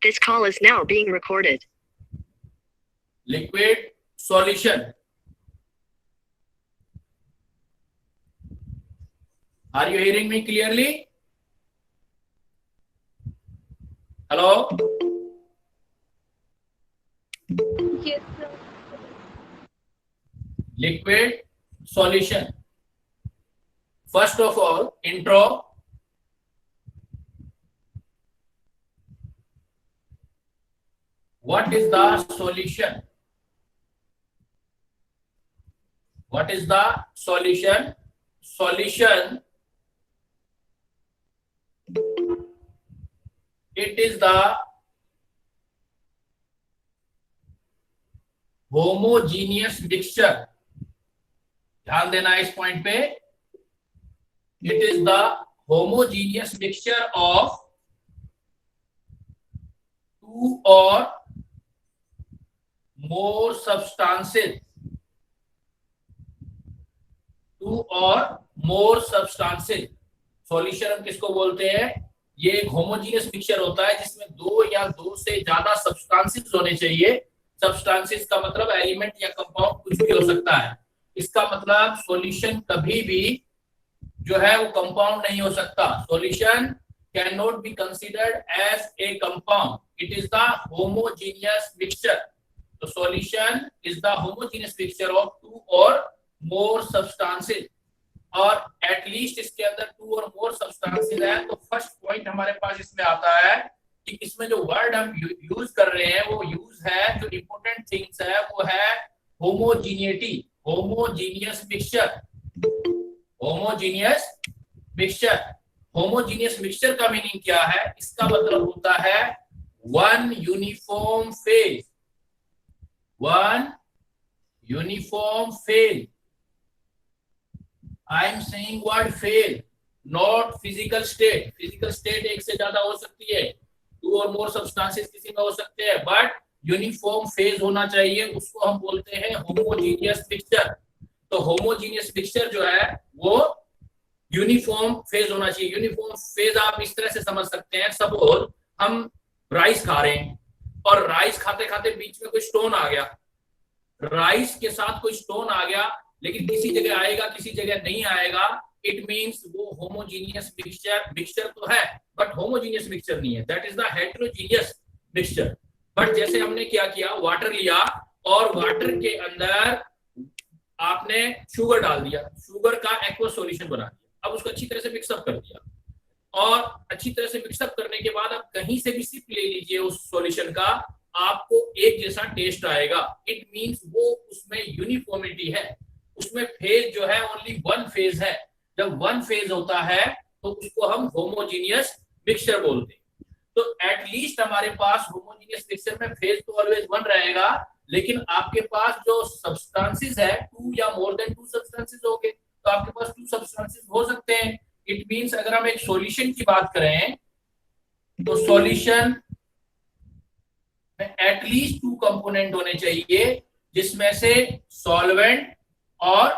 This call is now being recorded. Liquid solution. Are you hearing me clearly? Hello? Yes, sir. Liquid solution. First of all, intro. What is the solution? What is the solution? Solution, it is the homogeneous mixture. ध्यान देना इस point पे. It is the homogeneous mixture of two or more substances. Two or more substances. Solution हम किसको बोलते हैं? ये एक होमोजीनियस मिक्सचर होता है जिसमें दो या दो से ज्यादा सब्सटेंसेस होने चाहिए. सब्सटेंसेस का मतलब एलिमेंट या कंपाउंड कुछ भी हो सकता है. इसका मतलब सॉल्यूशन कभी भी जो है वो कंपाउंड नहीं हो सकता. Solution can not be considered as a compound. It is the homogeneous mixture. तो solution is the homogeneous mixture of two or more substances. और एटलीस्ट इसके अंदर टू और मोर सब्सटेंसेस है. तो फर्स्ट पॉइंट हमारे पास इसमें आता है कि इसमें जो वर्ड हम यूज कर रहे हैं वो यूज है, जो इंपॉर्टेंट थिंग्स है वो है homogeneity. Homogeneous mixture. Homogeneous mixture. Homogeneous mixture का मीनिंग क्या है? इसका मतलब होता है one uniform phase. One uniform phase. I am saying word phase, not physical state. Physical state एक से ज्यादा हो सकती है, two or more substances किसी में हो सकते हैं, but यूनिफॉर्म फेज होना चाहिए. उसको हम बोलते हैं होमोजीनियस मिक्सचर. तो होमोजीनियस मिक्सचर जो है वो यूनिफॉर्म फेज होना चाहिए. यूनिफॉर्म फेज आप इस तरह से समझ सकते हैं. सपोज हम राइस खा रहे हैं और राइस खाते खाते बीच में कोई स्टोन आ गया. राइस के साथ कोई स्टोन आ गया, लेकिन किसी जगह आएगा किसी जगह नहीं आएगा. इट मींस वो होमोजीनियस मिक्सचर तो है बट होमोजीनियस मिक्सचर नहीं है. That is the heterogeneous mixture. But जैसे हमने क्या किया, वाटर लिया और वाटर के अंदर आपने शुगर डाल दिया, शुगर का एक्वा सॉल्यूशन बना दिया. अब उसको अच्छी तरह से मिक्सअप कर दिया और अच्छी तरह से मिक्सअप करने के बाद आप कहीं से भी सिप ले लीजिए उस सॉल्यूशन का, आपको एक जैसा टेस्ट आएगा. इट मींस वो उसमें यूनिफॉर्मिटी है. उसमें फेज जो है ओनली वन फेज है. जब वन फेज होता है तो उसको हम होमोजीनियस मिक्सचर बोलते हैं. तो एटलीस्ट हमारे पास होमोजीनियस मिक्सचर में फेज तो ऑलवेज वन रहेगा, लेकिन आपके पास जो सब्सटेंसेस है टू या मोर देन टू सब्सटेंसेस होंगे. तो आपके पास टू सब्सटेंसेस हो सकते हैं. इट मींस अगर हम एक सॉल्यूशन की बात करें तो सॉल्यूशन में एटलीस्ट टू कंपोनेंट होने चाहिए, जिसमें से सॉल्वेंट और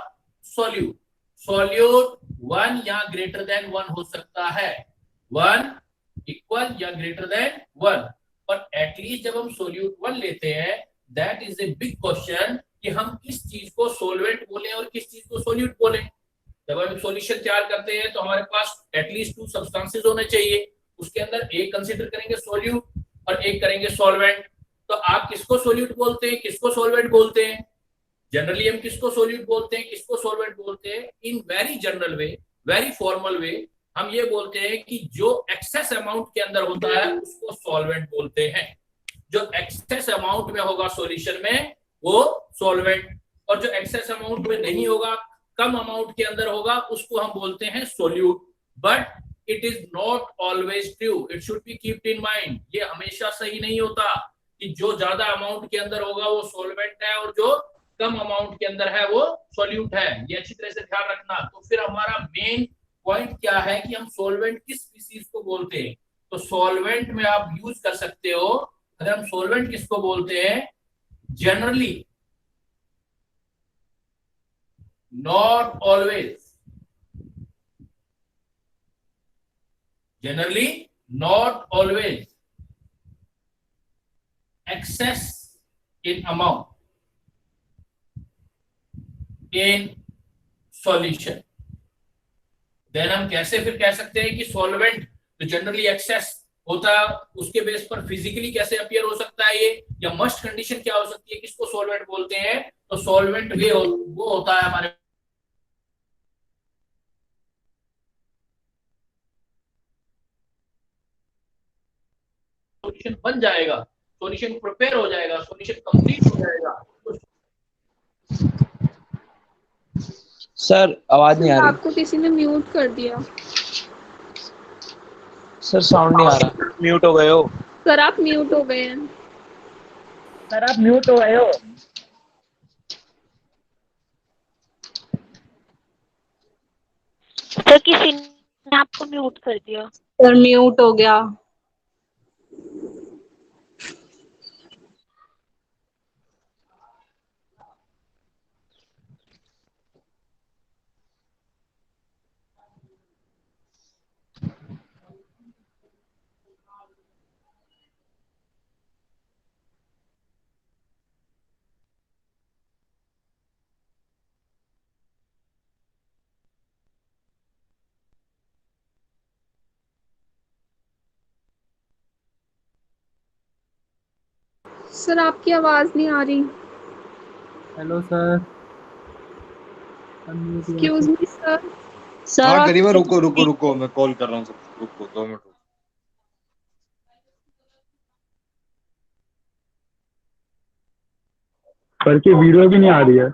सोल्यूट. सोल्यूट वन या ग्रेटर देन वन हो सकता है, वन इक्वल या ग्रेटर देन वन. और एटलीस्ट जब हम सोल्यूट वन लेते हैं, that is a big question कि हम किस चीज को सोल्वेंट बोले और किस चीज को सोल्यूट बोले. जब हम सॉल्यूशन तैयार करते हैं तो हमारे पास एटलीस्ट टू सब्सटेंसेस होने चाहिए. उसके अंदर एक कंसीडर करेंगे सोल्यूट और एक करेंगे सॉल्वेंट. तो आप किसको सोल्यूट बोलते हैं, किसको सॉल्वेंट बोलते हैं? जनरली हम किसको सोल्यूट बोलते हैं, किसको सॉल्वेंट बोलते हैं? In very general way, very formal way हम ये बोलते हैं कि जो एक्सेस अमाउंट के अंदर होता है उसको सॉल्वेंट बोलते हैं. जो एक्सेस अमाउंट में होगा सॉल्यूशन में वो सॉल्वेंट, और जो एक्सेस अमाउंट में नहीं होगा, कम अमाउंट के अंदर होगा, उसको हम बोलते हैं solute. But it is not always true. It should be keeped in mind. ये हमेशा सही नहीं होता कि जो ज्यादा अमाउंट के अंदर होगा वो सॉल्वेंट है और जो कम अमाउंट के अंदर है वो सॉल्यूट है. ये अच्छी तरह से ध्यान रखना. तो फिर हमारा मेन पॉइंट क्या है कि हम सॉल्वेंट किस स्पीशीज को बोलते हैं. तो सॉल्वेंट में आप यूज कर सकते हो, अगर हम सॉल्वेंट किसको बोलते हैं, generally not always, generally not always excess in amount in solution, then हम कैसे फिर कह सकते हैं कि सॉल्वेंट जो जनरली एक्सेस होता है उसके बेस पर फिजिकली कैसे अपीयर हो सकता है ये, या मस्ट कंडीशन क्या हो सकती है, किसको सॉल्वेंट बोलते हैं? तो सॉल्वेंट वो होता है हमारे सॉल्यूशन बन जाएगा, सॉल्यूशन प्रिपेयर हो जाएगा, सॉल्यूशन कंप्लीट हो जाएगा। सर आवाज नहीं आ रही। आपको किसी ने म्यूट कर दिया। सर साउंड नहीं आ रहा। म्यूट हो गए हो सर आप म्यूट हो गए हैं। सर, आप म्यूट हो गए हो। सर किसी ने आपको म्यूट कर दिया। सर म्यूट हो गया। सर आपकी आवाज नहीं आ रही। Hello sir. Excuse me sir. हाँ करीबा, रुको रुको रुको, मैं कॉल कर रहा हूँ सबको, रुको 2 मिनट रुको। सर की वीडियो भी नहीं आ रही है।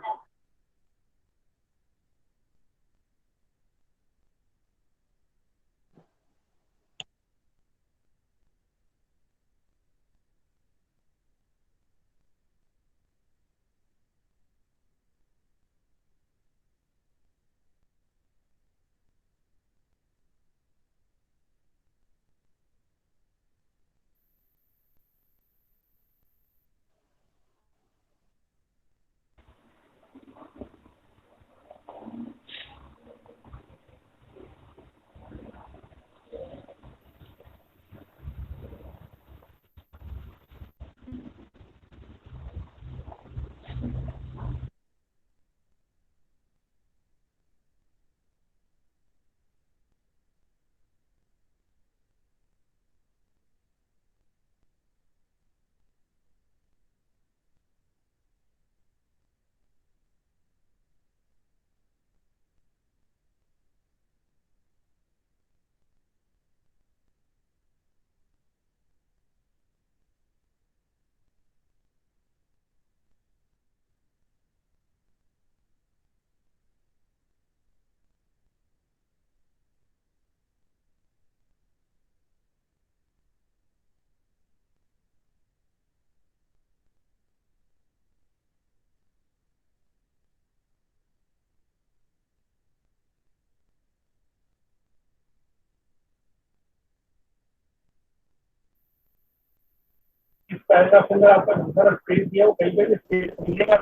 इस पैराग्राफ के अंदर आपका दूसरा स्पेस दिया, वो कहीं पे भी स्पेस मिलेगा।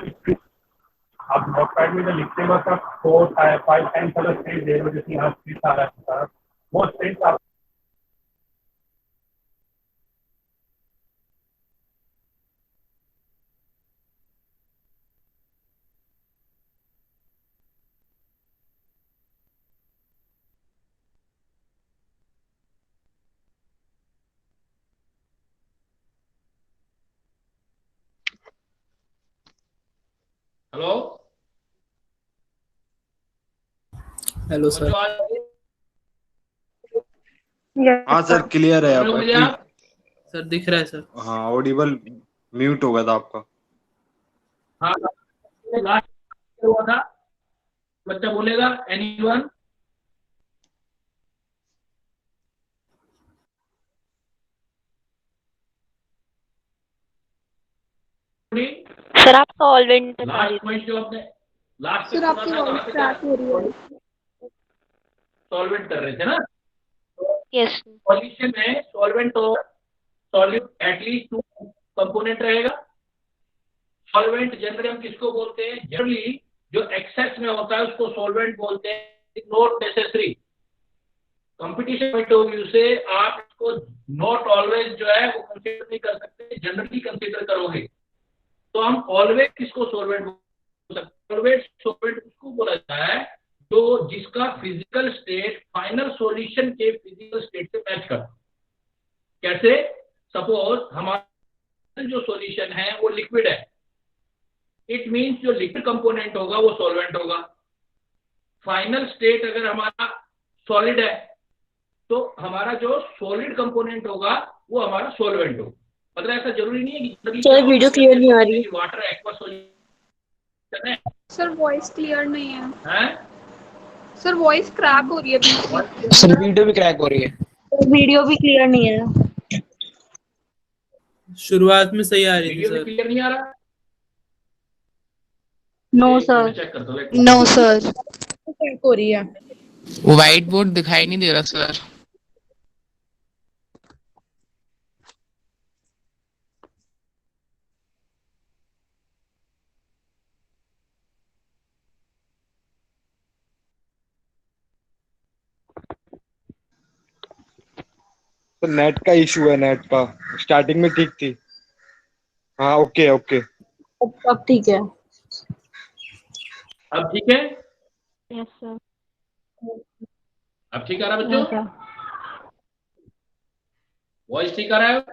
आप नोटपैड में जो लिखते वक्त आप 4-5 टाइम्स वाला स्पेस दे रहे हो, जैसे यहाँ स्पेस आ रहा है, वो स्पेस आप हेलो हेलो सर। हाँ सर क्लियर है अब। सर दिख रहा है सर। हाँ ऑडिबल, म्यूट हो गया था आपका। हाँ लास्ट हुआ था, बच्चा बोलेगा एनीवन? सर आप सॉल्वेंट बता रहे लास्ट पॉइंट जो आपने लास्ट सर आपकी वॉइस क्रैक हो रही है। सॉल्वेंट कर रहे थे ना, थे। यस सॉल्यूशन में सॉल्वेंट और सॉल्यूट एटलीस्ट 2 कंपोनेंट रहेगा। सॉल्वेंट जनरली हम किसको बोलते हैं? जनरली जो एक्सेस में होता है उसको सॉल्वेंट बोलते हैं, not necessary. Competition point of view से आप इसको नॉट ऑलवेज जो है वो कंसीडर नहीं कर सकते, जनरली कंसीडर करोगे। तो हम ऑलवेज किसको सॉल्वेंट बोल सकते हैं? ऑलवेज सॉल्वेंट उसको बोला जाता है जो जिसका फिजिकल स्टेट फाइनल सॉल्यूशन के फिजिकल स्टेट से मैच करता है। कैसे? सपोज हमारा जो सॉल्यूशन है वो लिक्विड है, इट मींस जो लिक्विड कंपोनेंट होगा वो सॉल्वेंट होगा। फाइनल स्टेट अगर हमारा सॉलिड है तो हमारा जो सॉलिड कंपोनेंट होगा वो हमारा सॉल्वेंट होगा। मतलब ऐसा जरूरी नहीं है कि सर वीडियो क्लियर नहीं आ रही। वाटर एक्वा सॉल्यूशन है। सर वॉइस क्लियर नहीं है। हैं? सर वॉइस क्रैक हो रही है बीच में। सर वीडियो भी क्रैक हो रही है। वीडियो भी क्लियर नहीं है। शुरुआत में सही आ रही थी वीडियो भी सर। क्लियर नहीं आ रहा? No sir. चेक कर दो। No sir. क्रैक हो रही है। व्हाइट बोर्ड दिखाई नहीं दे रहा सर। तो नेट का इशू है, नेट का। स्टार्टिंग में ठीक थी। हाँ ओके ओके। अब ठीक है। अब ठीक है? Yes sir. अब ठीक आ रहा है बच्चों? वॉइस ठीक आ रहा है?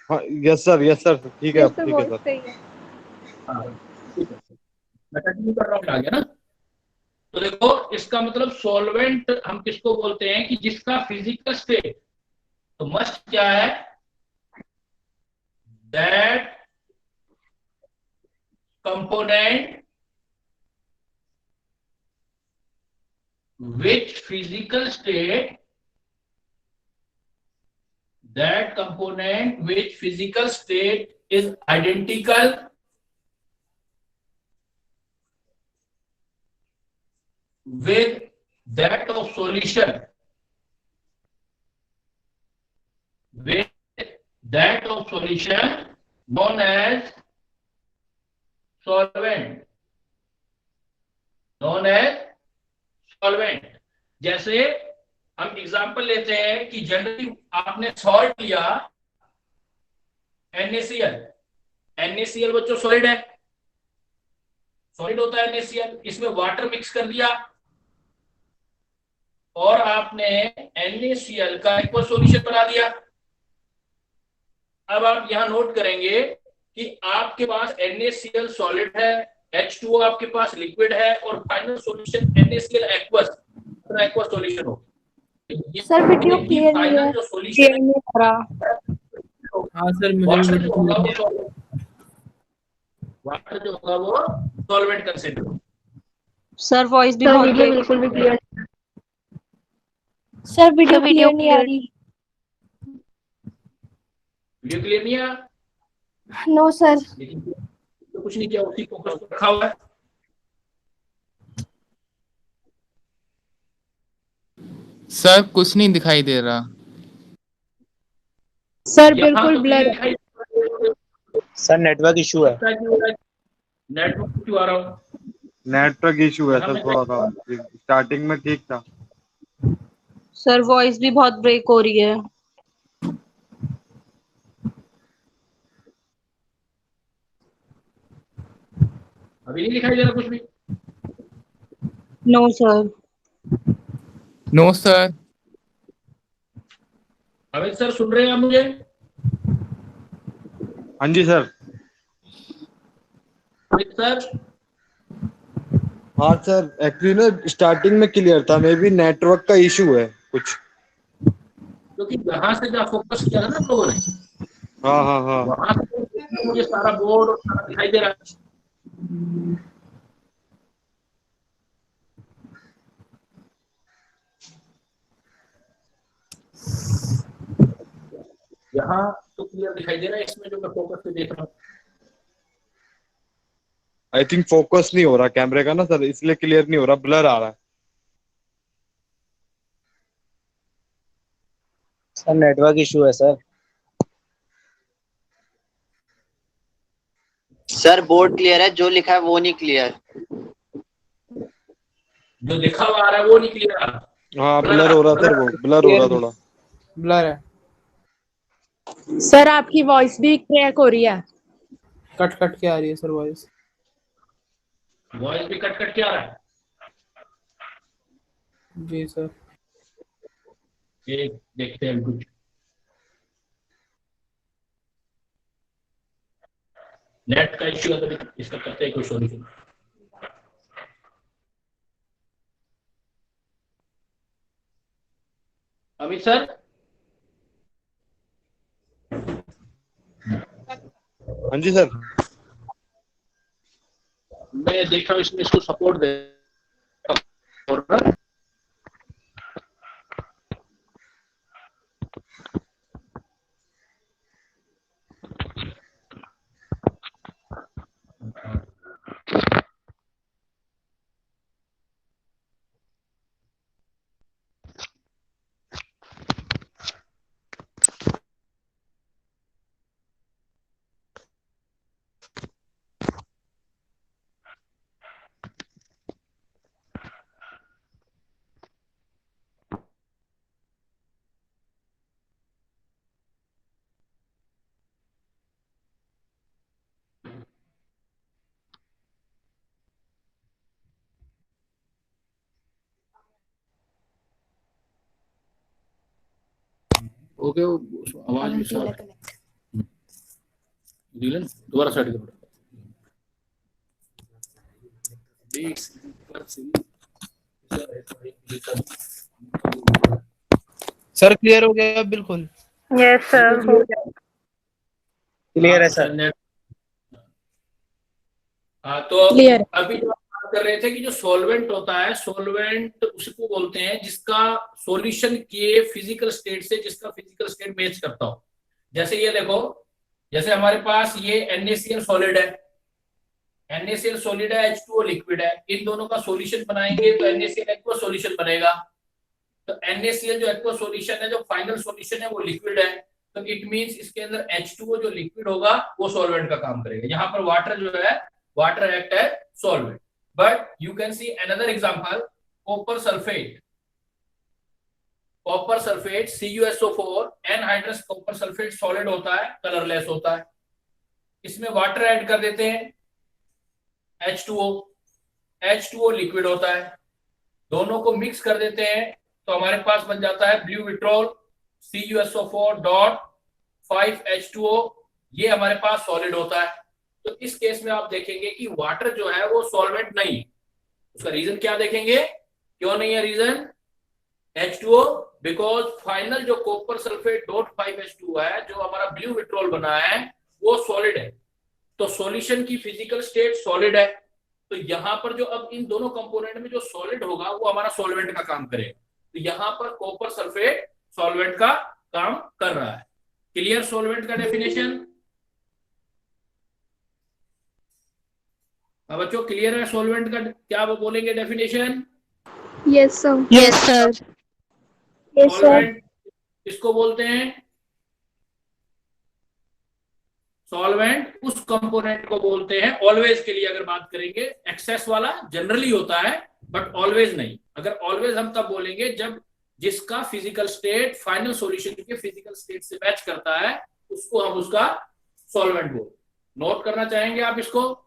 हाँ यस सर ठीक है, अब सर ठीक है वॉइस सर। सही है। हाँ, ठीक है। मैं कंटिन्यू कर रहा हूँ, आ गया ना? तो देखो इसका मतलब सॉल्वेंट हम किसको बोलते हैं कि जिसका फिजिकल स्टेट, तो मस्ट क्या है? That component which physical state is identical with that of solution known as solvent। जैसे हम एग्जांपल लेते हैं कि जनरली आपने सॉल्ट लिया NaCl बच्चों सॉलिड है, सॉलिड होता है NaCl, इसमें वाटर मिक्स कर दिया और आपने NaCl का एक्वा सॉल्यूशन बना दिया। अब आप यहां नोट करेंगे कि आपके पास NaCl सॉलिड है, H2O आपके पास लिक्विड है और final solution NaCl aqua solution हो। सर वीडियो क्लियर नहीं है। जो सॉल्यूशन नहीं आ रहा। हाँ सर मुझे वाटर भी जो होगा वो सॉल्वेंट कंसीडर हो। सर वॉइस भी बहुत बिल्कुल भी क्लियर। सर वीडियो क्लियर नहीं आ रही। वीडियो क्लियर नहीं आ? No sir. लेकिन तो कुछ नहीं किया, उसी फोकस पे रखा हुआ है। सर कुछ नहीं दिखाई दे रहा। सर बिल्कुल ब्लर। सर नेटवर्क इशू है। नेटवर्क क्यों आ रहा हो? नेटवर्क इशू है सर थोड़ा सा। स्टार्टिंग में ठीक था। सर वॉइस भी बहुत ब्रेक हो रही है। अभी नहीं दिखाई दे रहा कुछ भी? No sir. No sir. Amit sir सुन रहे हैं आप मुझे? हाँ जी सर। अमित सर हाँ सर, एक्चुअली ना स्टार्टिंग में क्लियर था, मे बी नेटवर्क का इशू है कुछ। क्योंकि यहाँ से जहाँ फोकस किया था ना हम लोगों ने, हाँ हाँ हाँ। वहां से मुझे सारा बोर्ड और सारा दिखाई दे रहा है। यहाँ तो क्लियर दिखाई दे रहा है, इसमें जो मैं फोकस पे देख रहा हूँ। आई थिंक फोकस नहीं हो रहा कैमरे का ना सर, इसलिए क्लियर नहीं हो रहा, ब्लर आ रहा है। सर नेटवर्क इशू है सर। सर बोर्ड क्लियर है, जो लिखा है वो नहीं क्लियर। जो लिखा हुआ आ रहा है वो नहीं क्लियर आ रहा। हाँ ब्लर हो रहा सर, वो ब्लर हो रहा थोड़ा। ब्लर है। सर आपकी वॉइस भी क्रैक हो रही है। कट कट के आ रही है सर वॉइस। वॉइस भी कट कट के आ रहा है। जी सर। एक देखते हैं कुछ। नेट का इश्यू है तो इसका करते हैं कोई सॉल्यूशन। अमित सर, हाँ जी सर। मैं देख रहा हूँ इसमें इसको सपोर्ट दे और ओके आवाज भी साफ है। दोबारा सेट करो। सर क्लियर हो गया बिल्कुल। यस सर हो गया। क्लियर है सर। हाँ तो क्लियर। अभी जो बात कर रहे थे कि जो सॉल्वेंट होता है, सॉल्वेंट उसको बोलते हैं जिसका सॉल्यूशन के फिजिकल स्टेट से जिसका फिजिकल स्टेट मैच करता हो। जैसे ये देखो, जैसे हमारे पास ये NaCl सॉलिड है, NaCl सॉलिड है, H2O लिक्विड है। इन दोनों का सॉल्यूशन बनाएंगे तो NaCl एक्वा सॉल्यूशन बनेगा। तो NaCl जो एक्वा सॉल्यूशन है, जो फाइनल सॉल्यूशन है वो लिक्विड है। तो इट मींस इसके अंदर H2O जो लिक्विड होगा वो सॉल्वेंट का काम करेगा। यहाँ पर वाटर जो है, वाटर एक्ट है solvent. But you can see another example, copper sulphate. Copper sulphate CuSO4 anhydrous copper sulphate solid होता है, कलरलेस होता है। इसमें वाटर ऐड कर देते हैं, H2O लिक्विड होता है। दोनों को मिक्स कर देते हैं तो हमारे पास बन जाता है ब्लू विट्रोल CuSO4.5H2O। ये हमारे पास सॉलिड होता है। तो इस केस में आप देखेंगे कि वाटर जो है वो सॉल्वेंट नहीं है। उसका रीजन क्या देखेंगे, क्यों नहीं है रीजन? H2O, बिकॉज फाइनल जो कॉपर सल्फेट .5H2O है, जो हमारा ब्लू विट्रोल बना है, वो सॉलिड है। तो सॉल्यूशन की फिजिकल स्टेट सॉलिड है। तो यहां पर जो अब इन दोनों कंपोनेंट में जो सॉलिड होगा वो हमारा सॉल्वेंट का काम करेगा। तो यहां पर कॉपर सल्फेट सॉल्वेंट का काम कर रहा है। क्लियर सॉल्वेंट का डेफिनेशन? अब बच्चों क्लियर है सॉल्वेंट का क्या वो बोलेंगे definition? Yes sir. Yes sir. Solvent किसको बोलते हैं? सॉल्वेंट उस कंपोनेंट को बोलते हैं, ऑलवेज के लिए अगर बात करेंगे, एक्सेस वाला जनरली होता है बट ऑलवेज नहीं। अगर ऑलवेज हम तब बोलेंगे जब जिसका फिजिकल स्टेट फाइनल सॉल्यूशन के फिजिकल स्टेट से मैच करता है, उसको हम उसका सॉल्वेंट बोलते। नोट करना चाहेंगे आप इसको?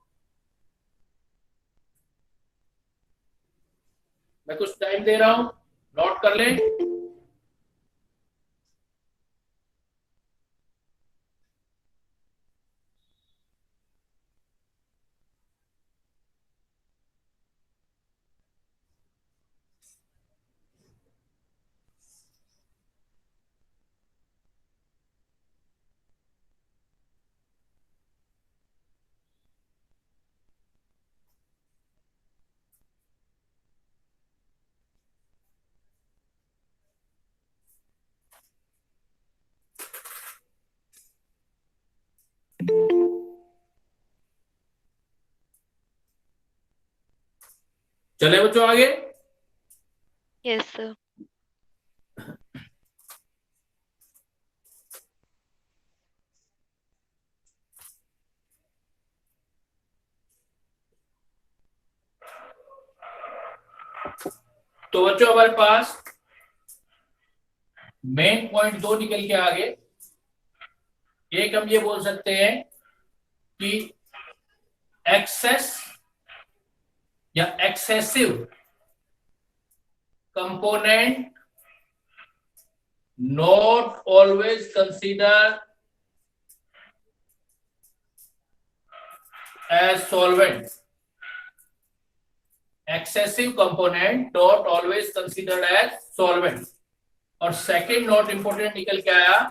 मैं कुछ टाइम दे रहा हूं, नोट कर लें। चले बच्चों आगे। Yes sir. तो बच्चों हमारे पास मेन पॉइंट 2 निकल के आगे। एक हम ये बोल सकते हैं कि एक्सेस या excessive component not always consider as solvent. Excessive component not always considered as solvent. और सेकेंड नॉट इंपोर्टेंट निकल के आया,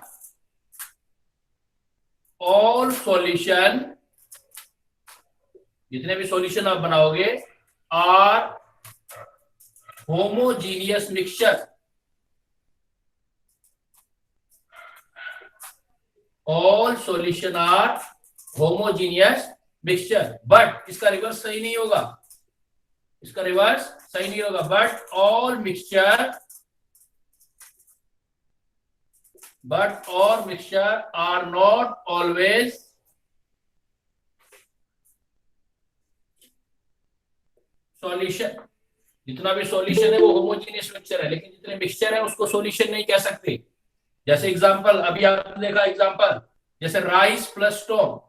ऑल सॉल्यूशन, जितने भी सॉल्यूशन आप बनाओगे, are homogeneous mixture. All solution are homogeneous mixture. But इसका रिवर्स सही नहीं होगा, इसका रिवर्स सही नहीं होगा. But all mixture are not always solution. जितना भी सॉल्यूशन है वो होमोजीनियस मिक्सचर है, लेकिन जितने मिक्सचर है उसको सॉल्यूशन नहीं कह सकते. जैसे एग्जांपल अभी आपने देखा, एग्जांपल जैसे राइस प्लस स्टोन.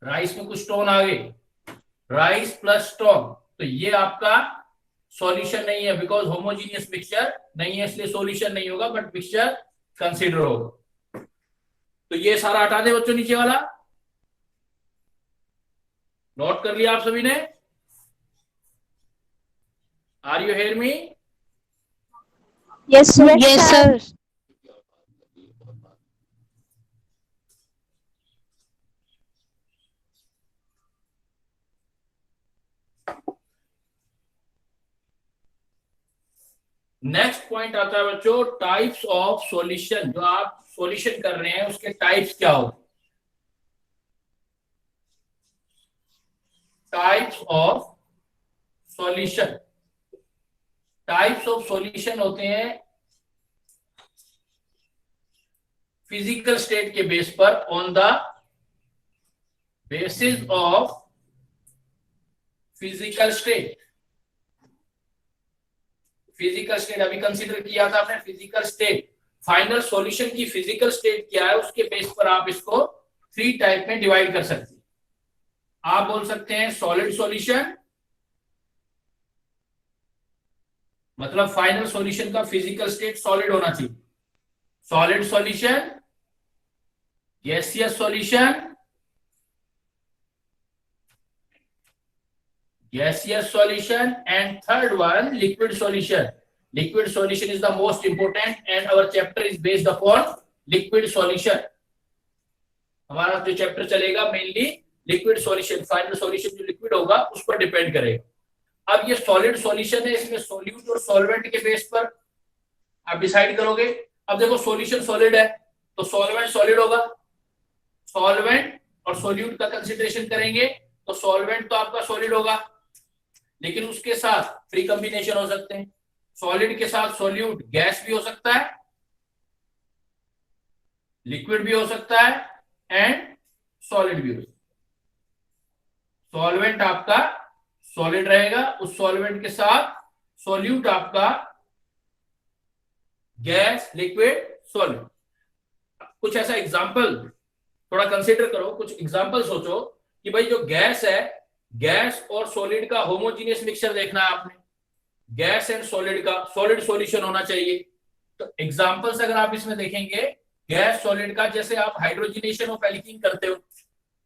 राइस में कुछ स्टोन आ गए, राइस प्लस स्टोन, तो ये आपका सॉल्यूशन नहीं है, बिकॉज होमोजीनियस मिक्सचर नहीं है, इसलिए सॉल्यूशन नहीं होगा, बट मिक्सचर कंसीडर होगा. तो ये सारा हटा दे बच्चों, नीचे वाला नोट कर लिया आप सभी ने. Are you hear me? Yes, sir. Yes, sir. Next point आता है बच्चों, टाइप्स ऑफ सॉल्यूशन. जो आप सॉल्यूशन कर रहे हैं उसके टाइप्स क्या हो? Types of solution. Types of solution होते हैं फिजिकल स्टेट के बेस पर, on the basis of physical state. Physical state अभी कंसीडर किया था आपने, फिजिकल स्टेट. फाइनल सॉल्यूशन की फिजिकल स्टेट क्या है, उसके बेस पर आप इसको 3 टाइप में डिवाइड कर सकते हैं. आप बोल सकते हैं सॉलिड सॉल्यूशन, मतलब फाइनल सॉल्यूशन का फिजिकल स्टेट सॉलिड होना चाहिए. Solid solution, gaseous solution, gaseous solution, and third one liquid solution. Liquid solution is the most important and our chapter is based upon liquid solution. हमारा जो chapter चलेगा mainly liquid solution, final solution जो liquid होगा उस पर depend करेगा. अब ये सॉलिड सॉल्यूशन है, इसमें सॉल्यूट और सॉल्वेंट के बेस पर आप डिसाइड करोगे. अब देखो सॉल्यूशन सॉलिड है तो सॉल्वेंट सॉलिड होगा. सॉल्वेंट और सॉल्यूट का कंसिडरेशन करेंगे तो सॉल्वेंट तो आपका सॉलिड होगा, लेकिन उसके साथ फ्री कॉम्बिनेशन हो सकते हैं. सॉलिड के साथ सॉल्यूट गैस भी हो सकता है, लिक्विड भी हो सकता है, एंड सॉलिड भी हो सकता है. सॉल्वेंट आपका सॉलिड रहेगा, उस सॉल्वेंट के साथ सॉल्यूट आपका गैस, लिक्विड, सॉलिड. कुछ ऐसा एग्जांपल थोड़ा कंसीडर करो, कुछ एग्जांपल सोचो कि भाई जो गैस है, गैस और सॉलिड का होमोजीनियस मिक्सचर देखना है आपने. गैस एंड सॉलिड का सॉलिड सॉल्यूशन होना चाहिए. तो एग्जांपल्स अगर आप इसमें देखेंगे गैस सॉलिड का, जैसे आप हाइड्रोजनेशन ऑफ एल्कीन करते हो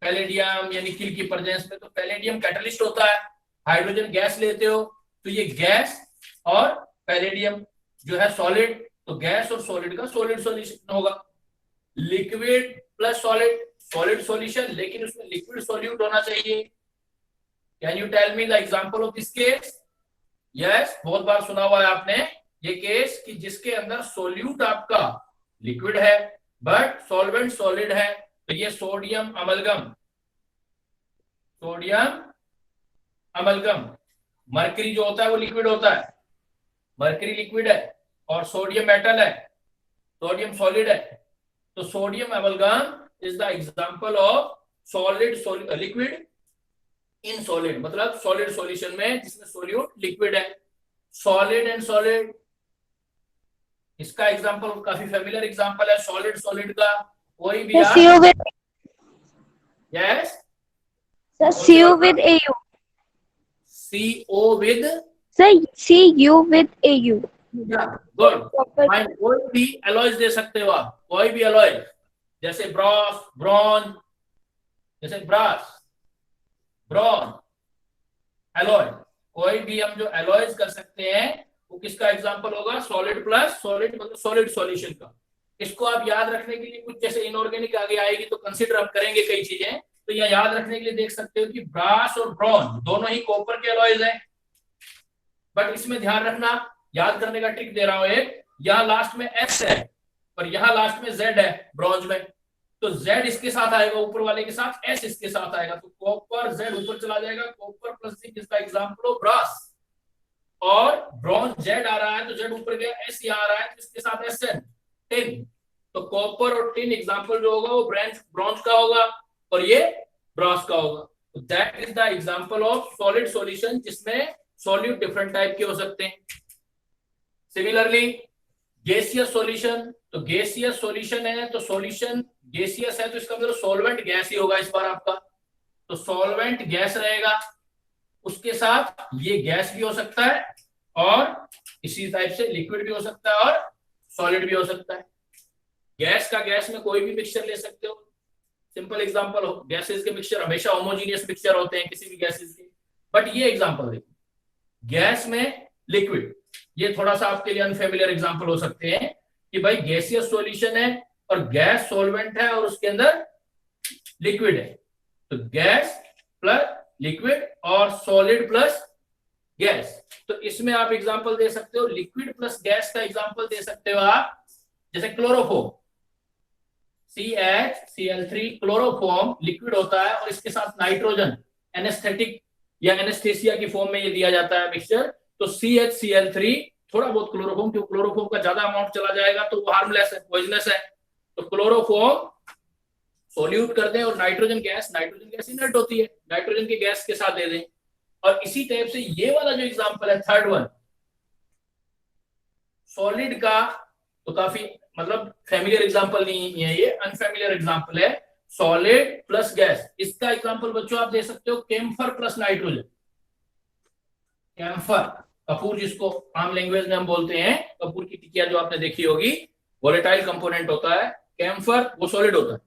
पैलेडियम या निकिल की प्रेजेंस में, तो पैलेडियम कैटलिस्ट होता है, हाइड्रोजन गैस लेते हो तो ये गैस और पैलेडियम जो है सॉलिड, तो गैस और सॉलिड का सॉलिड सॉल्यूशन होगा. Liquid plus solid, solid solution, लेकिन उसमें लिक्विड सॉल्यूट होना चाहिए. Can you tell me the example of this case? Yes, बहुत बार सुना हुआ है आपने ये केस कि जिसके अंदर सॉल्यूट आपका लिक्विड है बट सॉल्वेंट सॉलिड है. तो ये sodium amalgam, sodium amalgam. Mercury जो होता है वो लिक्विड होता है, मरकरी लिक्विड है, और सोडियम मेटल है, सोडियम सॉलिड है. तो sodium amalgam is the example of solid liquid in solid, मतलब solid solution में जिसमें solute liquid है. solid and solid, इसका एग्जांपल काफी फेमिलियर एग्जांपल है, सॉलिड सॉलिड का कोई भी Sir, CU with yes Sir, CU with AU. CO with Sir, CU with AU. Good fine. कोई भी एलॉयज दे सकते हो आप, कोई भी एलॉय, जैसे ब्रॉस ब्रॉन, जैसे ब्रास ब्रॉन एलॉय, कोई भी हम जो एलॉयज कर सकते हैं वो किसका एग्जांपल होगा, सॉलिड प्लस सॉलिड, मतलब सॉलिड सॉल्यूशन का। इसको आप याद रखने के लिए कुछ जैसे इनऑर्गेनिक आगे आएगी तो कंसीडर आप करेंगे कई चीजें, तो यह याद रखने के लिए देख सकते हो कि ब्रास और ब्रॉन दोनों ही कॉपर के एलॉयज हैं। बट इसमें ध्यान रखना, याद करने का ट्रिक दे रहा हूं एक, यहाँ लास्ट में S है और यहाँ लास्ट में Z है ब्रॉन्ज में, तो Z इसके साथ आएगा ऊपर वाले के साथ, S इसके साथ आएगा, तो कॉपर Z ऊपर चला जाएगा, कॉपर प्लस जिंक इसका एग्जांपल हो ब्रास, और ब्रॉन्ज Z आ रहा है तो Z ऊपर गया, S यहाँ आ रहा है तो इसके साथ SN टिन, तो कॉपर और टिन एग्जांपल जो होगा वो ब्रॉन्ज का होगा और ये ब्रास का होगा। तो that is the example of solid solution जिसमें सॉल्यूट डिफरेंट टाइप के हो सकते हैं। सिमिलरली गैसियस सॉल्यूशन, तो गैसियस सॉल्यूशन है तो सॉल्यूशन गैसियस है तो इसका मतलब सॉल्वेंट गैस ही होगा इस बार आपका, तो सॉल्वेंट गैस रहेगा, उसके साथ ये गैस भी हो सकता है और इसी टाइप से लिक्विड भी हो सकता है और सॉलिड भी हो सकता है। गैस का गैस में कोई भी मिक्सचर ले सकते हो, सिंपल एग्जांपल हो, गैसेस के मिक्सचर हमेशा होमोजीनियस मिक्सचर होते हैं किसी भी गैसेस के, बट ये एग्जांपल देखो गैस में लिक्विड, ये थोड़ा सा आपके लिए अनफेमिलियर एग्जांपल हो सकते हैं कि भाई गैसियस सॉल्यूशन है और गैस सॉल्वेंट है और उसके अंदर लिक्विड है, तो गैस प्लस लिक्विड और सॉलिड प्लस गैस, तो इसमें आप एग्जांपल दे सकते हो, लिक्विड प्लस गैस का एग्जांपल दे सकते हो आप, जैसे क्लोरोफॉर्म CHCl3 क्लोरोफॉर्म लिक्विड होता है और इसके साथ नाइट्रोजन एनेस्थेटिक या एनेस्थेसिया की फॉर्म में ये दिया जाता है मिक्सचर, तो CHCl3 थोड़ा बहुत क्लोरोफॉर्म, क्योंकि क्लोरोफॉर्म का ज्यादा अमाउंट चला जाएगा तो वो हार्मलेस है, पॉइजनस है, तो क्लोरोफॉर्म सॉल्यूट कर दें और नाइट्रोजन गैस इनर्ट होती है, नाइट्रोजन के गैस के साथ दे दें। और इसी टाइप से ये वाला जो एग्जांपल है थर्ड वन सॉलिड का, तो काफी मतलब फेमिलियर एग्जांपल नहीं है, ये अनफेमिलियर एग्जांपल है, सॉलिड प्लस गैस, इसका एग्जांपल बच्चों आप दे सकते हो कैम्फर प्लस नाइट्रोजन, कैम्फर कपूर जिसको आम लैंग्वेज में हम बोलते हैं, कपूर की टिकिया जो आपने देखी होगी, वोलेटाइल कंपोनेंट होता है, कैम्फर वो सॉलिड होता है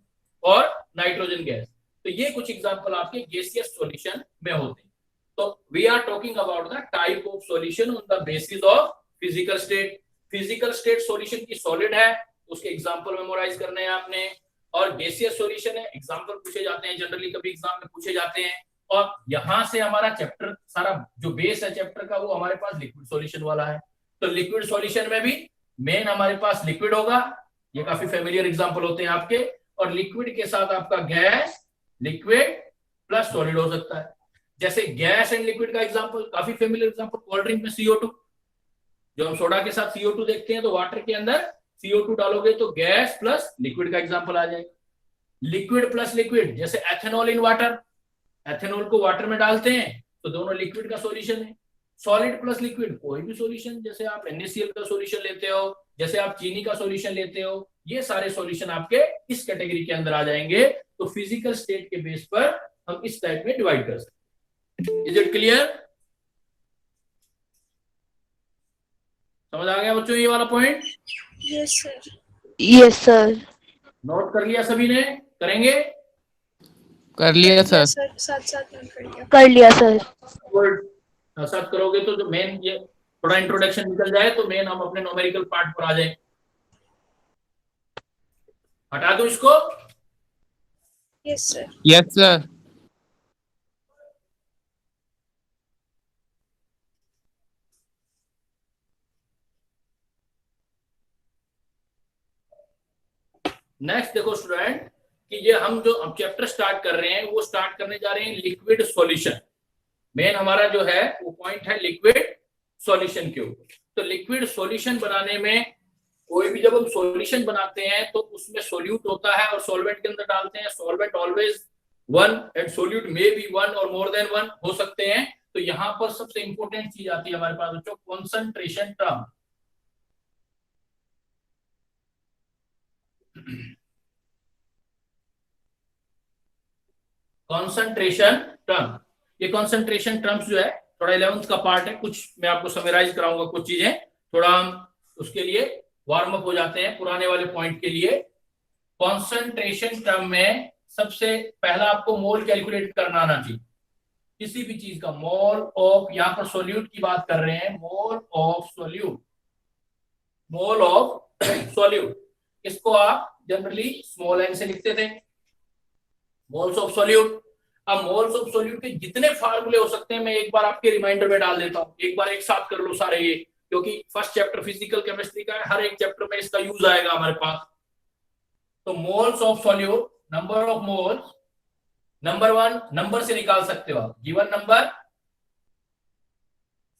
और नाइट्रोजन गैस, तो ये कुछ एग्जांपल आपके गैसियस सॉल्यूशन में होते हैं। तो we are talking about the type of solution on the basis of physical state. Physical state solution की सॉलिड है, उसके एग्जांपल मेमोराइज करने हैं आपने, और गैसियस सॉल्यूशन है, एग्जांपल पूछे जाते हैं जनरली, कभी एग्जाम में पूछे जाते हैं, और यहां से हमारा चैप्टर सारा जो बेस है चैप्टर का वो हमारे पास लिक्विड सॉल्यूशन वाला है। तो लिक्विड सॉल्यूशन में भी मेन हमारे पास लिक्विड होगा, ये काफी फेमिलियर एग्जांपल होते हैं आपके, और लिक्विड के साथ आपका गैस लिक्विड प्लस सॉलिड हो सकता है। जैसे गैस एंड लिक्विड का एग्जांपल काफी फेमिलियर एग्जांपल, कोल्ड ड्रिंक में CO2, जो हम सोडा के साथ CO2 देखते हैं तो वाटर के अंदर CO2 डालोगे तो गैस प्लस लिक्विड का एग्जांपल आ जाएगा। लिक्विड प्लस लिक्विड जैसे एथेनॉल इन वाटर, एथेनॉल को वाटर में डालते हैं तो दोनों लिक्विड का सॉल्यूशन है। सॉलिड प्लस लिक्विड कोई भी सॉल्यूशन, जैसे आप NaCl का सॉल्यूशन लेते हो, जैसे आप चीनी का सॉल्यूशन लेते हो, ये सारे सॉल्यूशन आपके इस कैटेगरी के अंदर आ जाएंगे। तो फिजिकल स्टेट के बेस पर हम इस टाइप में डिवाइड कर सकते हैं। Is it clear? समझ आ गया बच्चों ये वाला point? Yes sir. Yes, sir. Note कर लिया सभी ने? करेंगे? कर लिया सर। साथ साथ नोट कर लिया। कर लिया सर। साथ करोगे तो जो मेन ये थोड़ा इंट्रोडक्शन निकल जाए तो मेन हम अपने न्यूमेरिकल पार्ट पर आ जाए। हटा दो इसको। Yes sir. Yes sir. Next देखो स्टूडेंट कि ये हम जो अब चैप्टर स्टार्ट कर रहे हैं वो स्टार्ट करने जा रहे हैं लिक्विड सॉल्यूशन। मेन हमारा जो है वो पॉइंट है लिक्विड सॉल्यूशन के ऊपर। तो लिक्विड सॉल्यूशन बनाने में कोई भी जब हम सॉल्यूशन बनाते हैं तो उसमें सोल्यूट होता है और सॉल्वेंट के अंदर डालते हैं। Solvent always one and solute may be one और मोर देन वन हो सकते हैं। तो यहाँ पर सबसे इंपॉर्टेंट चीज आती है हमारे पास बच्चों, कॉन्सेंट्रेशन टर्म। कॉन्सेंट्रेशन टर्म, ये कॉन्सेंट्रेशन टर्म्स जो है थोड़ा 11th का पार्ट है, कुछ मैं आपको समराइज कराऊंगा, कुछ चीजें थोड़ा हम उसके लिए वार्म अप हो जाते हैं पुराने वाले पॉइंट के लिए। कॉन्सेंट्रेशन टर्म में सबसे पहला आपको मोल कैलकुलेट करना आना चाहिए किसी भी चीज का। मोल ऑफ, यहां पर सोल्यूट की बात कर रहे हैं, मोल of solute, mole of solute, इसको आप जनरली स्मॉल एन से लिखते थे, मोल्स ऑफ सोल्यूट। अब मोल्स ऑफ सोल्यूट के जितने फार्मूले हो सकते हैं मैं एक बार आपके रिमाइंडर में डाल देता हूं, एक बार एक साथ कर लो सारे ये, क्योंकि फर्स्ट चैप्टर फिजिकल केमिस्ट्री का है, हर एक चैप्टर में इसका यूज आएगा हमारे पास। तो moles of solute, number of moles, number one number से निकाल सकते हो आप, given number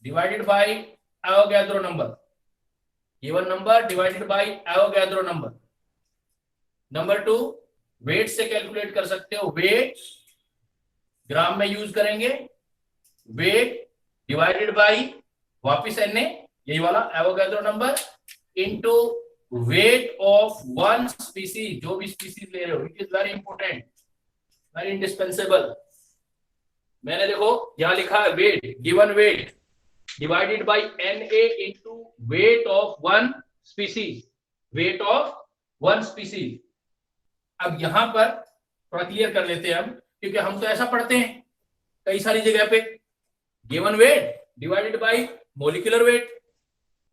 divided by Avogadro number, given number divided by Avogadro number. Number two, weight से कैलकुलेट कर सकते हो, वेट ग्राम में यूज करेंगे, वेट डिवाइडेड बाय वापिस एन यही वाला Avogadro number into weight of one species, जो भी स्पीसीज ले रहे हो। It is very important, very indispensable. मैंने देखो यहां लिखा है weight, given weight divided by Na into weight of one species, weight of one species. अब यहां पर थोड़ा क्लियर कर लेते हैं हम, क्योंकि हम तो ऐसा पढ़ते हैं कई सारी जगह पे, given weight divided bye molecular weight.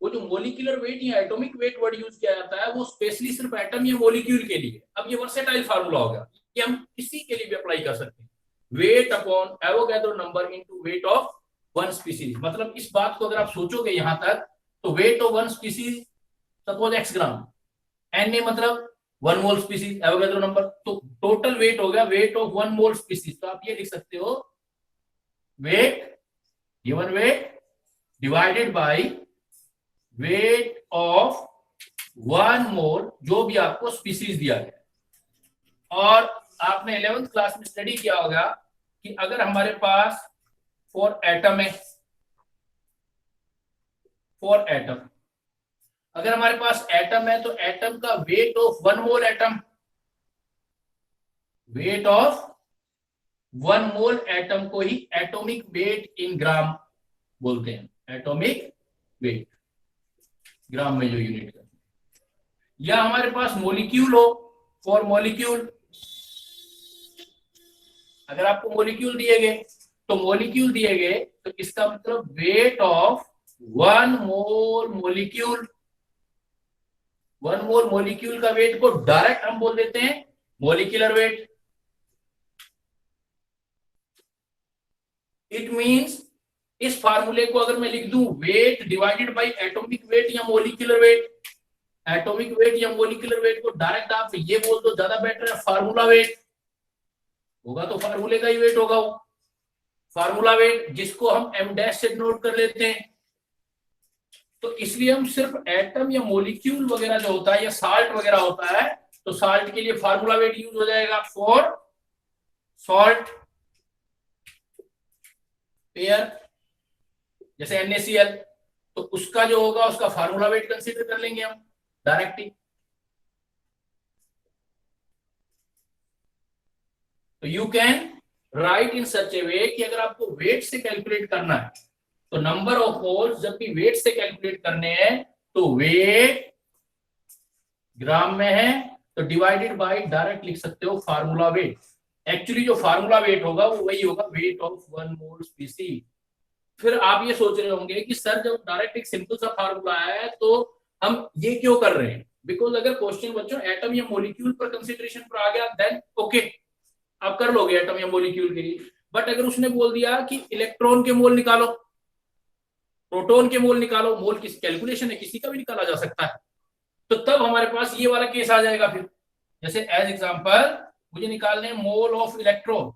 वो जो मोलिकुलर वेट या एटॉमिक वेट वर्ड यूज किया जाता है वो स्पेशली सिर्फ एटम या मोलिक्यूल के लिए। अब ये वर्सेटाइल फार्मूला हो गया, ये हम किसी के लिए भी अप्लाई कर सकते हैं, weight upon Avogadro number into weight of one species. मतलब इस बात को अगर आप सोचोगे यहां तक, तो weight of one species suppose x gram, Na मतलब one mole species, Avogadro number, तो टोटल वेट हो गया weight of one mole species. तो आप ये लिख सकते हो weight, given weight divided by weight of one mole, जो भी आपको स्पीसीज दिया गया। और आपने 11th क्लास में स्टडी किया होगा कि अगर हमारे पास 4 एटम है, 4 एटम, अगर हमारे पास एटम है तो एटम का wait of one mole atom, wait of one mole atom को ही एटॉमिक वेट इन ग्राम बोलते हैं, एटॉमिक वेट ग्राम में जो यूनिट करते हैं। या हमारे पास मॉलिक्यूल हो, 4 मॉलिक्यूल, अगर आपको मॉलिक्यूल दिए गए तो मॉलिक्यूल दिए गए तो इसका मतलब wait of one mole molecule, one mole molecule का वेट को डायरेक्ट हम बोल देते हैं मॉलिक्यूलर वेट। इट मींस इस फार्मूले को अगर मैं लिख दूं wait divided bye atomic weight या मॉलिक्यूलर वेट, एटॉमिक वेट या मॉलिक्यूलर वेट को डायरेक्ट आप ये बोल दो, ज्यादा बेटर है। फार्मूला वेट होगा तो फार्मूले का ही वेट होगा वो, फार्मूला वेट जिसको हम m डैश से नोट कर लेते हैं। तो इसलिए हम सिर्फ एटम या मॉलिक्यूल वगैरह जो होता है या साल्ट वगैरह होता है तो साल्ट के लिए फार्मूला वेट यूज हो जाएगा फॉर सॉल्ट पेयर, जैसे NaCl, तो उसका जो होगा उसका फार्मूला वेट कंसीडर कर लेंगे हम डायरेक्ट ही। तो यू कैन राइट इन सच ए वे कि अगर आपको वेट से कैलकुलेट करना है तो नंबर ऑफ मोल्स जब भी वेट से कैलकुलेट करने हैं तो वेट ग्राम में है तो डिवाइडेड बाय डायरेक्ट लिख सकते हो फार्मूला वेट। एक्चुअली जो फार्मूला वेट होगा वो वही होगा wait of one mole species. फिर आप ये सोच रहे होंगे कि सर जब डायरेक्ट एक सिंपल सा फार्मूला है तो हम ये क्यों कर रहे हैं, बिकॉज अगर क्वेश्चन बच्चों एटम या मॉलिक्यूल पर कंसीडरेशन पर आ गया देन ओके आप कर लोगे एटम या मॉलिक्यूल के लिए। बट अगर उसने बोल दिया कि इलेक्ट्रॉन के मोल निकालो, प्रोटॉन के मोल निकालो, मोल की कैलकुलेशन है किसी का भी निकाला जा सकता है, तो तब हमारे पास ये वाला केस आ जाएगा। फिर जैसे एज एग्जांपल मुझे निकालने हैं मोल ऑफ इलेक्ट्रॉन,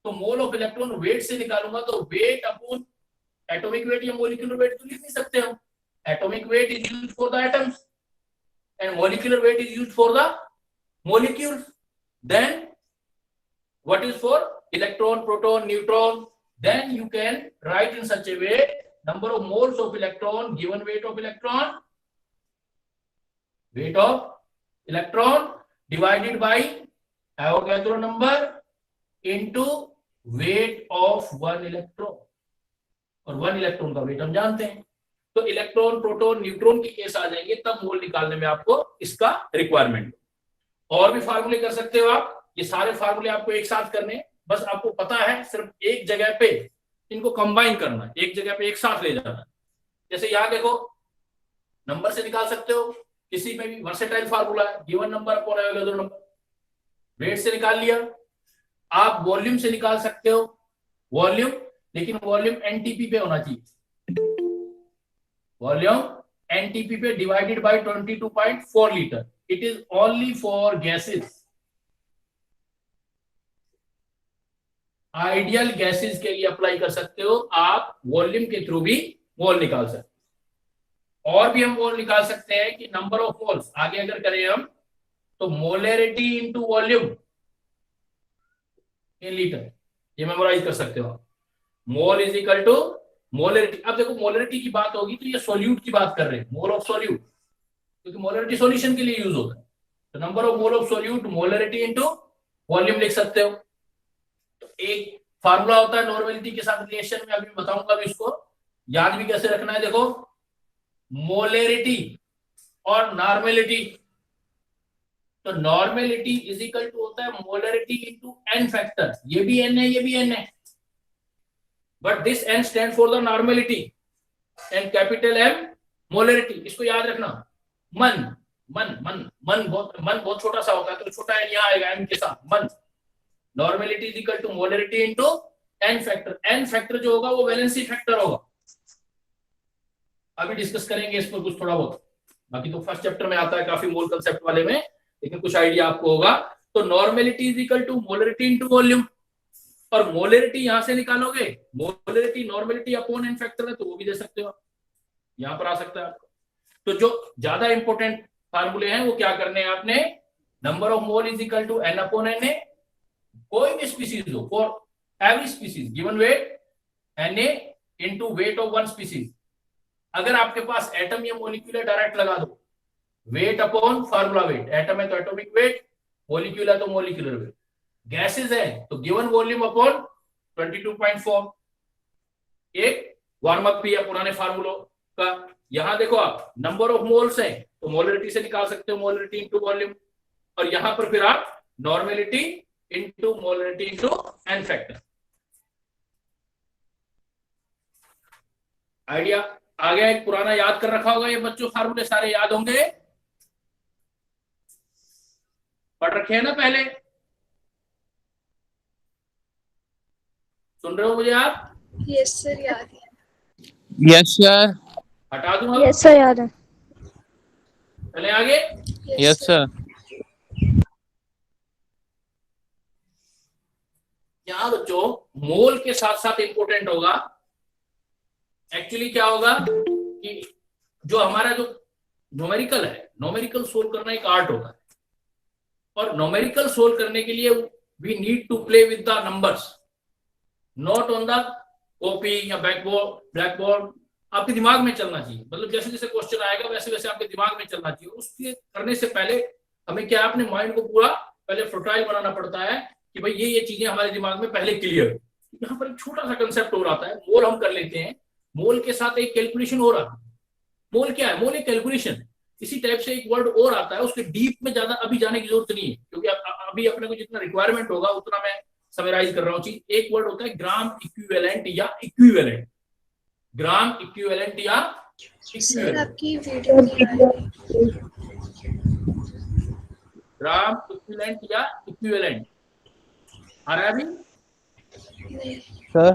तो मोल ऑफ इलेक्ट्रॉन वेट से निकालूंगा तो वेट अपॉन एटॉमिक वेट या मॉलिक्यूलर वेट तो लिख नहीं सकते हम। Atomic weight is used for the atoms and molecular weight is used for the molecules. Then what is for electron, proton, neutron? Then you can write in such a way number of moles of electron given weight of electron divided by Avogadro number into weight of 1 electron, और 1 electron का wait हम जानते हैं। तो electron, proton, neutron के case आ जाएंगे तब मोल निकालने में आपको इसका रिक्वायरमेंट। और भी फार्मूले कर सकते हो आप, ये सारे फार्मूले आपको एक साथ करने हैं, बस आपको पता है सिर्फ एक जगह पे इनको कंबाइन करना है, एक जगह पे एक साथ ले जाना है। जैसे यहां देखो, नंबर से निकाल सकते हो, किसी में भी वर्सेटाइल फार्मूला है, given number upon Avogadro number, weight से निकाल लिया। आप वॉल्यूम से निकाल सकते हो, वॉल्यूम, लेकिन वॉल्यूम एनटीपी पे होना चाहिए, वॉल्यूम एनटीपी पे divided by 22.4 litre. It is only for gases, ideal gases के लिए अप्लाई कर सकते हो आप, वॉल्यूम के थ्रू भी मोल निकाल सकते हो। और भी हम मोल निकाल सकते हैं कि नंबर ऑफ मोल्स, आगे अगर करें हम तो molarity into volume in litre, ये मेमोराइज कर सकते हो आप। Mole is equal to molarity. अब देखो मोलरिटी की बात होगी तो ये सोल्यूट की बात कर रहे हैं, मोल ऑफ सोल्यूट, क्योंकि मोलरिटी सॉल्यूशन के लिए यूज होता है। तो number of mole of solute molarity into volume लिख सकते हो। तो एक फार्मूला होता है नॉर्मेलिटी के साथ रिलेशन में, अभी बताऊंगा, अभी इसको याद भी कैसे रखना है। देखो, मोलरिटी और नॉर्मेलिटी, तो नॉर्मेलिटी इज इक्वल टू होता है मोलरिटी इनटू एन फैक्टर, ये भी एन है, ये भी एन है, but this N stand for the normality and capital M molarity. इसको याद रखना। मन मन मन मन बहुत छोटा सा होता है, तो छोटा एन यहाँ आएगा एम के साथ, मन। Normality is equal to molarity into N factor. N factor जो होगा वो वैलेंसी फैक्टर होगा, अभी डिस्कस करेंगे इस पर कुछ थोड़ा बहुत, बाकी तो फर्स्ट चैप्टर में आता है काफी मोल कंसेप्ट वाले में, लेकिन कुछ आइडिया आपको होगा। तो normality is equal to molarity into volume, और मोलरिटी यहां से निकालोगे, molarity normality upon N factor है, तो वो भी दे सकते हो आप, यहां पर आ सकता है आपको। तो जो ज्यादा इंपॉर्टेंट फार्मूले हैं वो क्या करने हैं आपने, number of mole is equal to N upon N A, कोई भी स्पीसीज हो, for every species given weight N A into weight of one species. अगर आपके पास एटम या मॉलिक्यूल डायरेक्ट लगा दो, weight upon formula weight, atom है तो एटॉमिक वेट, मॉलिक्यूल है तो मॉलिक्यूलर वेट, गैसेस है तो गिवन वॉल्यूम अपॉन 22.4। एक वार्म अप भी है पुराने फार्मूलों का। यहां देखो आप, नंबर ऑफ मोल्स है तो मोलरिटी से निकाल सकते हो, मोलरिटी इनटू वॉल्यूम, और यहां पर फिर आप normality into molarity into N factor. Idea आ गया, एक पुराना याद कर रखा होगा ये बच्चों, फार्मूले सारे याद होंगे, पढ़ रखे हैं ना पहले, सुन रहे हो मुझे आप? यस सर, याद है। Yes sir. हटा दूं? यस सर, याद है। चले आगे। Yes sir. यहाँ बच्चों मोल के साथ साथ इंपॉर्टेंट होगा, एक्चुअली क्या होगा कि जो हमारा जो न्यूमेरिकल है, न्यूमेरिकल सोल्व करना एक आर्ट होता है, और न्यूमेरिकल सोल्व करने के लिए we need to play with the numbers, not on the copy या ब्लैक बोर्ड। आपके दिमाग में चलना चाहिए, मतलब जैसे जैसे क्वेश्चन आएगा वैसे वैसे आपके दिमाग में चलना चाहिए। उसके करने से पहले हमें क्या, अपने माइंड को पूरा पहले फर्टाइल बनाना पड़ता है कि भाई ये चीजें हमारे दिमाग में पहले क्लियर। यहाँ पर एक छोटा सा कंसेप्ट हो रहा है, मोल हम कर लेते हैं, मोल के साथ एक कैलकुलेशन हो रहा है। मोल क्या है? मोल एक कैलकुलेशन। इसी टाइप से एक वर्ड और आता है, उसके डीप में ज्यादा अभी जाने की जरूरत नहीं है, क्योंकि अभी अपने को जितना रिक्वायरमेंट होगा उतना मैं समराइज कर रहा हूँ चीज। एक वर्ड होता है ग्राम इक्विवेलेंट या इक्विवेलेंट, ग्राम इक्विवेलेंट या सर आपकी वीडियो नहीं आ रही। ग्राम इक्विवेलेंट या इक्विवेलेंट आ रहा है अभी? सर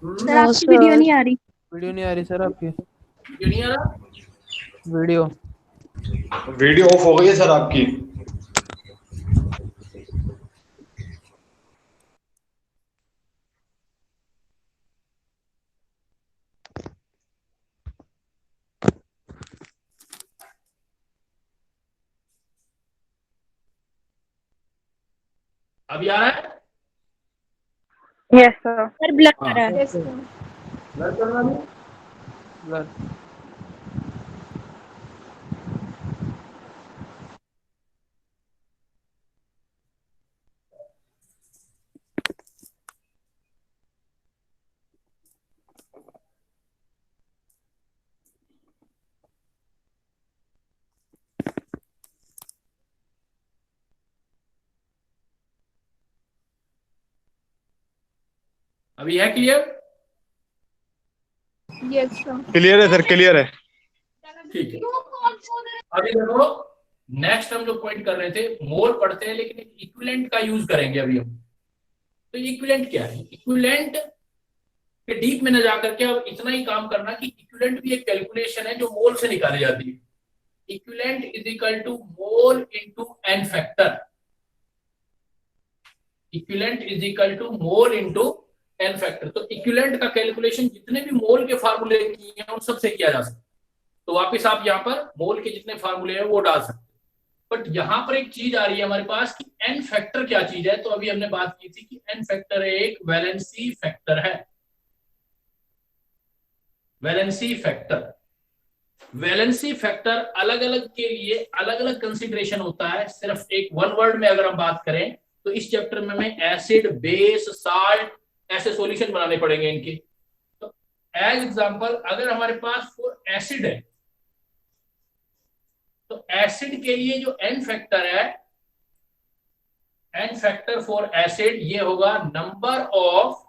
सर आपकी वीडियो नहीं आ रही। वीडियो नहीं आ रही सर आपकी। वीडियो नहीं आ रहा? वीडियो ऑफ हो गई है सर आपकी। अभी आ रहा है? Yes sir. सर ब्लर आ रहा है। Yes sir. ब्लर कर रहा है? ब्लर। अभी है क्लियर? Yes sir. क्लियर है सर, क्लियर है। ठीक है, अभी देखो नेक्स्ट हम जो पॉइंट कर रहे थे, मोल पढ़ते हैं लेकिन इक्विवेलेंट का यूज करेंगे अभी हम। तो इक्विवेलेंट क्या है? इक्विवेलेंट के डीप में न जाकर के अब इतना ही काम करना कि इक्विवेलेंट भी एक कैलकुलेशन है जो मोल से निकाली जाती है। Equivalent is equal to mole into N factor. Equivalent is equal to mole into N factor. तो इक्विवेलेंट का कैलकुलेशन जितने भी मोल के फार्मूले किए हैं उन सबसे किया जा सकता है। तो वापस आप यहाँ पर मोल के जितने फार्मूले हैं वो डाल सकते हैं। बट यहाँ पर एक चीज आ रही है हमारे पास कि एन फैक्टर क्या चीज है। तो अभी हमने बात की थी कि एन फैक्टर एक वैलेंसी फैक्टर है। वैलेंसी फैक्टर, वैलेंसी फैक्टर अलग अलग के लिए अलग अलग कंसीडरेशन होता है। सिर्फ एक वन वर्ड में अगर हम बात करें तो इस चैप्टर में हमें एसिड, बेस, साल्ट ऐसे सॉल्यूशन बनाने पड़ेंगे इनके। तो एज एग्जांपल अगर हमारे पास फॉर एसिड है तो एसिड के लिए जो एन फैक्टर है, एन फैक्टर फॉर एसिड ये होगा number of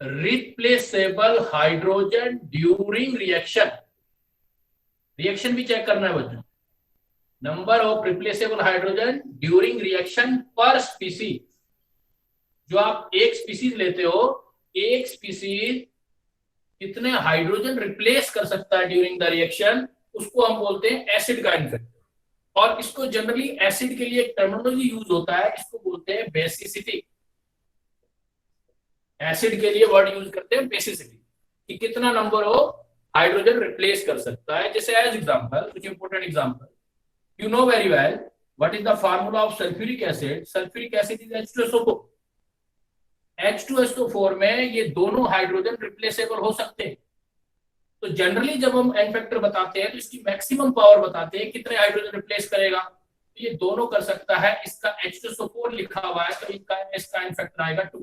replaceable hydrogen during reaction. Reaction भी चेक करना है बच्चों। Number of replaceable hydrogen during reaction पर स्पीसीज। जो आप एक स्पीसीज लेते हो, एक स्पीसीज कितने हाइड्रोजन रिप्लेस कर सकता है ड्यूरिंग द रिएक्शन, उसको हम बोलते हैं एसिड का एन फैक्टर। और इसको जनरली एसिड के लिए एक टर्मिनोलॉजी यूज होता है, इसको बोलते हैं बेसिसिटी। एसिड के लिए वर्ड यूज करते हैं बेसिसिटी, कि कितना नंबर ऑफ हाइड्रोजन रिप्लेस कर सकता है। जैसे एज एग्जांपल, कुछ important example, you know very well what is the formula of sulphuric acid. Sulphuric acid is H2SO4। H2SO4 में ये दोनों हाइड्रोजन रिप्लेसेबल हो सकते हैं। तो जनरली जब हम एन फैक्टर बताते हैं तो इसकी मैक्सिमम पावर बताते हैं कितने हाइड्रोजन रिप्लेस करेगा। तो ये दोनों कर सकता है। इसका H2SO4 लिखा हुआ है तो इसका एन फैक्टर आएगा 2।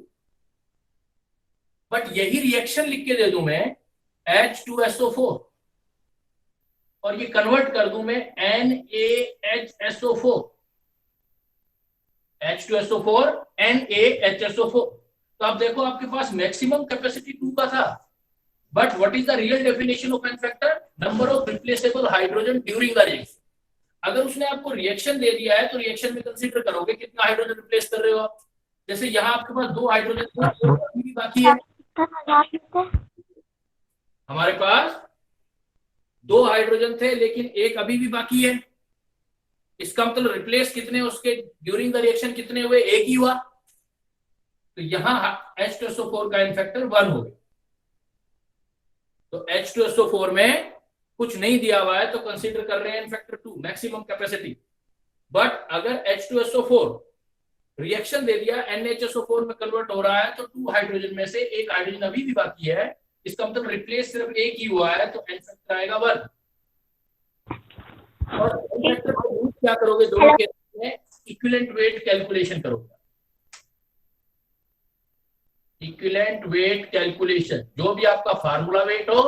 बट यही रिएक्शन लिख के दे दूं मैं H2SO4 और ये कन्वर्ट कर दूं मैं NaHSO4, H2SO4 NaHSO4। तो आप देखो आपके पास मैक्सिमम कैपेसिटी 2 का था। But what is the real definition of n factor? Number of replaceable hydrogen during the reaction. अगर उसने आपको रिएक्शन दे दिया है तो रिएक्शन में कंसीडर करोगे कितना हाइड्रोजन रिप्लेस कर रहे हो आप। जैसे यहाँ आपके पास 2 हाइड्रोजन अभी भी बाकी है। हमारे पास 2 हाइड्रोजन थे लेकिन एक अभी भी बाकी है। इसका मतलब रिप्लेस कितने उसके ड्यूरिंग द रिएक्शन कितने हुए? एक ही हुआ। तो यहां H2SO4 का एन फैक्टर 1 हो गया। तो H2SO4 में कुछ नहीं दिया हुआ है तो कंसीडर कर रहे हैं n factor 2, maximum capacity. But अगर H2SO4 रिएक्शन दे दिया, NaHSO4 में कन्वर्ट हो रहा है, तो 2 हाइड्रोजन में से एक हाइड्रोजन अभी भी बाकी है। इसका मतलब रिप्लेस सिर्फ एक ही हुआ है तो एन फैक्टर आएगा 1। और एन फैक्टर को यूज क्या करोगे? दोनों केस में इक्विवेलेंट वेट कैलकुलेशन करोगे। इक्विवेलेंट वेट कैलकुलेशन, जो भी आपका फार्मूला वेट हो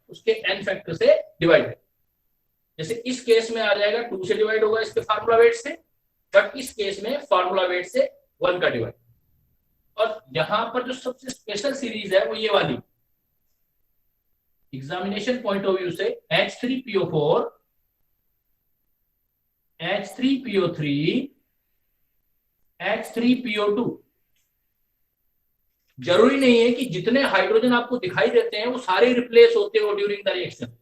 उसके एन फैक्टर से डिवाइड। जैसे इस केस में आ जाएगा 2 से डिवाइड होगा इसके फार्मूला वेट से, बट इस केस में फार्मूला वेट से 1 का डिवाइड। और यहां पर जो सबसे स्पेशल सीरीज है वो ये वाली, एग्जामिनेशन पॉइंट ऑफ व्यू से H3PO4, H3PO3, H3PO2। जरूरी नहीं है कि जितने हाइड्रोजन आपको दिखाई देते हैं वो सारे रिप्लेस होते हो ड्यूरिंग द रिएक्शन।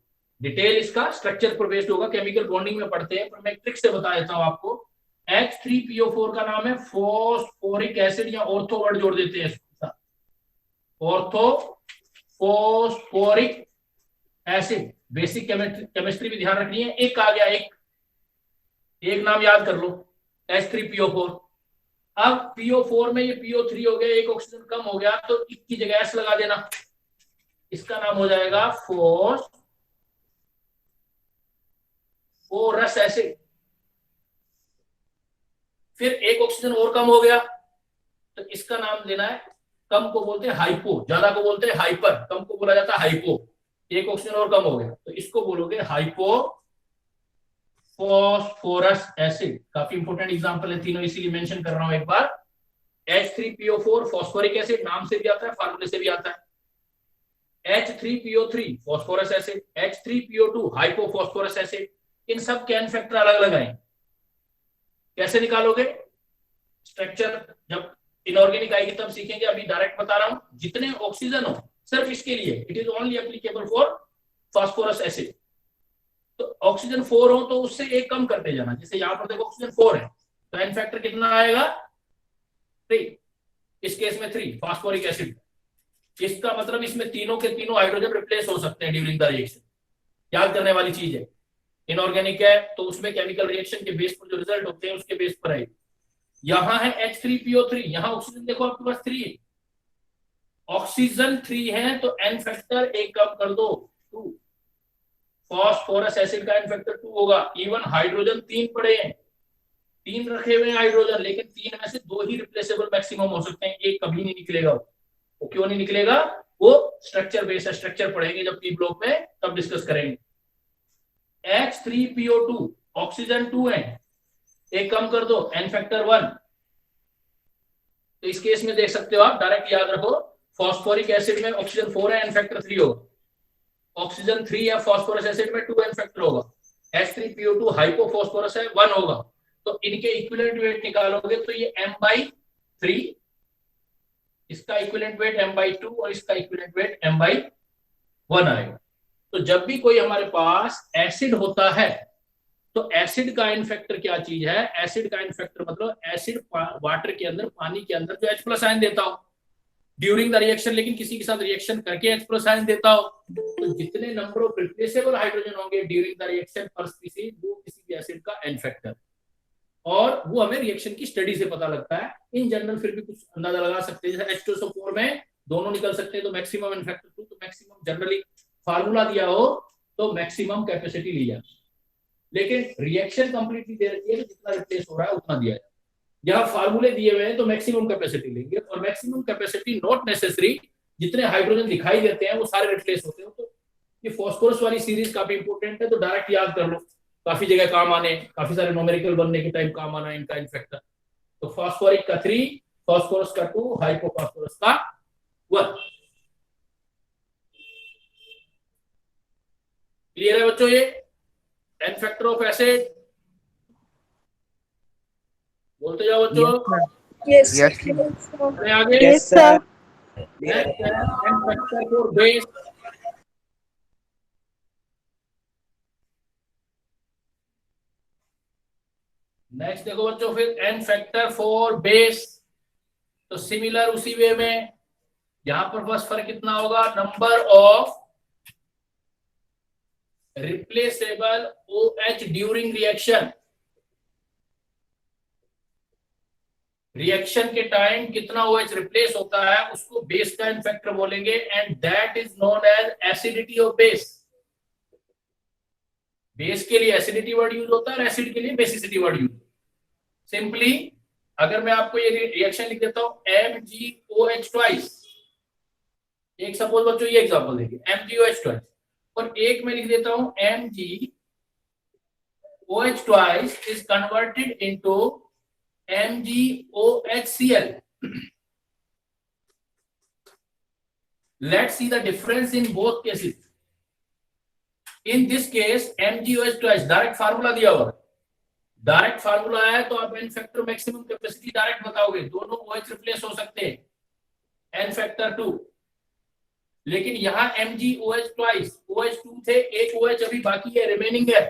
डिटेल इसका स्ट्रक्चर पर बेस्ड होगा, केमिकल बॉन्डिंग में पढ़ते हैं, पर मैं ट्रिक से बता देता हूं आपको। H3PO4 का नाम है फॉस्फोरिक एसिड, या ऑर्थो वर्ड जोड़ देते हैं इसके साथ, ortho phosphoric acid. Basic chemistry भी ध्यान रखनी है। एक आ गया, एक नाम याद कर लो, H3PO4। अब PO4 में ये PO3 हो गया, एक ऑक्सीजन कम हो गया तो इसकी जगह S लगा देना। इसका नाम हो जाएगा फॉस्फोरस एसिड। फिर एक ऑक्सीजन और कम हो गया तो इसका नाम देना है, कम को बोलते हैं हाइपो, ज्यादा को बोलते हैं हाइपर, कम को बोला जाता है हाइपो। एक ऑक्सीजन और कम हो गया तो इसको बोलोगे हाइपो फॉस्फोरस एसिड। काफी इंपॉर्टेंट एग्जांपल है तीनों, इसीलिए मेंशन कर रहा हूं एक बार। H3PO4 फॉस्फोरिक एसिड, नाम से भी आता है, फार्मूले से भी आता है। H3PO3 phosphorous acid, H3PO2 hypophosphorous acid. इन सब के एन फैक्टर अलग अलग आए। कैसे निकालोगे स्ट्रक्चर? जब इनऑर्गेनिक आएगी तब सीखेंगे, अभी डायरेक्ट बता रहा हूं। जितने ऑक्सीजन हो सिर्फ इसके लिए, it is only applicable for phosphorous acid. तो ऑक्सीजन 4 हो तो उससे एक कम करते जाना। जैसे यहां पर देखो ऑक्सीजन 4 है तो एन फैक्टर कितना आएगा? 3। इस केस में 3 फॉस्फोरिक एसिड। इसका मतलब इसमें तीनों के तीनों हाइड्रोजन रिप्लेस हो सकते हैं ड्यूरिंग द रिएक्शन। याद करने वाली चीज है। इनऑर्गेनिक है तो उसमें केमिकल रिएक्शन के बेस पर जो रिजल्ट होते हैं उसके बेस पर है। यहां है H3PO3, यहां ऑक्सीजन देखो आपके पास 3 है, ऑक्सीजन 3 है तो एन फैक्टर एक कम कर दो 2। फॉस्फोरस एसिड का एन फैक्टर 2 होगा। इवन हाइड्रोजन 3 पड़े हैं, 3 रखे हुए हैं हाइड्रोजन, लेकिन 3 में से 2 ही रिप्लेसेबल मैक्सिमम हो सकते हैं, एक कभी नहीं निकलेगा। वो क्यों नहीं निकलेगा? वो स्ट्रक्चर बेस है, स्ट्रक्चर पढ़ेंगे जब पी ब्लॉक में, तब डिस्कस करेंगे। H3PO2 ऑक्सीजन 2 है, एक कम कर दो एन फैक्टर 1। तो इस केस में देख सकते हो आप, डायरेक्ट याद रखो, फॉस्फोरिक एसिड में ऑक्सीजन 4 है, एन फैक्टर 3 होगा। ऑक्सीजन 3 है फॉस्फोरस एसिड में, 2 एन फैक्टर होगा। H3PO2 हाइपोफॉस्फोरस है, 1 होगा। तो इनके इक्विवेलेंट वेट निकालोगे तो ये m/3, इसका इक्विवेलेंट वेट m/2 और इसका इक्विवेलेंट वेट m/1 आएगा। तो जब भी कोई हमारे पास एसिड होता है तो एसिड का एन फैक्टर क्या चीज है? एसिड का एन फैक्टर मतलब एसिड वाटर के अंदर, पानी के अंदर जो H+ आयन देता हो ड्यूरिंग द रिएक्शन, लेकिन किसी के साथ रिएक्शन करके H+ आयन देता हो, तो जितने नंबर ऑफ रिप्लेसेबल हाइड्रोजन होंगे ड्यूरिंग द रिएक्शन पर स्पीसीज, वो किसी भी एसिड का एन फैक्टर। और वो हमें रिएक्शन की स्टडी से पता लगता है। इन जनरल फिर भी कुछ अंदाजा लगा सकते हैं, जैसे H2SO4 में दोनों निकल सकते हैं तो मैक्सिमम एन फैक्टर 2, तो मैक्सिमम जनरली फार्मूला दिया हो तो मैक्सिमम कैपेसिटी ली जाए, लेकिन रिएक्शन कंप्लीटली दे रखी है तो जितना रिप्लेस हो रहा है उतना दिया जाए। यहाँ फार्मूले दिए हुए हैं तो मैक्सिमम कैपेसिटी लेंगे, और मैक्सिमम कैपेसिटी नॉट नेसेसरी जितने हाइड्रोजन दिखाई देते हैं वो सारे रिप्लेस होते हैं। तो ये फॉस्फोरस वाली सीरीज काफी इंपॉर्टेंट है, तो डायरेक्ट याद कर लो, काफी जगह काम आने, काफी सारे न्यूमेरिकल बनने के टाइम काम आना इनका इन फैक्टर। तो फॉस्फोरिक का 3, फॉस्फोरस का 2, हाइपोफॉस्फोरस का 1। क्लियर है बच्चों? ये एन फैक्टर ऑफ एसिड बोलते जाओ बच्चों। यस आगे yes sir. N factor for base. Next देखो बच्चों, फिर एन फैक्टर फॉर बेस। तो सिमिलर उसी वे में यहां पर बस फर्क कितना होगा? Number of replaceable OH during reaction. Reaction के टाइम कितना OH रिप्लेस होता है उसको बेस का एन फैक्टर बोलेंगे, and that is known as acidity of base. Base के लिए एसिडिटी वर्ड यूज होता है और एसिड के लिए बेसिसिटी वर्ड यूज। सिंपली अगर मैं आपको ये रिएक्शन लिख देता हूं MgOH ट्वाइस, एक सपोज बच्चों ये एग्जांपल देखिए MgOH ट्वाइस, और एक में लिख देता हूं MgOH twice is converted into MgOHCl. Let's see the difference in both cases. In this case MgOH twice direct formula दिया हुआ, डायरेक्ट फार्मूला है तो आप n factor maximum capacity direct बताओगे, दोनों OH रिप्लेस हो सकते हैं एन फैक्टर 2। लेकिन यहाँ MgOH ट्वाइस, OH 2 थे, एक OH अभी बाकी है, रिमेनिंग है,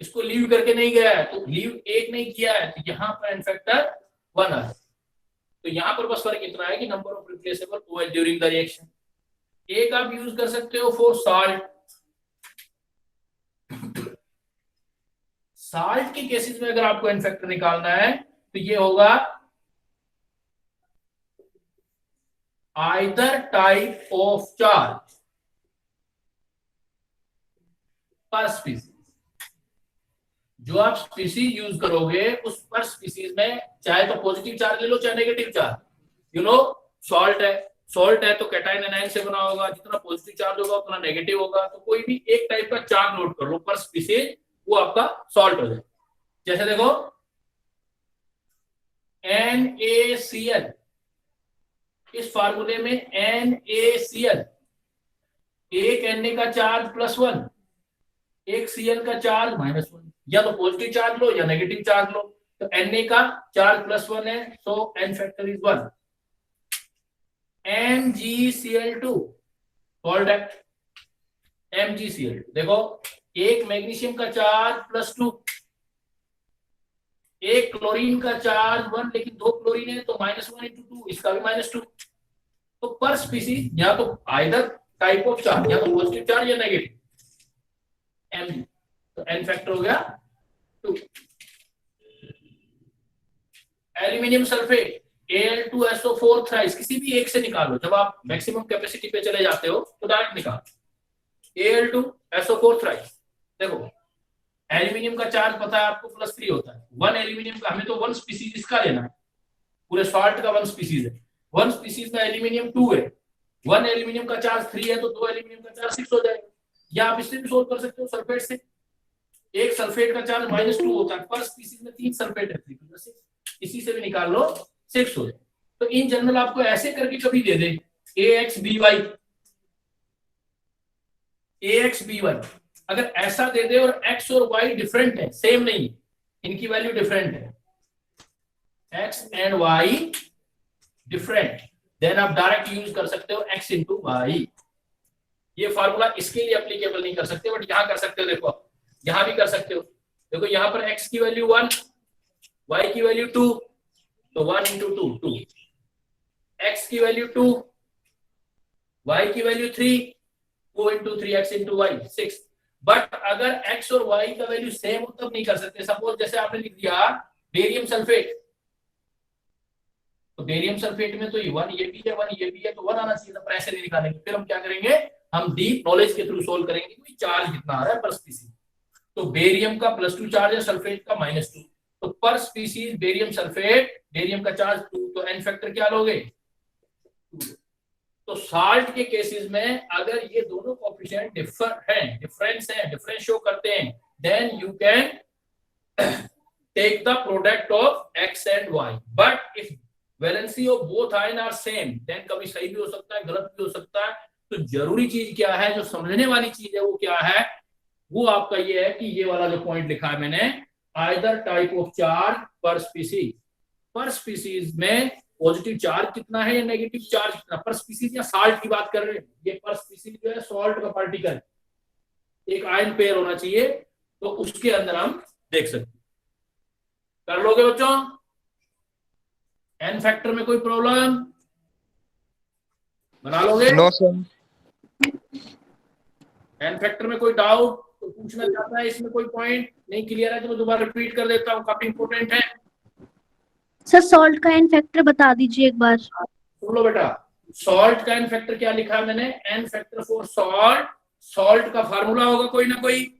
इसको लीव करके नहीं गया है, तो लीव एक नहीं किया है, तो यहाँ पर एन फैक्टर 1 है। तो यहाँ पर बस फर्क इतना है कि number of replaceable OH during the reaction. एक आप यूज कर सकते हो फॉर साल्ट। साल्ट के केसेस में अगर आपको एन फैक्टर निकालना है तो ये होगा आइदर टाइप ऑफ चार्ज पर स्पीसीज। जो आप स्पीसीज यूज करोगे उस पर स्पीसीज में चाहे तो पॉजिटिव चार्ज ले लो चाहे negative charge. You know salt है तो कैटायन एनायन से बना होगा, जितना पॉजिटिव चार्ज होगा उतना नेगेटिव होगा। तो कोई भी एक टाइप का चार्ज नोट कर लो पर स्पीसीज, वो आपका सॉल्ट हो जाए। जैसे देखो NaCl, इस फार्मूले में NaCl, एक Na का चार्ज +1, एक Cl का चार्ज -1, या तो पॉजिटिव चार्ज लो या नेगेटिव चार्ज लो। तो Na का चार्ज +1 है, सो n factor is 1। MgCl2 called MgCl2, देखो एक मैग्नीशियम का चार्ज +2, एक क्लोरीन का चार्ज 1, लेकिन 2 क्लोरीन है तो -1 × 2, इसका भी -2। तो पर स्पीसीज या तो आइदर टाइप ऑफ चार्ज, या तो पॉजिटिव चार्ज या नेगेटिव, Mg, तो n फैक्टर हो गया 2। एल्यूमिनियम सल्फेट Al2SO4 थ्राइस, किसी भी एक से निकालो, जब आप मैक्सिमम कैपेसिटी पे चले जाते हो तो डायरेक्ट निकालो। Al2SO4 थ्राइस, देखो एल्यूमिनियम का चार्ज पता है आपको +3 होता है। 1 एल्यूमिनियम का, हमें तो 1 स्पीसीज इसका लेना है, पूरे सॉल्ट का 1 स्पीसीज है। 1 स्पीसीज का एल्यूमिनियम 2 है, 1 एल्यूमिनियम का चार्ज 3 है, तो 2 एल्यूमिनियम का चार्ज 6 हो जाएगा। या आप इससे भी सोल्व कर सकते हो सल्फेट से, एक सल्फेट का चार्ज -2 होता है, पर स्पीसीज में 3 सल्फेट है, 3 + 6, इसी से भी निकाल लो 6 हो जाए। तो इन जनरल आपको ऐसे करके कभी दे दे AXBY, अगर ऐसा दे दे और x और y डिफरेंट है, सेम नहीं, इनकी वैल्यू डिफरेंट है, x and y different, then आप डायरेक्ट यूज कर सकते हो x × y। ये फार्मूला इसके लिए एप्लीकेबल नहीं कर सकते, बट यहां कर सकते हो। देखो यहां भी कर सकते हो, देखो यहां पर x की वैल्यू 1, y की वैल्यू 2, तो 1 × 2 2, x की वैल्यू 2, y की वैल्यू 3, 2 × 3 x × y 6। बट अगर x और y का वैल्यू सेम हो तब नहीं कर सकते। सपोज जैसे आपने लिख दिया बेरियम सल्फेट, तो बेरियम सल्फेट में तो ये 1 ये भी है, 1 ये भी है, तो 1 आना चाहिए था, पर ऐसे नहीं निकालेंगे। फिर हम क्या करेंगे, हम डीप नॉलेज के थ्रू सोल्व करेंगे कि चार्ज कितना आ रहा है पर स्पीसीज। तो बेरियम का +2 चार्ज है, सल्फेट का -2, तो पर स्पीसीज बेरियम सल्फेट, बेरियम का चार्ज 2, तो n फैक्टर क्या लोगे 2। तो साल्ट के केसेस में अगर ये दोनों कोएफिशिएंट डिफरेंस शो करते हैं, then you can take the product of x and y। But if valency of both ion are same, then कभी सही भी हो सकता है, गलत भी हो सकता है। तो जरूरी चीज क्या है, जो समझने वाली चीज है वो क्या है, वो आपका ये है कि ये वाला जो पॉइंट लिखा है मैंने, आइदर टाइप ऑफ चार्ज पर स्पीसीज। पर स्पीसीज में पॉजिटिव चार्ज कितना है या नेगेटिव चार्ज कितना, पर स्पीसीज या साल्ट की बात कर रहे हैं। ये पर स्पीसीज जो है सॉल्ट का पार्टिकल, एक आयन पेयर होना चाहिए, तो उसके अंदर हम देख सकते हैं। कर लोगे बच्चों? n फैक्टर में कोई प्रॉब्लम बना लोगे? No sir. n फैक्टर में कोई डाउट तो पूछना चाहता है, इसमें कोई पॉइंट नहीं क्लियर है तो मैं दोबारा रिपीट कर देता हूँ, काफी इंपॉर्टेंट है। सर सॉल्ट का n फैक्टर बता दीजिए एक बार। सुन लो बेटा, सॉल्ट का n फैक्टर क्या लिखा है मैंने, n factor for salt, salt का फार्मूला होगा कोई ना कोई,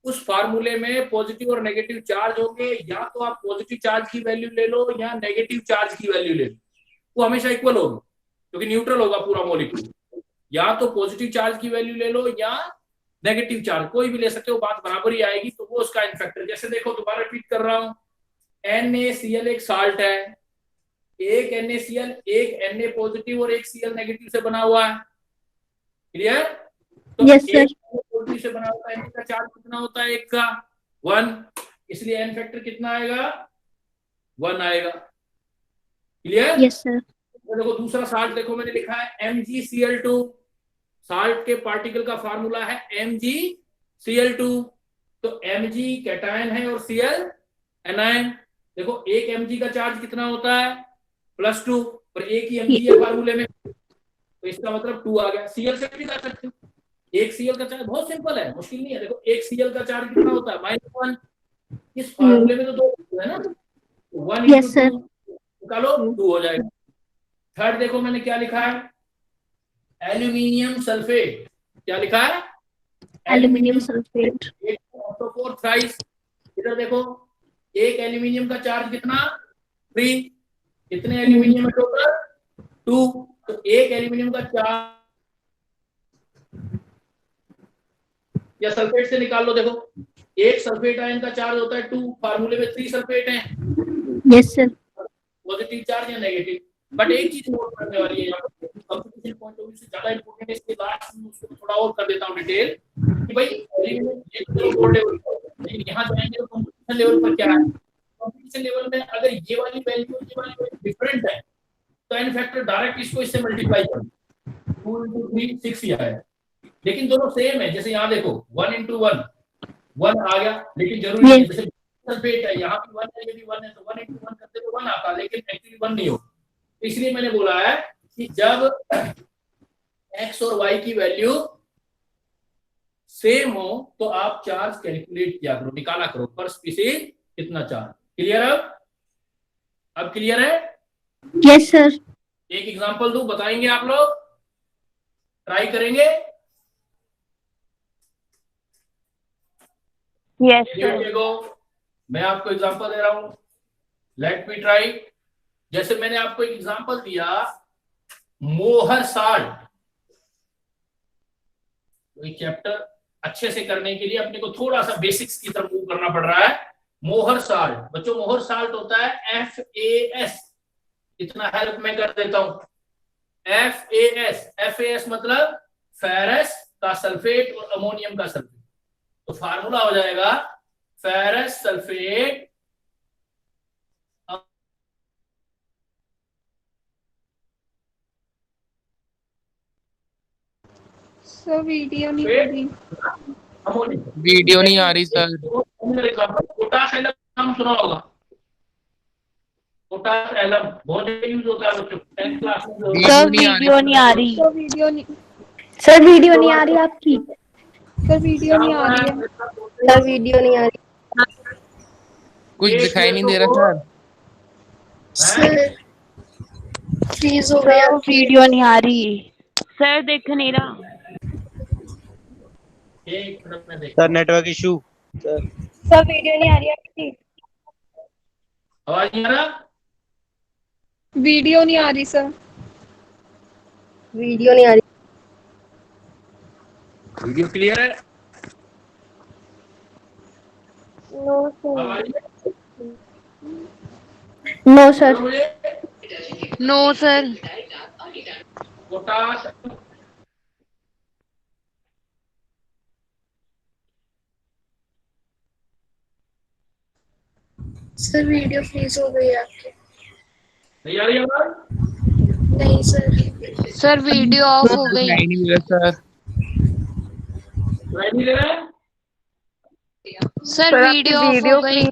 उस फार्मूले में पॉजिटिव और नेगेटिव चार्ज होंगे। या तो आप पॉजिटिव चार्ज की वैल्यू ले लो या नेगेटिव चार्ज की वैल्यू ले लो, वो हमेशा इक्वल होगी क्योंकि न्यूट्रल होगा पूरा मॉलिक्यूल। या तो पॉजिटिव चार्ज की वैल्यू ले लो या नेगेटिव चार्ज, कोई भी ले सकते हो, बात बराबर ही आएगी। तो वो उसका n फैक्टर, जैसे देखो दोबारा रिपीट कर रहा हूं, NaCl एक साल्ट है, एक NaCl एक Na पॉजिटिव और एक Cl नेगेटिव से बना हुआ है, क्लियर? तो Yes, sir. एक पॉजिटिव से बना हुआ है, Na का चार्ज कितना होता है, एक का 1, इसलिए n फैक्टर कितना आएगा 1 आएगा, क्लियर? Yes sir. देखो दूसरा साल्ट देखो मैंने लिखा है MgCl2, साल्ट के पार्टिकल का फार्मूला है MgCl2, तो Mg कैटायन है और Cl एनायन। देखो एक Mg का चार्ज कितना होता है +2, पर एक ही Mg है फार्मूले में, तो इसका मतलब 2 आ गया। Cl से भी कर सकते हो, एक Cl का चार्ज बहुत सिंपल है, मुश्किल नहीं है। देखो एक Cl का चार्ज कितना होता है -1, इस फार्मूले में तो 2 है ना, 1 यस सर। निकालो 2 हो जाएगा। थर्ड देखो मैंने क्या लिखा है, एल्यूमिनियम सल्फेट, क्या लिखा है एल्यूमिनियम सल्फेट। SO4 thrice. इधर देखो एक एल्यूमिनियम का चार्ज कितना 3, कितने एल्यूमिनियम है टोटल 2, तो एक एल्यूमिनियम का चार्ज या सल्फेट से निकाल लो। देखो एक सल्फेट आयन का चार्ज होता है 2, फार्मूले में 3 सल्फेट हैं, यस सर। पॉजिटिव चार्ज या नेगेटिव। बट एक चीज नोट करने वाली है यहाँ पर, कंप्यूटेशन पॉइंट ऑफ व्यू से ज्यादा इंपॉर्टेंट है, इसके लास्ट में उसको थोड़ा और कर देता हूँ डिटेल कि भाई ये तो बोर्ड लेवल पर, लेकिन यहाँ जाएंगे तो कंप्यूटेशन लेवल पर क्या है। कंप्यूटेशन लेवल में अगर ये वाली वैल्यू डिफरेंट है तो एन फैक्टर डायरेक्ट इसको इससे मल्टीप्लाई कर 2 into 3 6 ही आया, लेकिन दोनों सेम है। जैसे यहाँ देखो 1 into 1 1 आ गया, लेकिन जरूरी नहीं, जैसे सल्फेट है यहाँ भी 1 है, ये भी 1 है, तो 1 into 1 करते तो 1 आता, लेकिन एक्चुअली 1 नहीं हो। इसलिए मैंने बोला है कि जब x और y की वैल्यू सेम हो तो आप चार्ज कैलकुलेट किया करो, निकाला करो पर स्पीसीज कितना चार्ज। क्लियर? अब क्लियर है? Yes sir. एक एग्जांपल दूं, बताएंगे आप लोग, ट्राई करेंगे? Yes Here sir. we go. मैं आपको एग्जांपल दे रहा हूं, लेट मी ट्राई। जैसे मैंने आपको एक एग्जांपल दिया मोहर साल्ट, तो एक चैप्टर अच्छे से करने के लिए अपने को थोड़ा सा बेसिक्स की तरफ मूव करना पड़ रहा है। मोहर साल्ट, बच्चों मोहर साल्ट होता है FAS, इतना हेल्प मैं कर देता हूं। FAS मतलब फेरस का सल्फेट और अमोनियम का सल्फेट, तो फार्मूला हो जाएगा फेरस सल्फेट सर वीडियो नहीं आ रही। अमोनियम। वीडियो नहीं आ रही सर। पोटाश एलम नाम सुना होगा, पोटाश एलम बहुत यूज होता है बच्चों 10th क्लास में। सर वीडियो नहीं आ रही। सर वीडियो नहीं, सर वीडियो नहीं आ रही आपकी। सर वीडियो नहीं आ रही है। सर वीडियो नहीं आ रही। कुछ दिखाई नहीं दे रहा सर। फ्रीज हो गया। वीडियो नहीं आ रही सर, देख नहीं रहा। एक मिनट में देख, sir network issue. Sir video नहीं आ रही आपकी। आवाज नहीं आ रहा? वीडियो नहीं आ रही सर। वीडियो नहीं आ रही। वीडियो क्लियर है? No sir. अब आ रही है? No sir. मुझे no sir. Potash sir video freeze हो गई है आपकी। नहीं आ रही आवाज? नहीं सर। सर वीडियो ऑफ हो गई। दिखाई नहीं दे रहा सर। सुनाई नहीं दे रहा है? सर वीडियो ऑफ हो गई।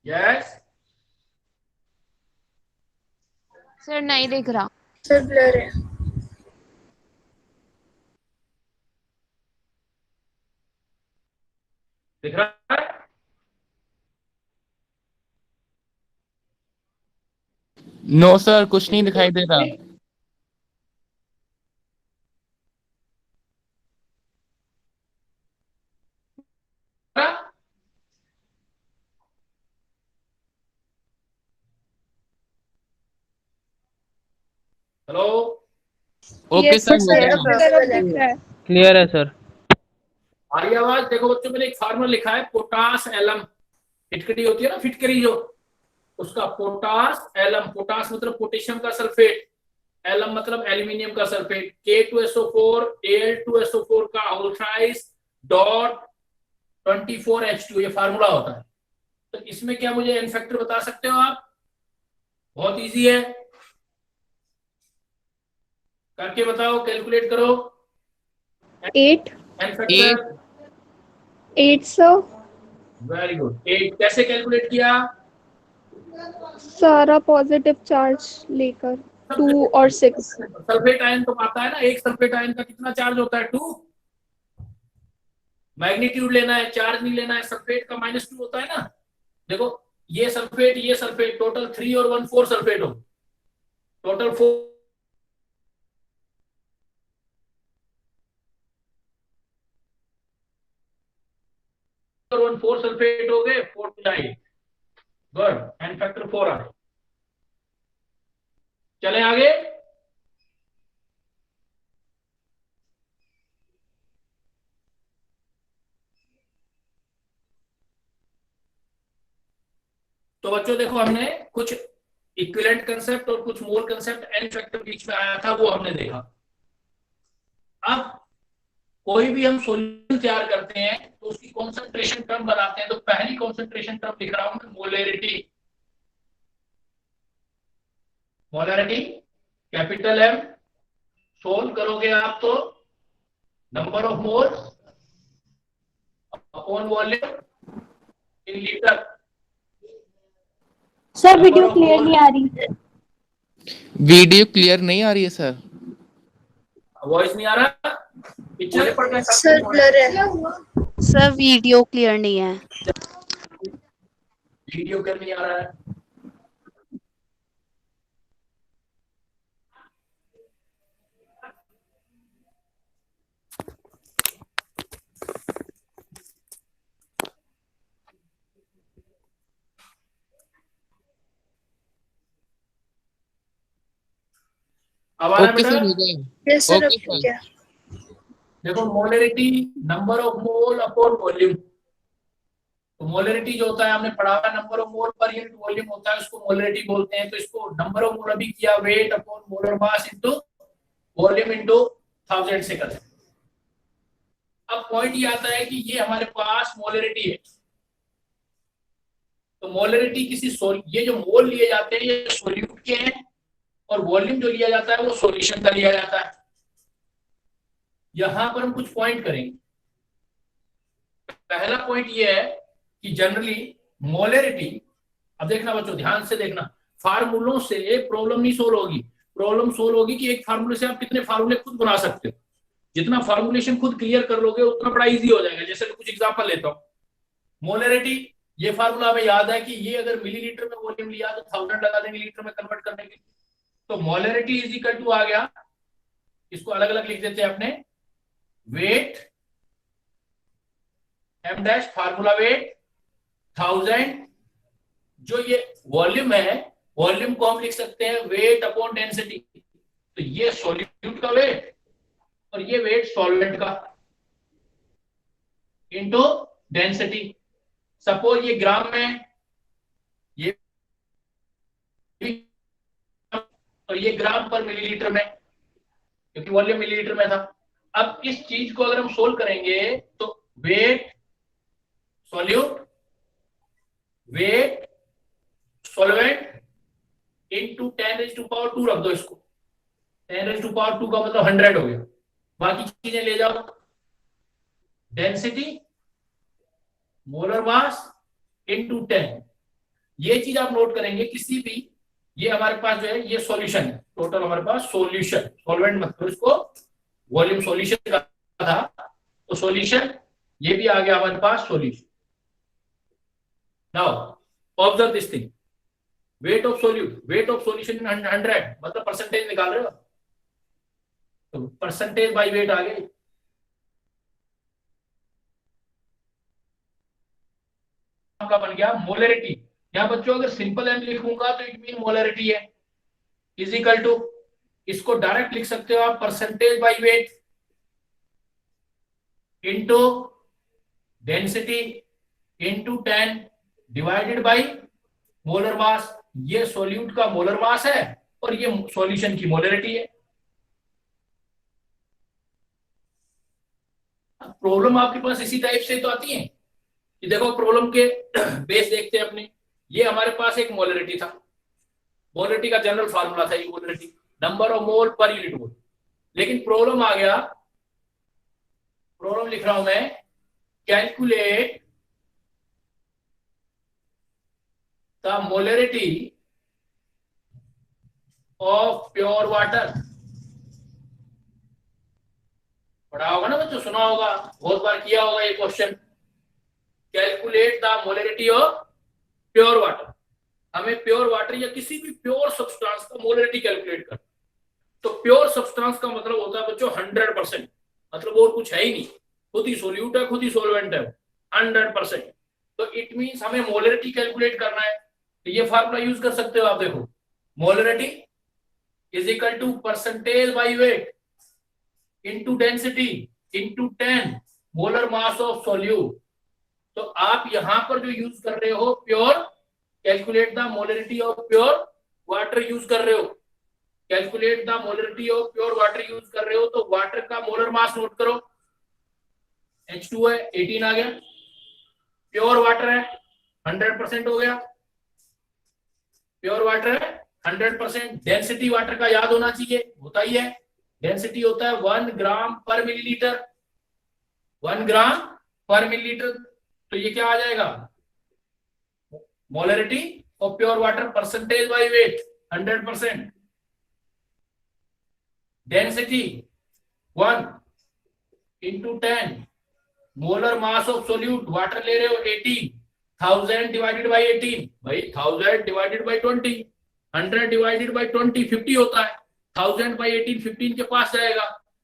यस। सर नहीं दिख रहा। सर ब्लर है। दिख रहा है? नो सर, कुछ नहीं दिखाई दे रहा। हेलो, ओके Yes, सर, हो सर, गया। आपकी तरफ दिख रहा है। क्लियर है सर। आ रही आवाज? देखो बच्चों, मैंने एक फार्मूला लिखा है पोटास एलम, फिटकरी होती है ना, फिटकरी जो, उसका पोटास एलम, पोटास मतलब पोटेशियम का सल्फेट, एलम मतलब एल्यूमिनियम का सल्फेट, K2SO4 Al2SO4 का होल थ्राइस डॉट 24H2, ये फार्मूला होता है। तो इसमें क्या मुझे एन फैक्टर बता सकते हो आप? बहुत इजी है, करके बताओ, कैलकुलेट करो 8 एन फैक्टर। 800 very good. 8 कैसे कैलकुलेट किया? सारा पॉजिटिव चार्ज लेकर 2 और 6। सल्फेट आयन तो आता है ना, एक सल्फेट आयन का कितना चार्ज होता है? 2। मैग्नीट्यूड लेना है, चार्ज नहीं लेना है। सल्फेट का -2 होता है ना। देखो ये सल्फेट टोटल 3 और 1 4 सल्फेट हो, टोटल 4। 1 4 सल्फेट हो गए, 4 to 9 गुड, एन फैक्टर 4 आ गए। चले आगे। तो बच्चों देखो, हमने कुछ इक्विवेलेंट कंसेप्ट और कुछ मोल कंसेप्ट एन फैक्टर बीच में आया था, वो हमने देखा। अब कोई भी हम सॉल्यूशन तैयार करते हैं तो उसकी कॉन्सेंट्रेशन टर्म बनाते हैं। तो पहली कॉन्सेंट्रेशन टर्म लिख रहा हूं मैं, molarity. Molarity capital M, solve करोगे आप तो number of moles upon volume in litre. Sir video clear नहीं आ रही। वीडियो क्लियर नहीं आ रही है सर। वॉइस नहीं आ रहा, पिक्चर सर ब्लर है। सर वीडियो क्लियर नहीं है। वीडियो क्लियर नहीं आ रहा है। अब आ रहा है ओके सर, बेटा? हो गया। यस सर, ओके अब सर। क्या? देखो, molarity number of mole upon volume. तो मोलैरिटी जो होता है हमने पढ़ा है, number of mole per unit volume होता है, उसको मोलैरिटी बोलते हैं। तो इसको नंबर ऑफ मोल अभी किया, weight upon molar mass into volume into 1000 से करते हैं। अब पॉइंट ये आता है कि ये हमारे पास मोलैरिटी है। तो मोलैरिटी किसी ये जो मोल लिए जाते हैं ये सोल्यूट के हैं, और वॉल्यूम जो लिया जाता है वो सॉल्यूशन का लिया जाता है। यहां पर हम कुछ पॉइंट करेंगे। पहला पॉइंट ये है कि जनरली मोलैरिटी, अब देखना बच्चों ध्यान से देखना, फार्मूलों से प्रॉब्लम नहीं सोल्व होगी। प्रॉब्लम सोल्व होगी कि एक फार्मूले से आप कितने फार्मूले खुद बना सकते हो। जितना फार्मूलेशन खुद क्लियर कर लोगे उतना बड़ा इजी हो जाएगा। जैसे मैं कुछ एग्जांपल लेता हूं। मोलैरिटी, ये फार्मूला हमें याद है कि ये अगर मिलीलीटर में वॉल्यूम लिया तो 1000 लगा देंगे लीटर में कन्वर्ट करने के लिए। तो मोलैरिटी इज इक्वल टू आ गया, इसको अलग अलग लिख देते हैं अपने, weight M dash, formula weight 1000, जो ये वॉल्यूम है, वॉल्यूम को हम लिख सकते हैं वेट अपॉन डेंसिटी। तो ये सॉल्यूट का वेट और ये वेट सॉल्वेंट का इनटू डेंसिटी। सपोज ये ग्राम में, ये और ये ग्राम पर मिलीलीटर में, क्योंकि वॉल्यूम मिलीलीटर में था। अब इस चीज को अगर हम सोल्व करेंगे तो weight solute, weight solvent into 10⁻², रख दो इसको। 10⁻² का मतलब 100 हो गया। बाकी चीजें ले जाओ, डेंसिटी, मोलर मास इनटू 10। ये चीज आप नोट करेंगे किसी भी, ये हमारे पास जो है ये सॉल्यूशन है, टोटल हमारे पास सॉल्यूशन, सॉल्वेंट मतलब इसको वॉल्यूम सॉल्यूशन का था, तो सॉल्यूशन ये भी आ गया हमारे पास solution. Now observe this thing, weight of solute, weight of solution in 100, मतलब परसेंटेज निकाल रहे हो, तो परसेंटेज बाय वेट आ गए। मामला बन गया मोलैरिटी। यहां बच्चों अगर सिंपल एम लिखूंगा तो इट मीन मोलैरिटी है, इज इक्वल टू, इसको डायरेक्ट लिख सकते हो आप, percentage by weight into density into 10 divided by molar मास। ये सॉल्यूट का मोलर मास है और ये सॉल्यूशन की मोलैरिटी है। प्रॉब्लम आपके पास इसी टाइप से तो आती है कि देखो, प्रॉब्लम के बेस देखते हैं अपने। ये हमारे पास एक मोलैरिटी था, मोलैरिटी का जनरल फार्मूला था ये molarity, number of mole per unit mole. लेकिन प्रॉब्लम आ गया, प्रॉब्लम लिख रहा हूं मैं, calculate the molarity of pure water. पढ़ा होगा ना बच्चों, सुना होगा, बहुत बार किया होगा ये question. Calculate the molarity of pure water. हमें प्योर वाटर या किसी भी प्योर सब्सटेंस का मोलैरिटी कैलकुलेट कर। तो प्योर सब्सटेंस का मतलब होता है बच्चों 100%, मतलब और कुछ है ही नहीं, खुद ही सोल्यूट है, खुद ही सॉल्वेंट है। 100%। तो इट मींस हमें मोलरिटी कैलकुलेट करना है, तो ये फार्मूला यूज कर सकते हो आप। देखो, molarity is equal to percentage by weight into density into 10 molar mass of solute. तो आप यहां पर जो यूज कर रहे हो pure, calculate the molarity of pure water use कर रहे हो, calculate the molarity of pure water use कर रहे हो। तो वाटर का मोलर मास नोट करो, H2 है 18 आ गया, प्योर वाटर है 100% हो गया, प्योर वाटर है 100%। डेंसिटी वाटर का याद होना चाहिए, होता ही है, डेंसिटी होता है 1 ग्राम पर मिलीलीटर, 1 ग्राम पर मिलीलीटर। तो ये क्या आ जाएगा, molarity of pure water percentage by wait 100%, density 1 into 10 molar mass of solute, water ले रहे हो 18,000 डिवाइडेड बाय 18, भाई 1000 डिवाइडेड बाय 20, 100 डिवाइडेड बाय 20 50 होता है, 1000 बाय 18 15 के पास जाएगा,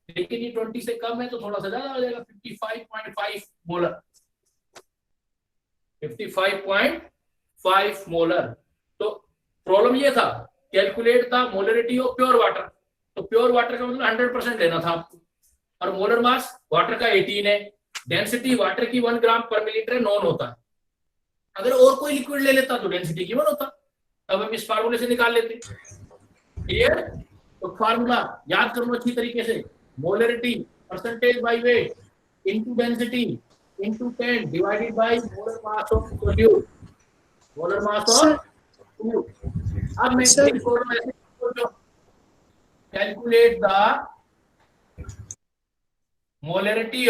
लेकिन ये 20 से कम है तो थोड़ा सा ज्यादा हो जाएगा, 55.5 मोलर, 55.5 मोलर। तो प्रॉब्लम ये था, कैलकुलेट था मोलरिटी ऑफ प्योर वाटर। तो प्योर वाटर का मतलब 100% लेना था आपको, और मोलर मास वाटर का 18 है, डेंसिटी वाटर की 1 ग्राम पर मिलीलीटर नॉन होता है। अगर और कोई लिक्विड ले लेता तो डेंसिटी गिवन होता, तब हम इस फार्मूले से निकाल लेते। क्लियर? तो फार्मूला याद कर लो अच्छी तरीके से, molarity percentage by weight into density into 10 divided by molar mass of solute, molar mass of solute. अब मैं calculate the molarity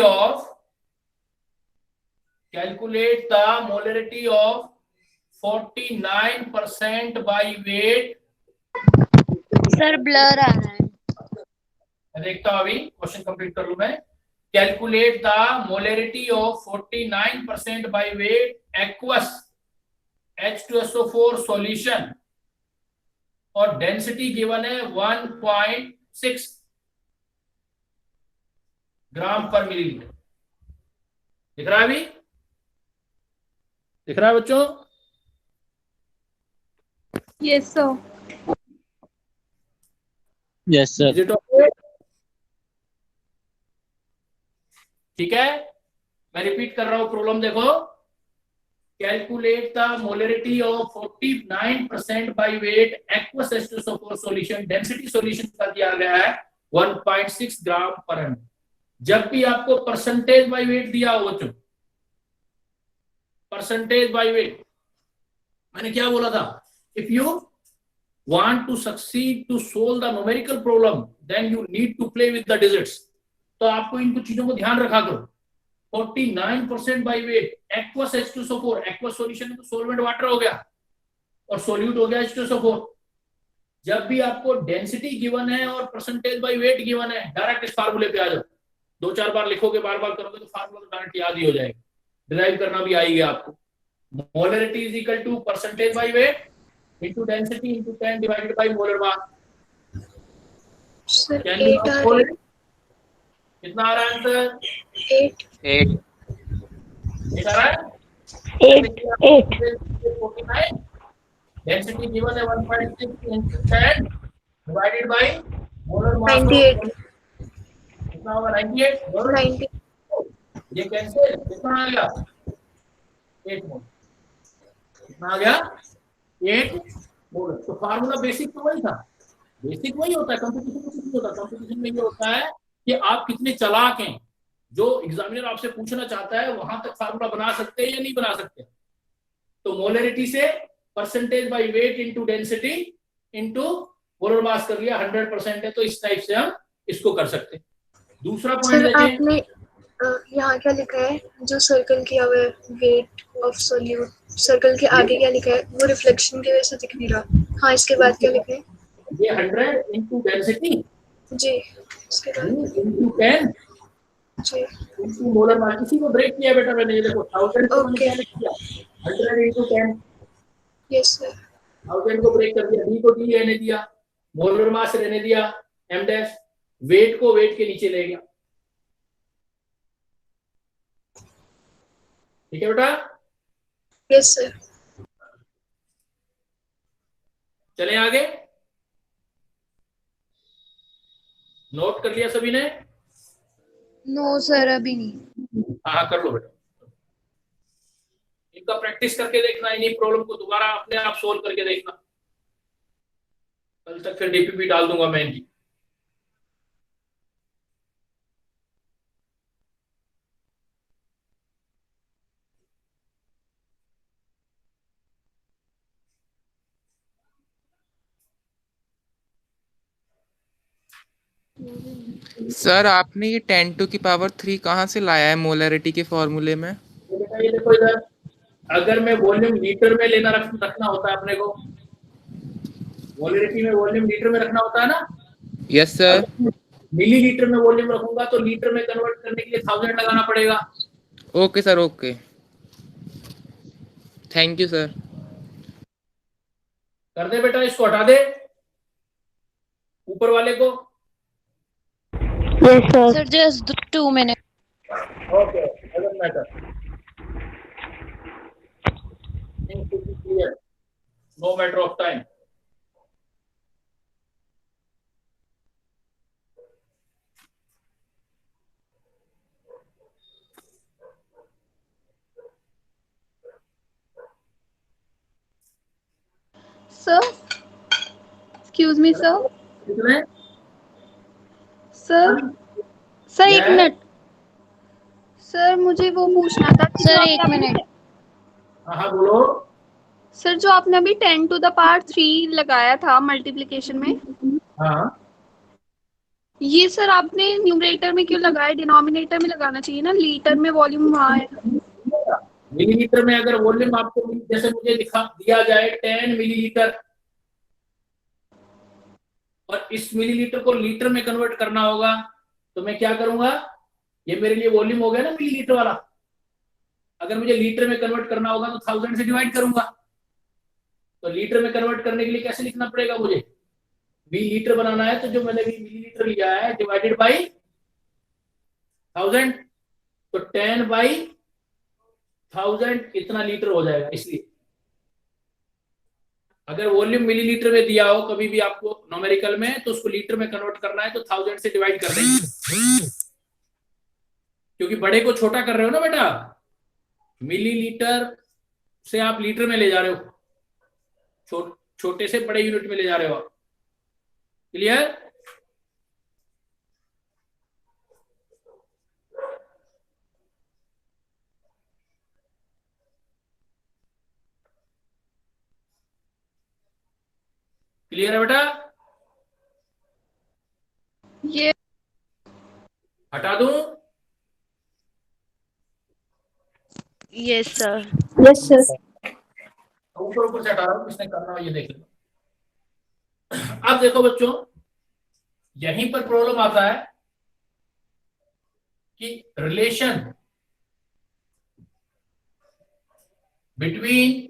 of 49% by weight। Sir blur आ रहा है। मैं देखता हूं, अभी क्वेश्चन कंप्लीट कर लूं मैं। Calculate the molarity of 49% by weight aqueous H2SO4 solution, और डेंसिटी गिवन है 1.6 ग्राम पर मिलीलीटर। दिख रहा है अभी? दिख रहा है बच्चों? Yes sir. Yes sir. Is it okay? ठीक है, मैं रिपीट कर रहा हूं प्रॉब्लम देखो। Calculate the molarity of 49% by weight aqueous H2SO4 solution, density solution का दिया गया है 1.6 ग्राम पर एम। जब भी आपको परसेंटेज बाय वेट दिया हो बच्चों, परसेंटेज बाय वेट, मैंने क्या बोला था, if you want to succeed to solve the numerical problem then you need to play with the digits. तो आपको इन कुछ चीजों को ध्यान रखा करो। 49% by weight aqueous H2SO4, aqueous solution में तो सोलवेंट वाटर हो गया और सोल्यूट हो गया H2SO4। जब भी आपको डेंसिटी गिवन है और परसेंटेज बाय वेट गिवन है, डायरेक्ट इस फार्मूले पे आ जाओ। 2-4 बार लिखोगे, बार बार करोगे तो फार्मूला तो डायरेक्ट याद ही हो जाएगा, डिराइव करना भी आएगी आपको। Molarity is equal to percentage by weight into density into 10 divided by molar mass. Sir Can 8 you आ solve रहा it? कितना आ रहा है आंसर? 8 8 आ रहा है? 8 49 डेंसिटी गिवन है 1.6 into 10 डिवाइडेड बाय मोलर मास। 98 कितना होगा? 98। 90 ये कैंसिल, कितना आ गया? 8 मोल। कितना आ गया? 8 मोल। तो फार्मूला बेसिक तो वही था, बेसिक वही होता है, कंपटीशन में कुछ नहीं होता। कंपटीशन में ये होता है कि आप कितने चालाक हैं, जो एग्जामिनर आपसे पूछना चाहता है वहां तक फार्मूला बना सकते हैं या नहीं बना सकते। तो मोलरिटी से percentage by weight into density into molar mass कर लिया, 100% है, तो इस टाइप से हम इसको कर सकते हैं। दूसरा पॉइंट सर देखें, आपने यहाँ क्या लिखा है, जो सर्कल किया हुआ है वेट ऑफ सॉल्यूट, सर्कल के आगे क्या लिखा है वो रिफ्लेक्शन की वजह से दिख नहीं रहा। हाँ, इसके बाद क्या लिखा है? ये 100 इनटू डेंसिटी जी, इसके बाद इनटू 10 जी इनटू मोलर मास। इसी को ब्रेक किया बेटा मैंने, ये देखो 1000 को मैंने क्या लिख दिया, 100 इनटू 10, यस सर। 1000 को ब्रेक कर दिया, डी को डी रहने दिया, मोलर मास रहने दिया m डैश, वेट को वेट के नीचे ले गया। ठीक है बेटा, यस सर। चलें आगे। नोट कर लिया सभी ने? नो सर अभी नहीं। हाँ कर लो बेटा, इनका प्रैक्टिस करके देखना, इन्हीं प्रॉब्लम को दोबारा अपने आप सोल्व करके देखना। कल तक फिर डीपीपी डाल दूंगा मैं इनकी। सर आपने ये 10⁻³ कहाँ से लाया है मोलरिटी के फॉर्मूले में? ये देखो इधर, अगर मैं वॉल्यूम लीटर में रखना होता है अपने को, मोलरिटी में वॉल्यूम लीटर में रखना होता है ना। Yes sir. मिलीलीटर में वॉल्यूम रखूंगा तो लीटर में कन्वर्ट करने के लिए 1000 लगाना पड़ेगा। Okay sir, okay, thank you sir. कर दे बेटा, इसको हटा दे ऊपर वाले को। Yes, sir. Sir, just 2 minutes. Okay, doesn't matter. Things should be clear. No matter of time. Sir excuse me sir. कितने? सर सर एक Yeah. मिनट सर, मुझे वो पूछना था कि सर जो एक आपने मिनट। हाँ बोलो। सर जो आपने अभी 10⁻³ लगाया था मल्टीप्लिकेशन में, हाँ, ये सर आपने न्यूमरेटर में क्यों लगाया? डिनोमिनेटर में लगाना चाहिए ना, लीटर में वॉल्यूम वहाँ है। मिलीलीटर में अगर वॉल्यूम आपको जैसे मुझे दिया जाए 10 मिलीलीटर, और इस मिलीलीटर को लीटर में कन्वर्ट करना होगा, तो मैं क्या करूंगा, ये मेरे लिए वॉल्यूम हो गया ना मिलीलीटर वाला। अगर मुझे लीटर में कन्वर्ट करना होगा तो 1000 से डिवाइड करूंगा। तो लीटर में कन्वर्ट करने के लिए कैसे लिखना पड़ेगा मुझे? मिलीलीटर बनाना है तो जो मैंने मिलीलीटर लिया है डिवाइडेड बाई 1000, तो 10/1000 इतना लीटर हो जाएगा। इसलिए अगर वॉल्यूम मिलीलीटर में दिया हो कभी भी आपको न्यूमेरिकल में, तो उसको लीटर में कन्वर्ट करना है तो 1000 से डिवाइड कर देंगे, क्योंकि बड़े को छोटा कर रहे हो ना बेटा। मिलीलीटर से आप लीटर में ले जा रहे हो, छोटे से बड़े यूनिट में ले जा रहे हो आप। क्लियर? क्लियर है बेटा? ये हटा दूं? Yes, sir. Yes sir. ऊपर ऊपर से हटा रहा हूं, किसने करना हो ये देख लो। अब देखो बच्चों, यहीं पर प्रॉब्लम आता है कि relation between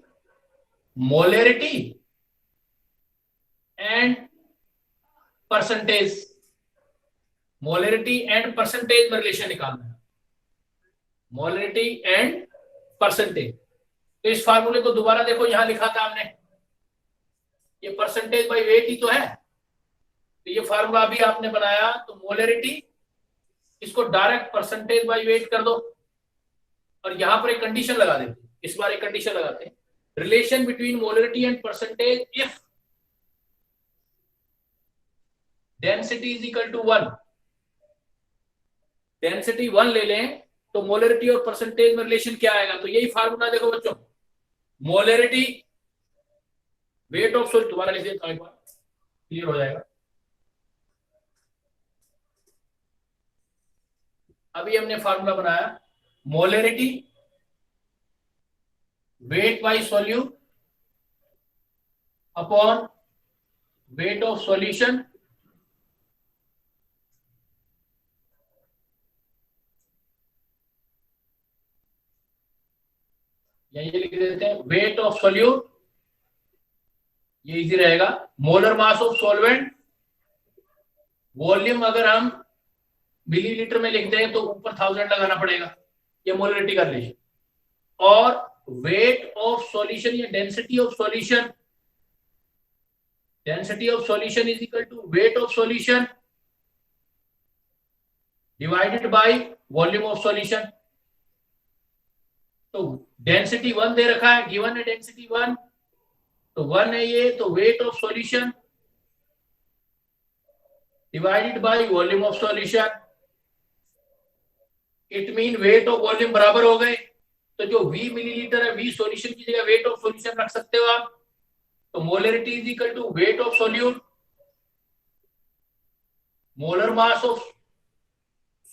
molarity and percentage, molarity and percentage में रिलेशन निकालना है, मोलरिटी एंड परसेंटेज। तो इस फार्मूले को दोबारा देखो, यहां लिखा था हमने, ये परसेंटेज बाय वेट ही तो है। तो ये फार्मूला अभी आपने बनाया, तो मोलरिटी, इसको डायरेक्ट परसेंटेज बाय वेट कर दो, और यहां पर एक कंडीशन लगा देते। इस बार एक कंडीशन लगाते हैं, relation between molarity and percentage if density is equal to 1। Density 1 ले लें तो मोलरिटी और परसेंटेज में रिलेशन क्या आएगा? तो यही फार्मूला देखो बच्चों, मोलरिटी वेट ऑफ सॉल्यूशन, दोबारा लिख देता हूं एक बार, क्लियर हो जाएगा। अभी हमने फार्मूला बनाया, molarity weight by solute upon weight of solution ये लिख देते हैं, वेट ऑफ सॉल्यूट, ये इजी रहेगा, molar mass of solvent, volume अगर हम मिलीलीटर में लिखते हैं तो ऊपर 1000 लगाना पड़ेगा, ये मोलरिटी का रिलेशन। और वेट ऑफ सॉल्यूशन या density of solution, density of solution is equal to weight of solution divided by volume of solution. तो डेंसिटी 1 दे रखा है, गिवन है डेंसिटी 1, तो 1 है ये, तो weight of solution divided by volume of solution. It mean weight of volume बराबर हो गए, तो जो V मिलीलीटर है, V सॉल्यूशन की जगह वेट ऑफ सॉल्यूशन रख सकते हो आप। तो molarity is equal to weight of solute, molar mass of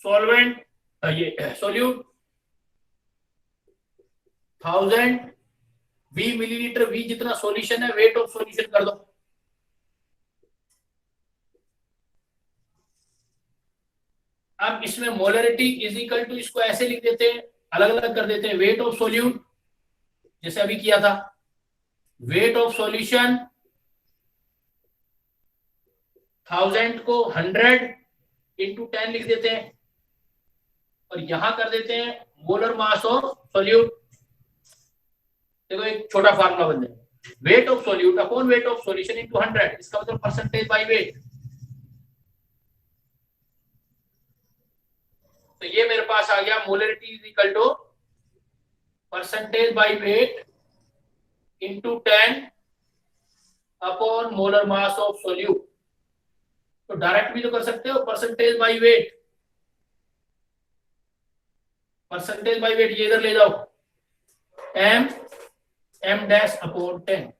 solvent, ये सॉल्यूट 1000, V मिलीलीटर, V जितना सॉल्यूशन है वेट ऑफ सॉल्यूशन कर दो। अब इसमें मोलरिटी इज इक्वल टू, इसको ऐसे लिख देते हैं, अलग अलग कर देते हैं, वेट ऑफ सॉल्यूट जैसे अभी किया था, वेट ऑफ सॉल्यूशन 1000 को 100 इंटू 10 लिख देते हैं, और यहां कर देते हैं मोलर मास ऑफ सॉल्यूट। देखो एक छोटा फार्मूला बन जाएगा, wait of solute upon weight of solution into 100, इसका मतलब परसेंटेज बाय वेट। तो ये मेरे पास आ गया molarity is equal to percentage by weight into 10 upon molar mass of solute. तो डायरेक्ट भी तो कर सकते हो, percentage by weight, percentage by weight ये इधर ले जाओ, m डैश अपॉन 10।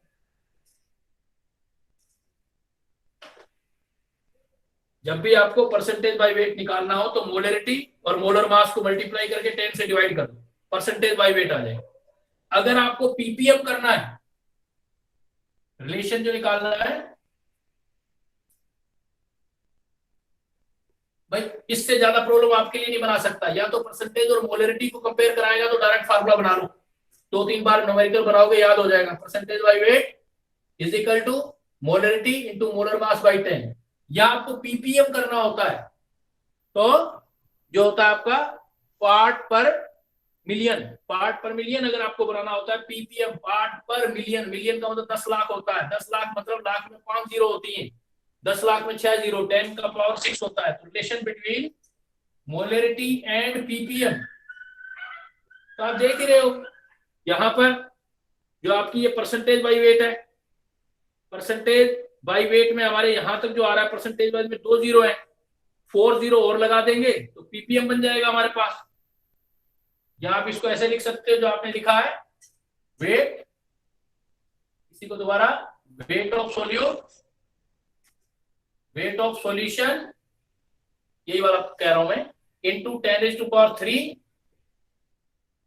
जब भी आपको परसेंटेज बाय वेट निकालना हो तो मोलरिटी और मोलर मास को मल्टीप्लाई करके 10 से डिवाइड कर दो, परसेंटेज बाय वेट आ जाएगा। अगर आपको पीपीएम करना है, रिलेशन जो निकालना है भाई, इससे ज्यादा प्रॉब्लम आपके लिए नहीं बना सकता। या तो परसेंटेज और मोलरिटी को कंपेयर कराएगा तो डायरेक्ट फार्मूला बना लो, 2-3 बार न्यूमेरिकल बनाओगे याद हो जाएगा। Percentage by weight is equal to molarity into molar mass by 10। या आपको पीपीएम करना होता है तो जो होता है आपका part per million, part per million अगर आपको बनाना होता है ppm, part per million, million का मतलब 10 लाख होता है, 10 लाख मतलब लाख में 5 जीरो होती हैं, 10 लाख में 6 जीरो, 10 का पावर 6 होता है। तो relation between molarity and ppm, तो आप देख ही रहे हो यहां पर जो आपकी ये परसेंटेज बाय वेट है, परसेंटेज बाय वेट में हमारे यहां तक जो आ रहा है परसेंटेज बाय में 2 जीरो है, 4 जीरो और लगा देंगे तो पीपीएम बन जाएगा हमारे पास। या आप इसको ऐसे लिख सकते हो जो आपने लिखा है, वेट, इसी को दोबारा, wait of solute, weight of solution, यही वाला कह रहा हूं मैं, into 10⁻³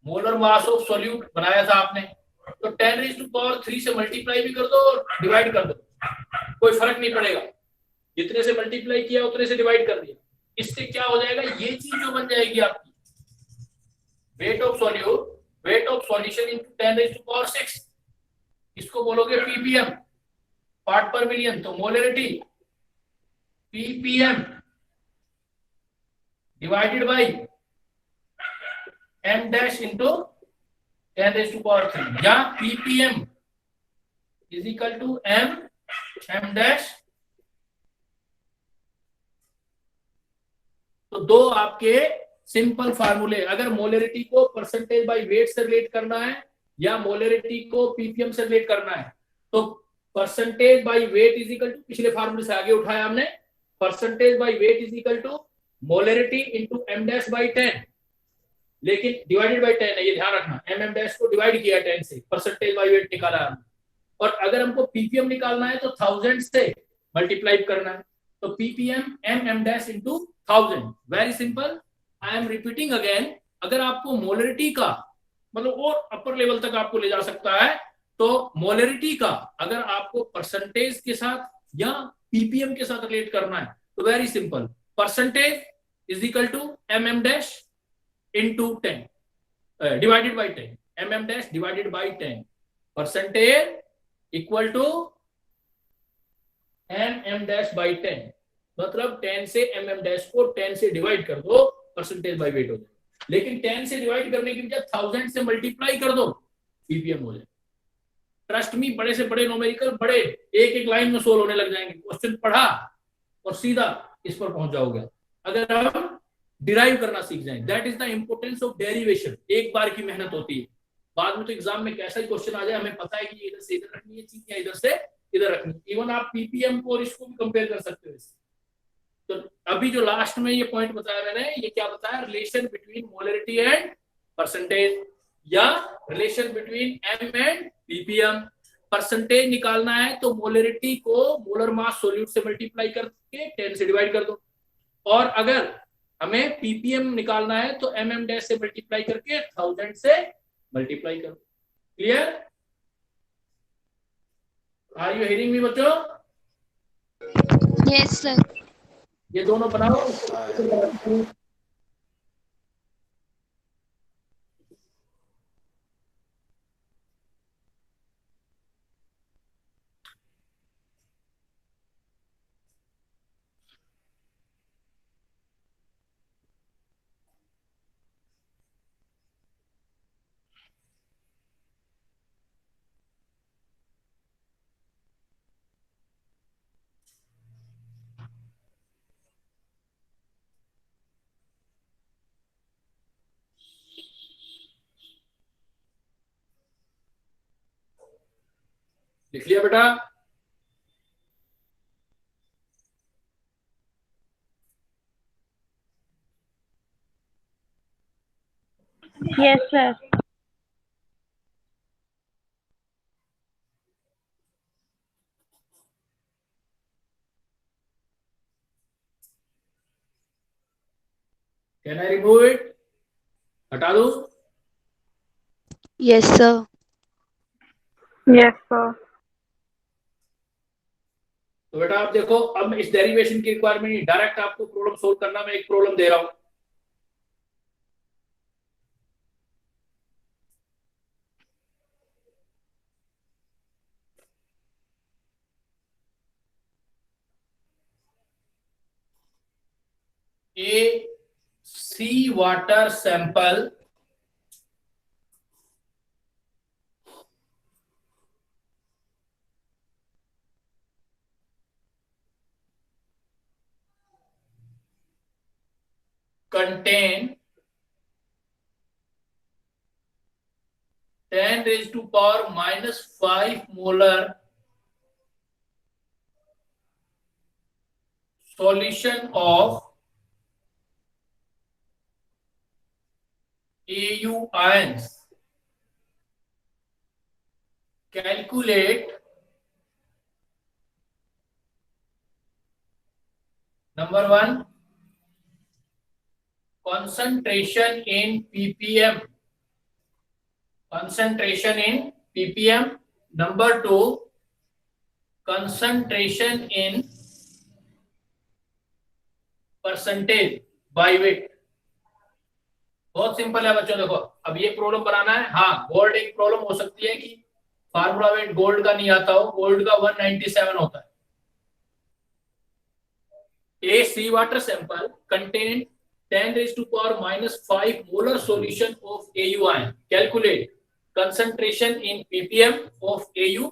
molar mass of solute बनाया था आपने, तो 10⁻³ से मल्टीप्लाई भी कर दो और डिवाइड कर दो, कोई फर्क नहीं पड़ेगा, जितने से मल्टीप्लाई किया उतने से डिवाइड कर दिया। इससे क्या हो जाएगा, ये चीज जो बन जाएगी आपकी weight of solute, weight of solution into 10⁻⁶, इसको बोलोगे पीपीएम, पार्ट पर मिलियन। तो molarity ppm divided by m dash into 10⁻³ या ppm is equal to m dash. तो दो आपके सिंपल फार्मूले, अगर मोलरिटी को परसेंटेज बाय वेट से रिलेट करना है या मोलरिटी को पीपीएम से रिलेट करना है, तो percentage by weight is equal to, पिछले फार्मूले से आगे उठाया हमने, percentage by weight is equal to molarity into m dash by 10, लेकिन डिवाइडेड बाय 10 है, ये ध्यान रखना, m डैश को डिवाइड किया 10 से, परसेंटेज बाय वेट निकाला हमने। और अगर हमको पीपीएम निकालना है तो 1000 से मल्टीप्लाई करना है, तो ppm m dash into 1000, very simple. I am repeating again, अगर आपको मोलरिटी का मतलब और अपर लेवल तक आपको ले जा सकता है, तो मोलरिटी का अगर आपको परसेंटेज के साथ या पीपीएम के साथ रिलेट करना है तो very simple, percentage is equal to m dash into 10 divided by 10, m dash divided by 10, percentage equal to m dash by 10, मतलब 10 से m डैश को 10 से डिवाइड कर दो, परसेंटेज बाय वेट हो जाए। लेकिन 10 से डिवाइड करने की बजाय 1000 से मल्टीप्लाई कर दो, पीपीएम हो जाए। ट्रस्ट मी, बड़े से बड़े न्यूमेरिकल बड़े एक एक लाइन में सोल्व होने लग जाएंगे। क्वेश्चन पढ़ा और सीधा इस पर पहुंच जाओगे अगर हम डिराइव करना सीख जाएं। That is the importance of derivation. एक बार की मेहनत होती है, बाद में तो एग्जाम में कैसा ही क्वेश्चन आ जाए हमें पता है कि इधर से इधर रखनी है चीज या इधर से इधर रखनी है। इवन आप पीपीएम को और इसको भी कंपेयर कर सकते हो इससे। तो अभी जो लास्ट में ये पॉइंट बताया मैंने, ये क्या बताया, relation between molarity and percentage, या relation between M and ppm. Percentage निकालना है तो मोलरिटी को मोलर मास सोल्यूट से मल्टीप्लाई करके 10 से डिवाइड कर दो, और अगर हमें पीपीएम निकालना है तो एमएम डैश से मल्टीप्लाई करके 1000 से मल्टीप्लाई करो। Clear? Are you hearing me बच्चों? Yes sir. ये दोनों बनाओ। लिख लिया बेटा? Yes sir. Can I remove it? हटा दो? Yes sir. Yes sir. तो बेटा आप देखो, अब इस डेरिवेशन की रिक्वायरमेंट नहीं, डायरेक्ट आपको प्रॉब्लम सोल्व करना। मैं एक प्रॉब्लम दे रहा हूं, a sea water sample contain 10 raised to power minus 5 molar solution of AU ions. Calculate number 1, concentration in ppm. Concentration in ppm. Number 2, concentration in percentage by wait. बहुत simple है बच्चों। देखो अब ये प्रॉब्लम बनाना है। हाँ, गोल्ड एक problem हो सकती है कि फार्मूला वेट गोल्ड का नहीं आता हो, गोल्ड का 197 होता है। A sea water sample contain 10 raised to power minus 5 molar solution of AU ion. Calculate concentration in ppm of AU,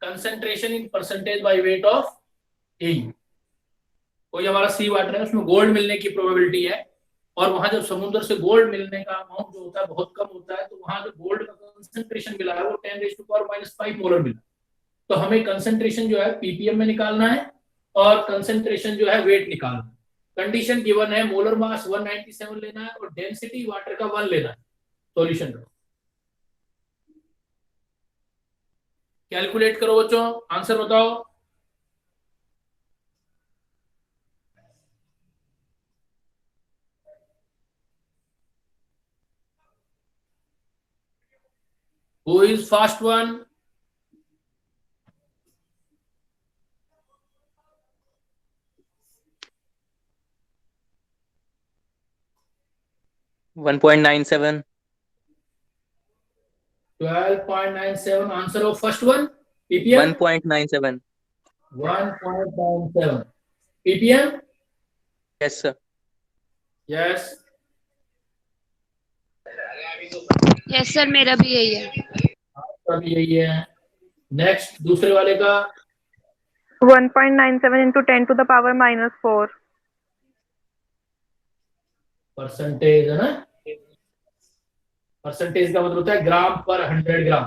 concentration in percentage by weight of AU। कोई हमारा सी water है, उसमें गोल्ड मिलने की प्रोबेबिलिटी है, और वहां जब समुद्र से गोल्ड मिलने का अमाउंट जो होता है बहुत कम होता है, तो वहां जो गोल्ड का कंसंट्रेशन मिला है वो 10 raised to power minus 5 molar मिला। तो हमें कंसंट्रेशन जो है पीपीएम में निकालना है और कंसंट्रेशन जो है वेट निकालना है। कंडीशन गिवन है, मोलर मास 197 लेना है और डेंसिटी वाटर का 1 लेना है। सॉल्यूशन करो, कैलकुलेट करो बच्चों, आंसर बताओ। Who is fast one? $1.97. 12.97 answer of first one. ppm 1.97. 1.97 ppm. Yes sir. Yes. Yes sir, मेरा भी यही है। आपका भी यही है। नेक्स्ट दूसरे वाले का 1.97 into 10 to the power -4. Percentage है ना, परसेंटेज का मतलब होता है ग्राम पर 100 ग्राम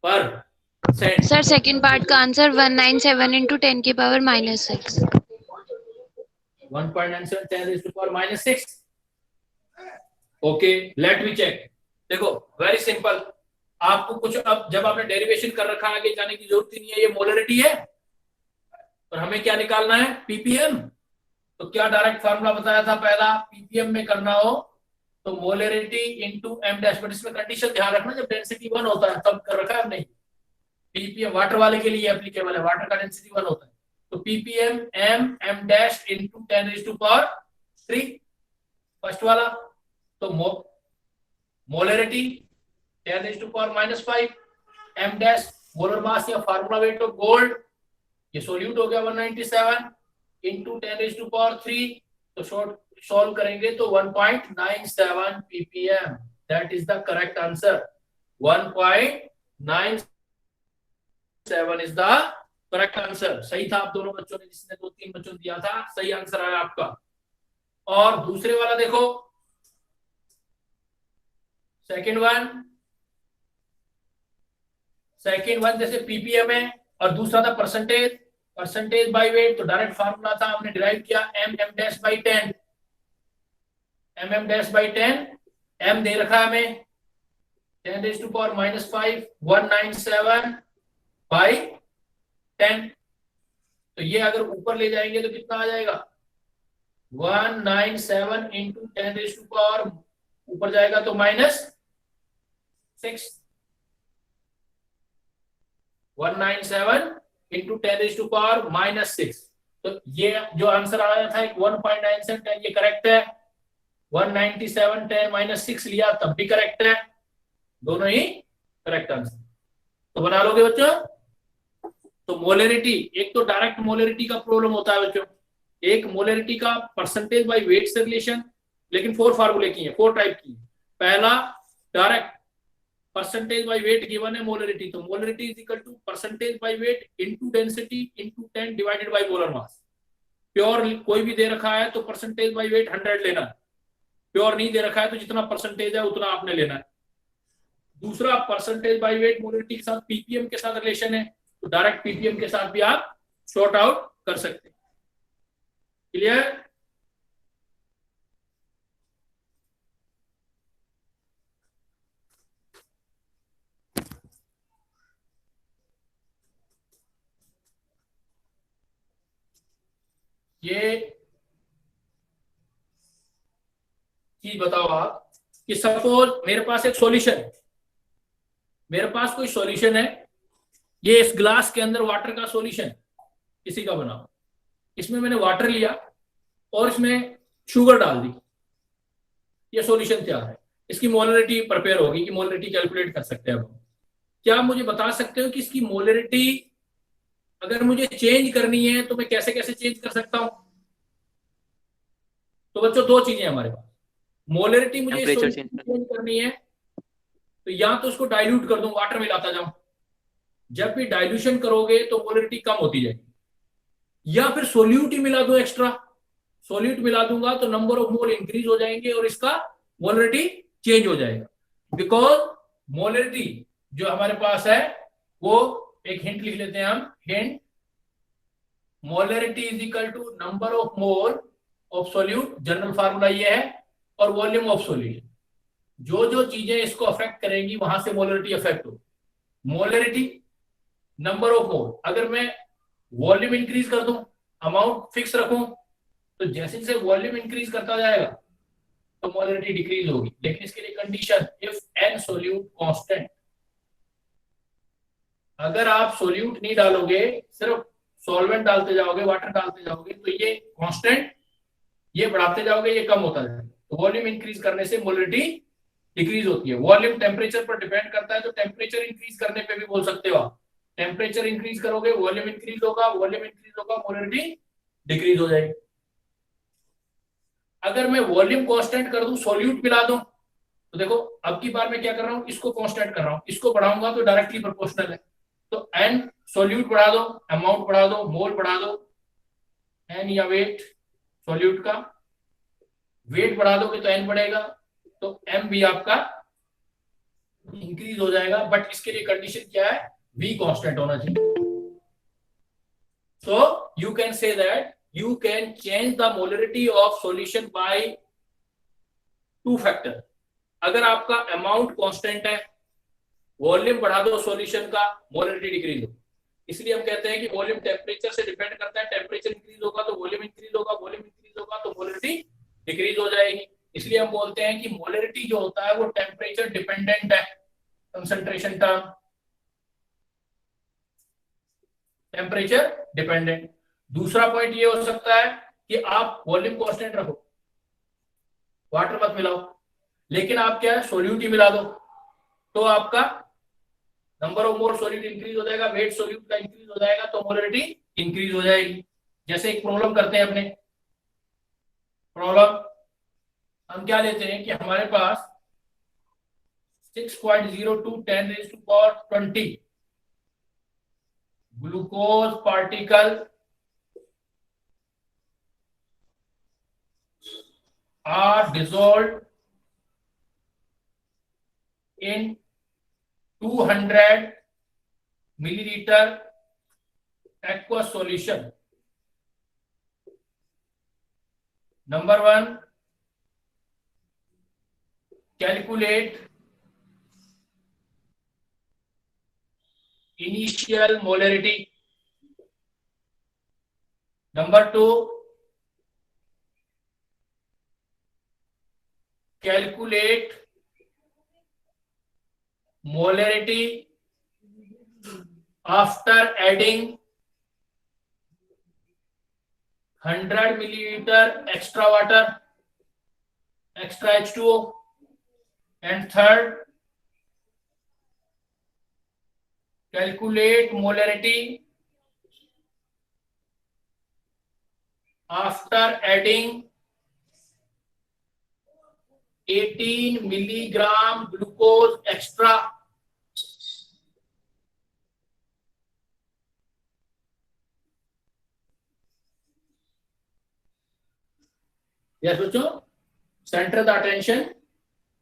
पर सेंट। सर सेकंड पार्ट का आंसर 197 into 10 की power -6। 1.97 10 raised to power -6। Okay, let me check. देखो वेरी सिंपल, आपको कुछ अब जब आपने डेरिवेशन कर रखा है आगे जाने की जरूरत ही नहीं है। ये मोलरिटी है और हमें क्या निकालना है, पीपीएम। तो क्या डायरेक्ट फार्मूला बताया था पहला, पीपीएम में करना हो तो molarity into M dash. But इसमें कंडीशन ध्यान रखना, जब डेंसिटी 1 होता है तब कर रखा है नहीं। पीपीएम वाटर वाले के लिए एप्लीकेबल है, वाटर का डेंसिटी 1 होता है। तो ppm M dash into 10 raised to power 3 first वाला। तो molarity 10 raised to power -5, M dash molar mass या फार्मूला वेट ऑफ गोल्ड, ये सोल्यूट हो गया 197 इंटू 10 raised to power 3। तो शॉर्ट सॉल्व करेंगे तो 1.97 ppm, that is the correct answer. 1.97 is the correct answer. सही था आप दोनों बच्चों ने, जिसने 2-3 बच्चों ने दिया था, सही आंसर आया आपका। और दूसरे वाला देखो, सेकंड वन जैसे पीपीएम है और दूसरा था परसेंटेज बाय वेट। तो डायरेक्ट फार्मूला था, हमने डिराइव किया M dash by 10, M dash by 10। M दे रखा है हमें 10 raised to power -5, 197 बाई 10। तो ये अगर ऊपर ले जाएंगे तो कितना आ जाएगा, 197 इंटू 10 raised to power, ऊपर जाएगा तो -6। 197 इंटू 10 raised to power -6। तो ये जो आंसर आया था 1.97 ये करेक्ट है। 197 10 -6 लिया तब भी करेक्ट है, दोनों ही करेक्ट आंसर। तो बना लोगे बच्चों। तो मोलरिटी, एक तो डायरेक्ट मोलरिटी का प्रॉब्लम होता है बच्चों, एक मोलरिटी का परसेंटेज बाय वेट से रिलेशन। लेकिन 4 फार्मूले की है, 4 टाइप की। पहला direct percentage by weight given है मोलरिटी, तो molarity is equal to percentage by weight into density into 10 divided by molar mass. Pure कोई भी दे रखा है तो परसेंटेज बाय वेट 100 लेना है, प्योर नहीं दे रखा है तो जितना परसेंटेज है उतना आपने लेना है। दूसरा परसेंटेज बाय वेट मोलरिटी के साथ पीपीएम के साथ रिलेशन है, तो डायरेक्ट पीपीएम के साथ भी आप शॉर्ट आउट कर सकते हैं। क्लियर? ये चीज बताओ आप कि सपोज मेरे पास एक सॉल्यूशन है, मेरे पास कोई सॉल्यूशन है, ये इस ग्लास के अंदर वाटर का सॉल्यूशन किसी का बना, इसमें मैंने वाटर लिया और इसमें शुगर डाल दी, ये सॉल्यूशन तैयार है। इसकी मोलरिटी प्रिपेयर होगी कि मोलरिटी कैलकुलेट कर सकते हैं अब। क्या मुझे बता सकते हो कि इसकी मोलरिटी अगर मुझे चेंज करनी है तो मैं कैसे कैसे चेंज कर सकता हूं? तो बच्चों 2 चीजें हमारे पास, मोलरिटी मुझे चेंज करनी है तो या तो उसको डाइल्यूट कर दूं, वाटर मिलाता जाऊं, जब भी डाइल्यूशन करोगे तो मोलरिटी कम होती जाएगी, या फिर सोल्यूट ही मिला दूं, एक्स्ट्रा सोल्यूट मिला दूंगा तो नंबर ऑफ मोल इंक्रीज हो जाएंगे और इसका मोलरिटी चेंज हो जाएगा। बिकॉज मोलरिटी जो हमारे पास है वो, एक हिंट लिख लेते हैं हम, hint molarity is equal to number of mole of solute, general formula ये है, और वॉल्यूम ऑफ सोल्यूशन। जो जो चीजें इसको अफेक्ट करेंगी वहां से मोलरिटी अफेक्ट हो। मोलरिटी नंबर ऑफ मोल, अगर मैं वॉल्यूम इंक्रीज कर दूं, अमाउंट फिक्स रखूं, तो जैसे जैसे वॉल्यूम इंक्रीज करता जाएगा तो मोलरिटी डिक्रीज होगी। लेकिन इसके लिए condition, if n solute constant, अगर आप सोल्यूट नहीं डालोगे, सिर्फ सॉल्वेंट डालते जाओगे, वाटर डालते जाओगे, तो ये कांस्टेंट, ये बढ़ाते जाओगे, ये कम होता जाएगा। तो वॉल्यूम इंक्रीज करने से मोलरिटी डिक्रीज होती है। वॉल्यूम टेम्परेचर पर डिपेंड करता है, तो टेम्परेचर इंक्रीज करने पे भी बोल सकते हो आप, टेम्परेचर इंक्रीज करोगे वॉल्यूम इंक्रीज होगा, वॉल्यूम इंक्रीज होगा मोलरिटी डिक्रीज हो जाएगी। अगर मैं वॉल्यूम कांस्टेंट कर दूं, सॉल्यूट मिला दूं, तो देखो अब की बार मैं क्या कर रहा हूँ, इसको कांस्टेंट कर रहा हूँ, इसको बढ़ाऊंगा तो डायरेक्टली प्रोपोर्शनल है। तो n सॉल्यूट बढ़ा दो, अमाउंट बढ़ा दो, मोल बढ़ा दो, n या वेट सॉल्यूट का, वेट बढ़ा दोगे तो n बढ़ेगा, तो m भी आपका इंक्रीज हो जाएगा। बट इसके लिए कंडीशन क्या है, v कांस्टेंट होना चाहिए। So you can say that you can change the molarity of solution by 2 factor। अगर आपका अमाउंट कांस्टेंट है, वॉल्यूम बढ़ा दो सॉल्यूशन का, मोलरिटी डिक्रीज हो। इसलिए हम कहते हैं कि वॉल्यूम टेम्परेचर से डिपेंड करता है, टेम्परेचर इंक्रीज होगा तो वॉल्यूम इंक्रीज होगा, वॉल्यूम इंक्रीज होगा तो मोलरिटी डिक्रीज हो जाएगी। इसलिए हम बोलते हैं कि मोलरिटी जो होता है वो टेम्परेचर डिपेंडेंट है, कंसंट्रेशन टर्म टेम्परेचर डिपेंडेंट। दूसरा पॉइंट ये हो सकता है कि आप वॉल्यूम कांस्टेंट रखो, वाटर मत मिलाओ, लेकिन आप क्या है सोल्यूट ही मिला दो, तो आपका number of mole solute increase हो जाएगा, वेट सोल्यूट का इंक्रीज हो जाएगा, तो मोलरिटी इंक्रीज हो जाएगी। जैसे एक प्रॉब्लम करते हैं अपने, प्रॉब्लम हम क्या लेते हैं कि हमारे पास 6.02 10⁻20 glucose particle are dissolved in 200 milliliter aqueous solution. Number 1, calculate initial molarity. Number 2, calculate molarity after adding 100 milliliter extra water, extra H2O. And third, calculate molarity after adding 18 milligram glucose extra. Yes बच्चों, centre the attention,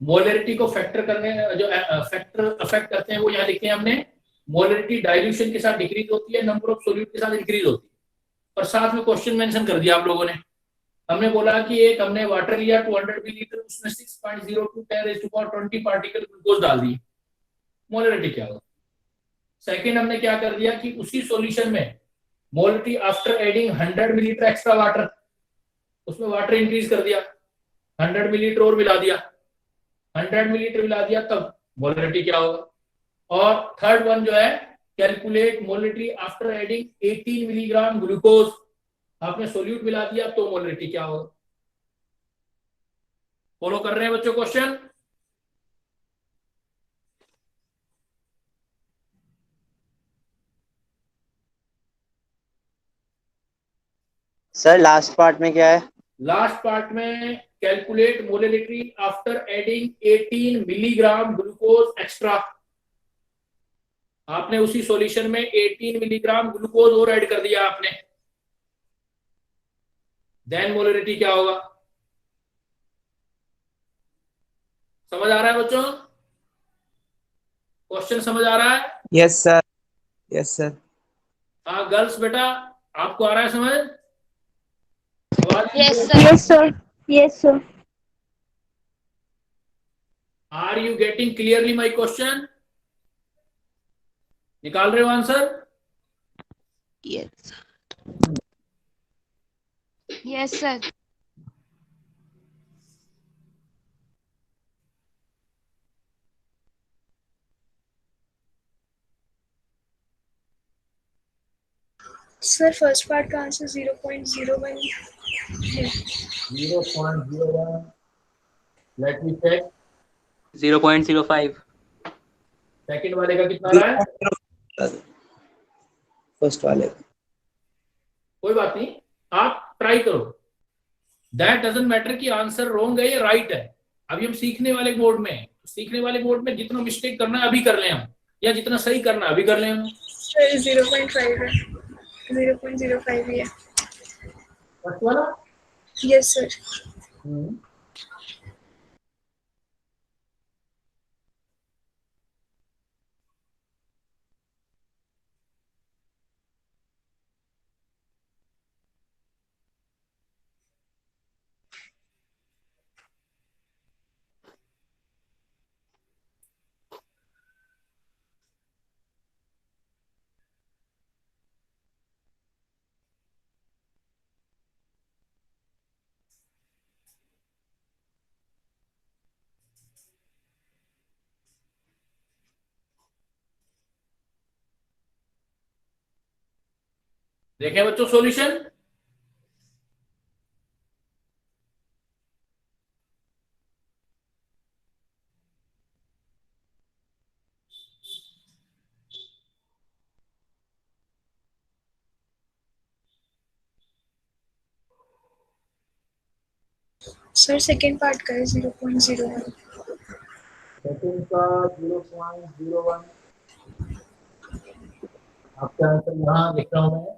molarity को factor करने जो factor affect करते हैं वो यहाँ लिखे हैं हमने। मोलरिटी डाइल्यूशन के साथ डिक्रीज होती है, नंबर ऑफ सोल्यूट के साथ इंक्रीज होती है। और साथ में क्वेश्चन मेंशन कर दिया आप लोगों ने, हमने बोला कि एक हमने वाटर लिया 200 मिलीलीटर, उसमें 6.02 10⁻20 पार्टिकल ग्लूकोज डाल दिए, मोलरिटी क्या होगा। सेकंड हमने क्या कर दिया कि उसी सॉल्यूशन में molarity after adding 100 millilitre extra water, उसमें वाटर इंक्रीज कर दिया, 100 मिलीलीटर और मिला दिया, 100 मिलीलीटर मिला दिया, तब मोलरिटी क्या होगा। और थर्ड वन जो है calculate molarity after adding 18 milligram glucose, आपने सोल्यूट मिला दिया तो मोलरिटी क्या होगा। फॉलो कर रहे हैं बच्चों क्वेश्चन? सर लास्ट पार्ट में क्या है? लास्ट पार्ट में calculate molarity after adding 18 milligram glucose extra, आपने उसी सॉल्यूशन में 18 मिलीग्राम ग्लूकोज और ऐड कर दिया आपने, देन मोलरिटी क्या होगा। समझ आ रहा है बच्चों? क्वेश्चन समझ आ रहा है? Yes sir, yes sir. हाँ गर्ल्स बेटा, आपको आ रहा है समझ? Yes sir. Yes sir. Yes sir. Are you getting clearly my question? निकाल रहे हो answer? Yes. Yes, sir. Sir first part का आंसर 0.01 है। 0.01, लेट मी चेक। 0.05। सेकंड वाले का कितना रहा है? फर्स्ट वाले कोई बात नहीं, आप ट्राई करो, दैट डजंट मैटर कि आंसर रॉन्ग है या राइट है, अभी हम सीखने वाले मोड में, सीखने वाले मोड में जितना मिस्टेक करना है अभी कर लें हम, या जितना सही करना है अभी कर लें हम। सर 0.5 है, 0.05 ही है। फर्स्ट वाला? Yes sir. देखें बच्चों सॉल्यूशन। सर सेकेंड पार्ट का है 0.01। सेकंड का 0.01। आपका आंसर यहाँ लिख रहा हूं मैं।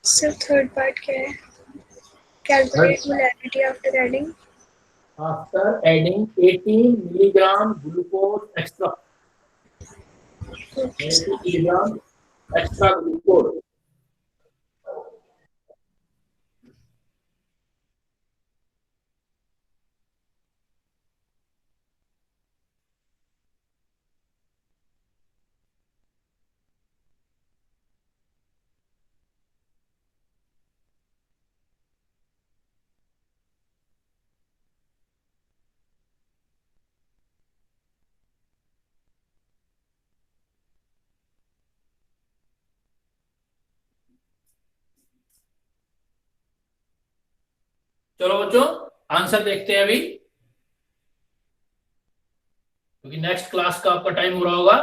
सर थर्ड पार्ट क्या है? Calculate molarity after adding. After adding 18 milligram glucose extra, 18 milligram extra glucose. चलो बच्चों आंसर देखते हैं अभी, क्योंकि नेक्स्ट क्लास का आपका टाइम हो रहा होगा।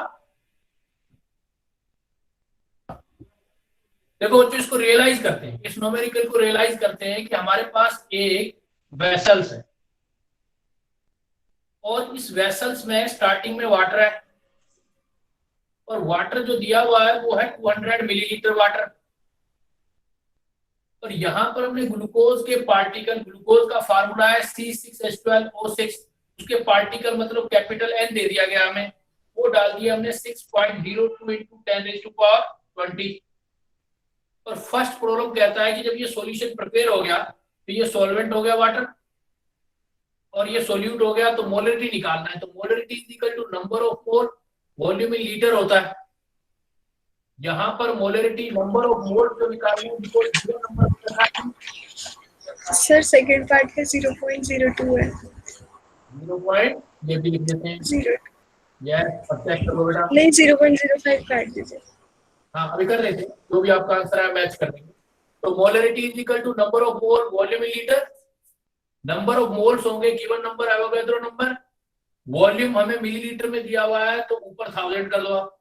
देखो बच्चों इसको रियलाइज करते हैं, इस न्यूमेरिकल को रियलाइज करते हैं कि हमारे पास एक वेसल्स है और इस वेसल्स में स्टार्टिंग में वाटर है और वाटर जो दिया हुआ है वो है 200 मिलीलीटर वाटर। और यहां पर हमने ग्लूकोज के पार्टिकल, ग्लूकोज का फार्मूला है C6H12O6, उसके पार्टिकल मतलब कैपिटल N दे दिया गया हमें, वो डाल दिया हमने 6.02 into 10⁻20। और फर्स्ट प्रॉब्लम कहता है कि जब ये सॉल्यूशन प्रिपेयर हो गया तो ये सॉल्वेंट हो गया वाटर और ये सोल्यूट हो गया, तो मोलरिटी निकालना है। तो molarity is equal to number of mole, volume in litre होता है। यहाँ पर मोलरिटी नंबर ऑफ मोल जो निकालना है उनको 0 नंबर रखा है। सर सेकेंड पार्ट का 0.02 है। 0. ये भी लिख देते हैं 0 यस परफेक्ट हो बेटा। नहीं 0.05 काट दीजिए। हाँ अभी कर लेते हैं, जो भी आपका आंसर है मैच कर देंगे। तो molarity is equal to number of mole volume in litre. Number of moles होंगे given number Avogadro number, volume हमें मिलीलीटर में दिया हुआ है तो ऊपर 1000 कर दो आप।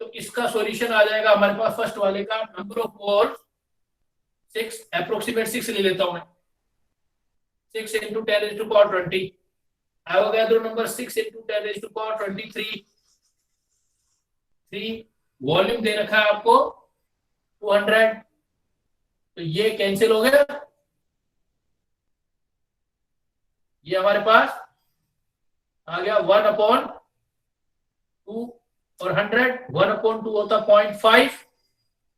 तो इसका सॉल्यूशन आ जाएगा हमारे पास फर्स्ट वाले का नंबर ऑफ मोल्स 6 अप्रोक्सीमेट 6 ले लेता हूं मैं, 6 into 10⁻20। Avogadro number 6 into 10⁻23। 3 volume दे रखा है आपको 200, तो ये कैंसिल हो गया। ये हमारे पास आ गया 1/2 और 100। 1/2 होता 0.5,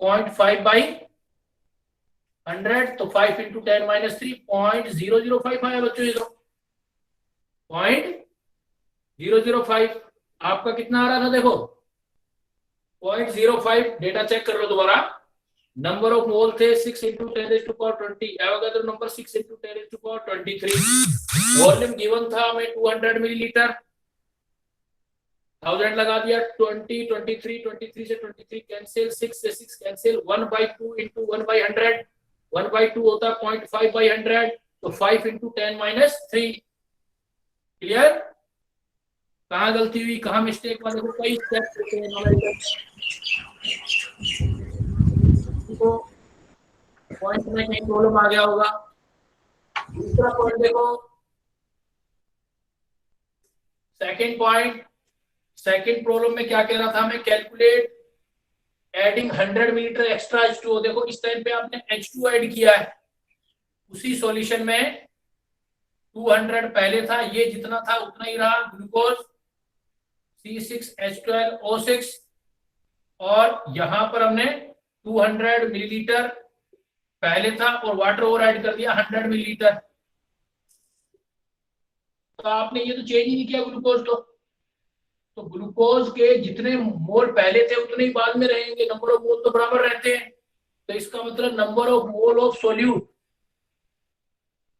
0.5 by 100, तो 5 into 10⁻3 0.005 आया बच्चों। ये तो 0.005। आपका कितना आ रहा था देखो 0.05। डेटा चेक कर लो दोबारा। नंबर ऑफ मोल थे 6 × 10⁻20। Avogadro number 6 × 10⁻23। वॉल्यूम गिवन था हमें 200 मिलीलीटर। 1000 लगा दिया। 20 23 23 से 23 कैंसिल, 6 से 6 कैंसिल। 1/2 × 1/100। 1/2 होता है 0.5/100, तो 5 × 10⁻3। क्लियर? कहाँ गलती हुई, कहाँ मिस्टेक हुआ, देखो कई स्टेप्स होते हैं नॉलेज को। पॉइंट में कहीं प्रॉब्लम आ गया होगा। दूसरा पॉइंट देखो, सेकंड पॉइंट। सेकंड प्रॉब्लम में क्या कह रहा था हमें, calculate adding 100 millilitre extra H2O। देखो इस टाइम पे आपने H2O ऐड किया है, उसी सॉल्यूशन में 200 पहले था, ये जितना था उतना ही रहा। ग्लूकोज C6H12O6, और यहां पर हमने 200 मिलीलीटर पहले था और वाटर और ऐड कर दिया 100 मिलीलीटर। तो आपने ये तो चेंज ही नहीं किया ग्लूकोज को, तो ग्लूकोज के जितने मोल पहले थे उतने ही बाद में रहेंगे, नंबर ऑफ मोल तो बराबर रहते हैं। तो इसका मतलब number of mole of solute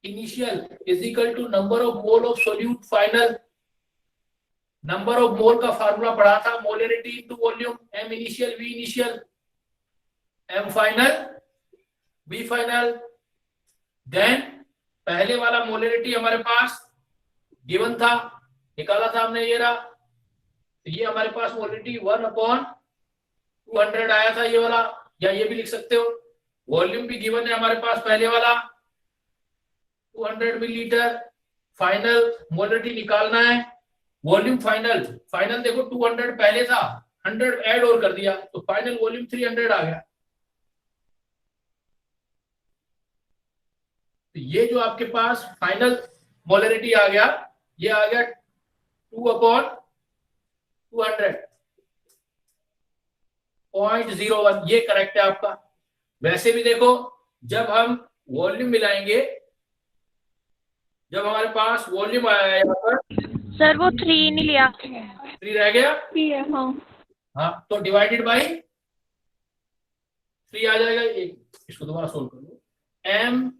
initial is equal to number of mole of solute final. Number of mole का फार्मूला पढ़ा था, molarity into volume, M initial V initial M final V final. Then पहले वाला molarity हमारे पास given था, निकाला था हमने, ये रहा। तो ये हमारे पास मोलरिटी 1/200 आया था ये वाला, या ये भी लिख सकते हो। वॉल्यूम भी गिवन है हमारे पास पहले वाला 200 मिलीलीटर। फाइनल मोलरिटी निकालना है, वॉल्यूम फाइनल। फाइनल देखो 200 पहले था, 100 ऐड और कर दिया, तो फाइनल वॉल्यूम 300 आ गया। तो ये जो आपके पास फाइनल मोलरिटी आ गया, ये आ गया 2/200 0.01। ये करेक्ट है आपका। वैसे भी देखो जब हम वॉल्यूम मिलाएंगे, जब हमारे पास वॉल्यूम आया है यहाँ पर, सर वो 3 नहीं लिया, 3 रह गया। हाँ, तो डिवाइडेड बाई 3 आ जाएगा। इसको दोबारा सोल्व कर लो। M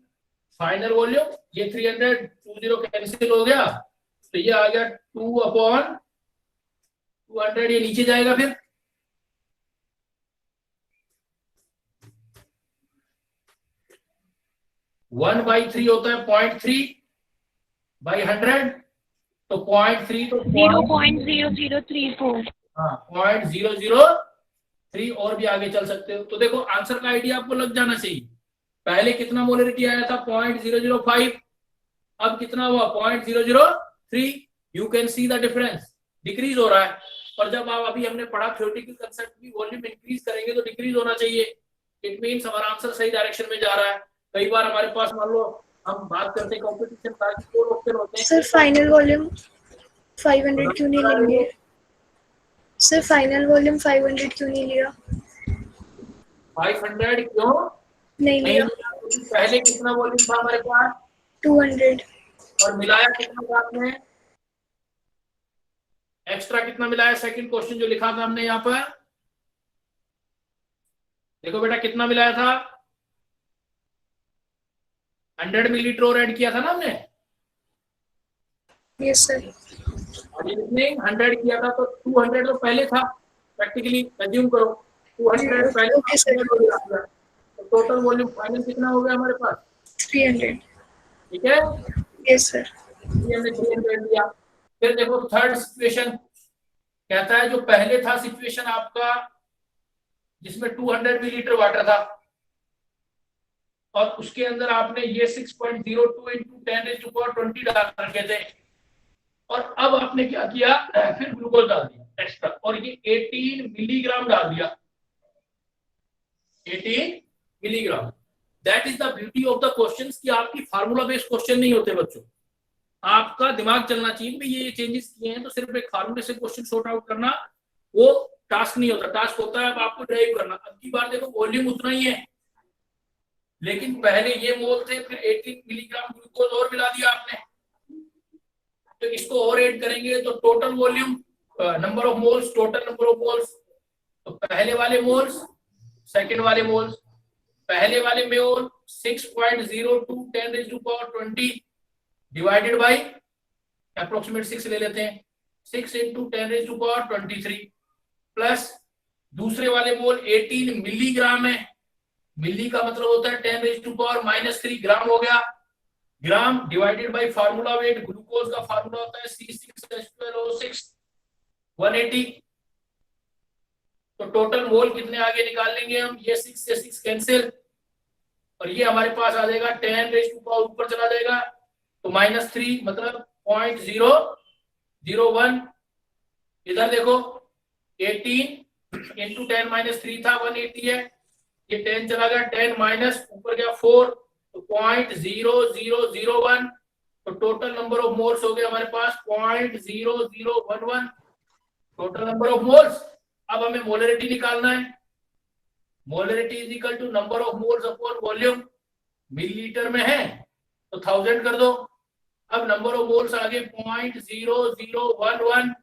फाइनल वॉल्यूम, ये 300 20 कैंसिल हो गया, तो ये आ गया 2/200। ये नीचे जाएगा, फिर 1/3 होता है 0.3/100, तो 0.3 तो 0.0034। हाँ 0.003 और भी आगे चल सकते हो। तो देखो आंसर का आइडिया आपको लग जाना चाहिए। पहले कितना मोलरिटी आया था 0.005, अब कितना हुआ 0.003। You can see the difference, decrease हो रहा है। और जब आप अभी हमने पढ़ा थ्योरेटिकल कंसेप्ट भी, वॉल्यूम इंक्रीज करेंगे तो डिक्रीज होना चाहिए। इट मींस हमारा आंसर सही डायरेक्शन में जा रहा है। कई बार हमारे पास मान लो हम बात करते हैं कंपटीशन का, स्कोर ऑप्शन होते हैं। सर फाइनल वॉल्यूम 500 क्यों नहीं लेंगे? सर फाइनल वॉल्यूम 500 क्यों नहीं लिया? 500 क्यों नहीं लिया? पहले कितना वॉल्यूम था हमारे पास 200, और मिलाया कितना था आपने, एक्स्ट्रा कितना मिलाया? सेकंड क्वेश्चन जो लिखा था हमने यहाँ पर, देखो बेटा कितना मिलाया था, 100 मिलीलीटर और ऐड किया था ना हमने। Yes sir. और इसने 100 किया था, तो 200 तो पहले था, प्रैक्टिकली एज्यूम करो 200 पहले। Okay sir. तो टोटल वॉल्यूम फाइनल कितना हो गया हमारे पास 300। ठीक है। Yes sir. हमने 300 दिया। फिर देखो थर्ड सिचुएशन कहता है, जो पहले था सिचुएशन आपका जिसमें 200 मिलीलीटर वाटर था, और उसके अंदर आपने ये 6.02 × 10⁻20 डाल रखे थे, और अब आपने क्या किया, फिर ग्लूकोज डाल दिया एक्स्ट्रा, और ये 18 मिलीग्राम डाल दिया, 18 milligram. That is the beauty of the questions कि आपकी फार्मूला बेस्ड क्वेश्चन नहीं होते बच्चों। आपका दिमाग चलना चाहिए कि ये चेंजेस किए हैं, तो सिर्फ एक फार्मूले से क्वेश्चन सॉर्ट आउट करना वो टास्क नहीं होता। टास्क होता है अब आपको ड्राइव करना। अब की बार देखो वॉल्यूम उतना ही है, लेकिन पहले ये मोल थे, फिर 18 मिलीग्राम ग्लूकोज और मिला दिया आपने, तो इसको और ऐड करेंगे तो total volume, number of moles, total number of moles, तो पहले वाले मोल्स, सेकंड वाले मोल्स, पहले वाले मोल 6.02 10⁻20 डिवाइडेड बाय अप्रोक्सीमेट 6 ले लेते हैं, 6 × 10⁻23 प्लस दूसरे वाले मोल 18 मिलीग्राम है, मिली का मतलब होता है 10⁻³ ग्राम हो गया, gram divided by formula wait, glucose का फार्मूला होता है C6H12O6 180। तो टोटल मोल कितने आगे निकाल लेंगे हम, ये 6 से 6 कैंसिल और ये हमारे पास आ जाएगा 10⁻, ऊपर चला जाएगा तो -3 मतलब 0.001। इधर देखो 18 × 10⁻³ था 180 है, ये 10 चला गया, 10 माइनस ऊपर गया 4 तो 0.0001। तो टोटल नंबर ऑफ मोल्स हो गए हमारे पास 0.0011 टोटल नंबर ऑफ मोल्स। अब हमें मोलरिटी निकालना है, molarity is equal to number of moles upon volume, millilitre में है तो 1000 कर दो। अब नंबर ऑफ मोल्स आगे 0.0011,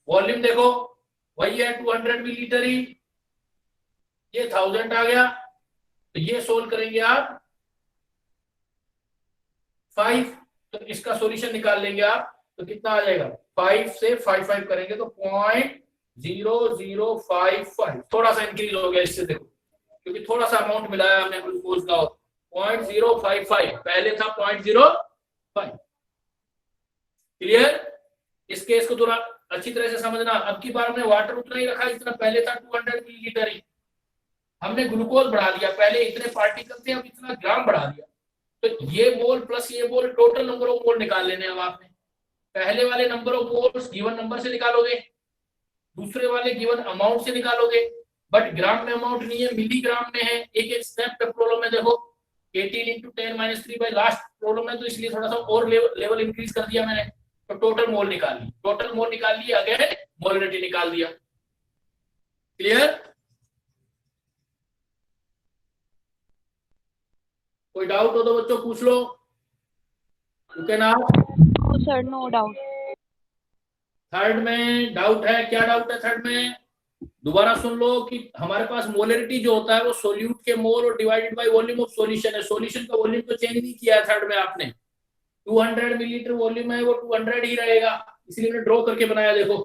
वॉल्यूम देखो वही है 200 मिलीलीटर ही, ये 1000 आ गया। तो ये सोल्व करेंगे आप 5, तो इसका सॉल्यूशन निकाल लेंगे आप तो कितना आ जाएगा, 5 से 5 करेंगे तो 0.0055, थोड़ा सा इंक्रीज हो गया इससे देखो, क्योंकि थोड़ा सा अमाउंट मिलाया हमने ग्लूकोज का, 0.055 पहले था 0.05। क्लियर? इस केस को थोड़ा अच्छी तरह से समझना। अब की बार हमने वाटर उतना ही रखा जितना पहले था 200 मिलीलीटर ही, हमने ग्लूकोज बढ़ा दिया, पहले इतने पार्टिकल थे अब इतना ग्राम बढ़ा दिया। तो ये मोल प्लस ये मोल, टोटल नंबर ऑफ मोल निकाल लेने। अब आपने पहले वाले number of moles given number से निकालोगे, दूसरे वाले गिवन अमाउंट से निकालोगे, बट ग्राम में अमाउंट नहीं है, मिलीग्राम में है। एक एक स्टेप पे प्रॉब्लम में देखो 18 × 10⁻³ बाय लास्ट प्रॉब्लम है, तो इसलिए थोड़ा सा और लेवल इंक्रीज कर दिया मैंने। तो टोटल मोल निकाल ली, टोटल मोल निकाल ली, अगेन मोलरिटी निकाल दिया। क्लियर? कोई डाउट हो तो बच्चों पूछ लो। You can ask. No sir, no doubt. Third में डाउट है, क्या डाउट है थर्ड में? दोबारा सुन लो कि हमारे पास मोलरिटी जो होता है वो सोल्यूट के मोल और divided by volume of solution है। सॉल्यूशन का वॉल्यूम तो चेंज नहीं किया है थर्ड में आपने, 200 मिलीलीटर वॉल्यूम है वो 200 ही रहेगा, इसलिए मैंने ड्रॉ करके बनाया, देखो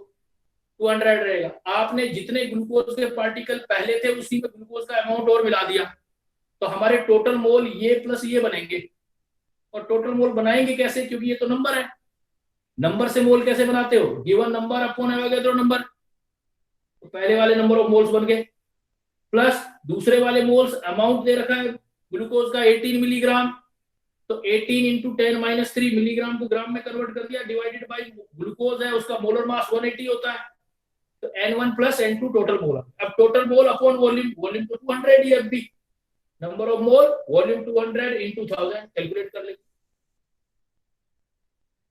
200 रहेगा। आपने जितने ग्लूकोज के पार्टिकल पहले थे उसी में ग्लूकोज का अमाउंट और मिला दिया, तो हमारे टोटल मोल ये प्लस ये बनेंगे। और टोटल मोल बनाएंगे कैसे, क्योंकि ये तो नंबर है, नंबर से मोल कैसे बनाते हो, given number upon Avogadro number. तो पहले वाले नंबर ऑफ मोल्स बन गए, प्लस दूसरे वाले मोल्स, अमाउंट दे रखा है ग्लूकोज का 18 मिलीग्राम, तो 18 × 10⁻³ मिलीग्राम को ग्राम में कन्वर्ट कर दिया, डिवाइडेड बाय ग्लूकोज है उसका मोलर मास 180 होता है, तो N1 + N2 टोटल मोल। अब total mole upon volume, volume तो 200 ही, अब भी number of mole volume 200 × 1000 calculate कर ले।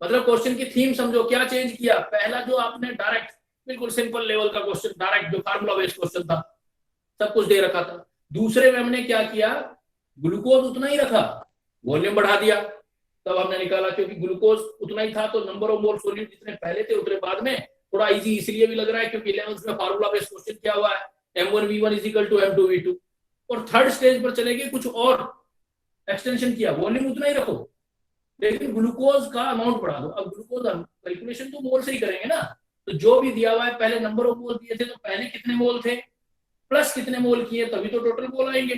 मतलब क्वेश्चन की थीम समझो, क्या चेंज किया। पहला जो आपने डायरेक्ट बिल्कुल सिंपल लेवल का क्वेश्चन, डायरेक्ट जो फार्मूला बेस्ड क्वेश्चन था, सब कुछ दे रखा था। दूसरे में हमने क्या किया, ग्लूकोज उतना ही रखा, वॉल्यूम बढ़ा दिया, तब हमने निकाला, क्योंकि ग्लूकोज उतना ही था तो नंबर ऑफ मोल सोल्यूट जितने पहले थे उतने बाद में। थोड़ा इजी इसलिए भी लग रहा है क्योंकि 11th में फार्मूला बेस्ड क्वेश्चन क्या हुआ है, M1V1 = M2V2। और थर्ड स्टेज पर चले गए, कुछ और एक्सटेंशन किया, वॉल्यूम उतना ही रखो लेकिन ग्लूकोज का अमाउंट बढ़ा दो। अब ग्लूकोज कैलकुलेशन तो मोल से ही करेंगे ना, तो जो भी दिया हुआ है, पहले नंबर ऑफ मोल दिए थे तो पहले कितने मोल थे प्लस कितने मोल किए, तभी तो टोटल मोल आएंगे।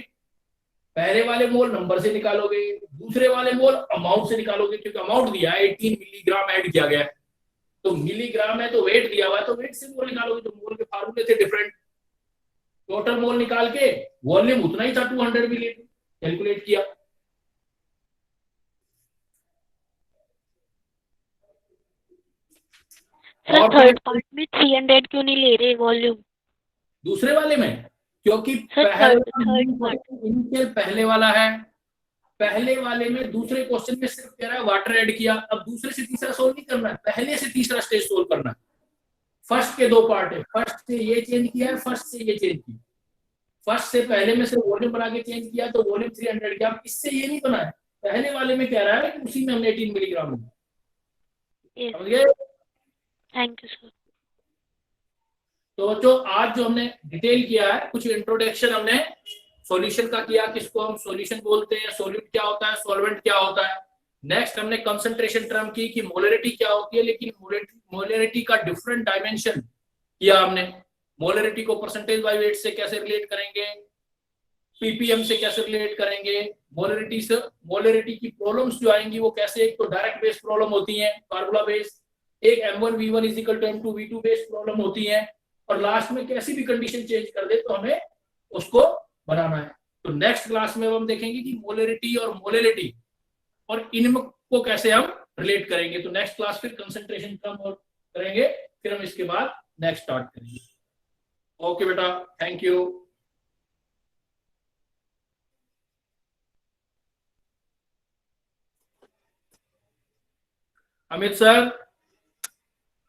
पहले वाले मोल नंबर से निकालोगे, दूसरे वाले मोल अमाउंट से निकालोगे, क्योंकि अमाउंट दिया है 18 मिलीग्राम ऐड किया गया है, तो मिलीग्राम है तो वेट दिया हुआ है, तो वेट से मोल निकालोगे, तो मोल के फार्मूले थे डिफरेंट। टोटल मोल निकाल के वॉल्यूम उतना ही था 200 मिलीलीटर, कैलकुलेट किया। सर थर्ड पार्ट में 300 क्यों नहीं ले रहे वॉल्यूम? दूसरे वाले में क्योंकि इनिशियल पहले वाला है, पहले वाले में दूसरे क्वेश्चन में सिर्फ कह रहा है वाटर ऐड किया। अब दूसरे से तीसरा सोल्व नहीं करना है, पहले से तीसरा स्टेज सोल्व करना है। फर्स्ट के 2 पार्ट है, फर्स्ट से ये चेंज किया है, फर्स्ट से ये चेंज किया। फर्स्ट से पहले में सिर्फ वॉल्यूम बना के चेंज किया तो वॉल्यूम 300 किया। इससे ये नहीं बना है, पहले वाले में कह रहा है कि उसी में हमने 18 मिलीग्राम। Yes. समझ गए? Thank you, sir. तो आज जो हमने डिटेल किया है, कुछ इंट्रोडक्शन हमने सॉल्यूशन का किया, किसको हम सॉल्यूशन बोलते हैं, सॉल्यूट क्या होता है, सॉल्वेंट क्या होता है। नेक्स्ट हमने कंसंट्रेशन टर्म की कि मोलरिटी क्या होती है, लेकिन मोलरिटी का डिफरेंट डायमेंशन किया हमने। मोलरिटी को परसेंटेज बाय वेट से कैसे रिलेट करेंगे, पीपीएम से कैसे रिलेट करेंगे, मोलरिटी की प्रॉब्लम्स जो आएंगी वो कैसे, एक तो डायरेक्ट बेस्ड प्रॉब्लम होती है फार्मूला बेस्ड, एक M1V1 = M2V2 बेस्ड प्रॉब्लम होती है, और लास्ट में कैसी भी कंडीशन चेंज कर दे तो हमें उसको बनाना है। तो नेक्स्ट क्लास में हम देखेंगे कि मोलरिटी और मोलेलिटी और इनको कैसे हम रिलेट करेंगे। तो नेक्स्ट क्लास फिर कंसंट्रेशन टर्म और करेंगे, फिर हम इसके बाद नेक्स्ट स्टार्ट करेंगे। ओके बेटा, थैंक यू। अमित सर।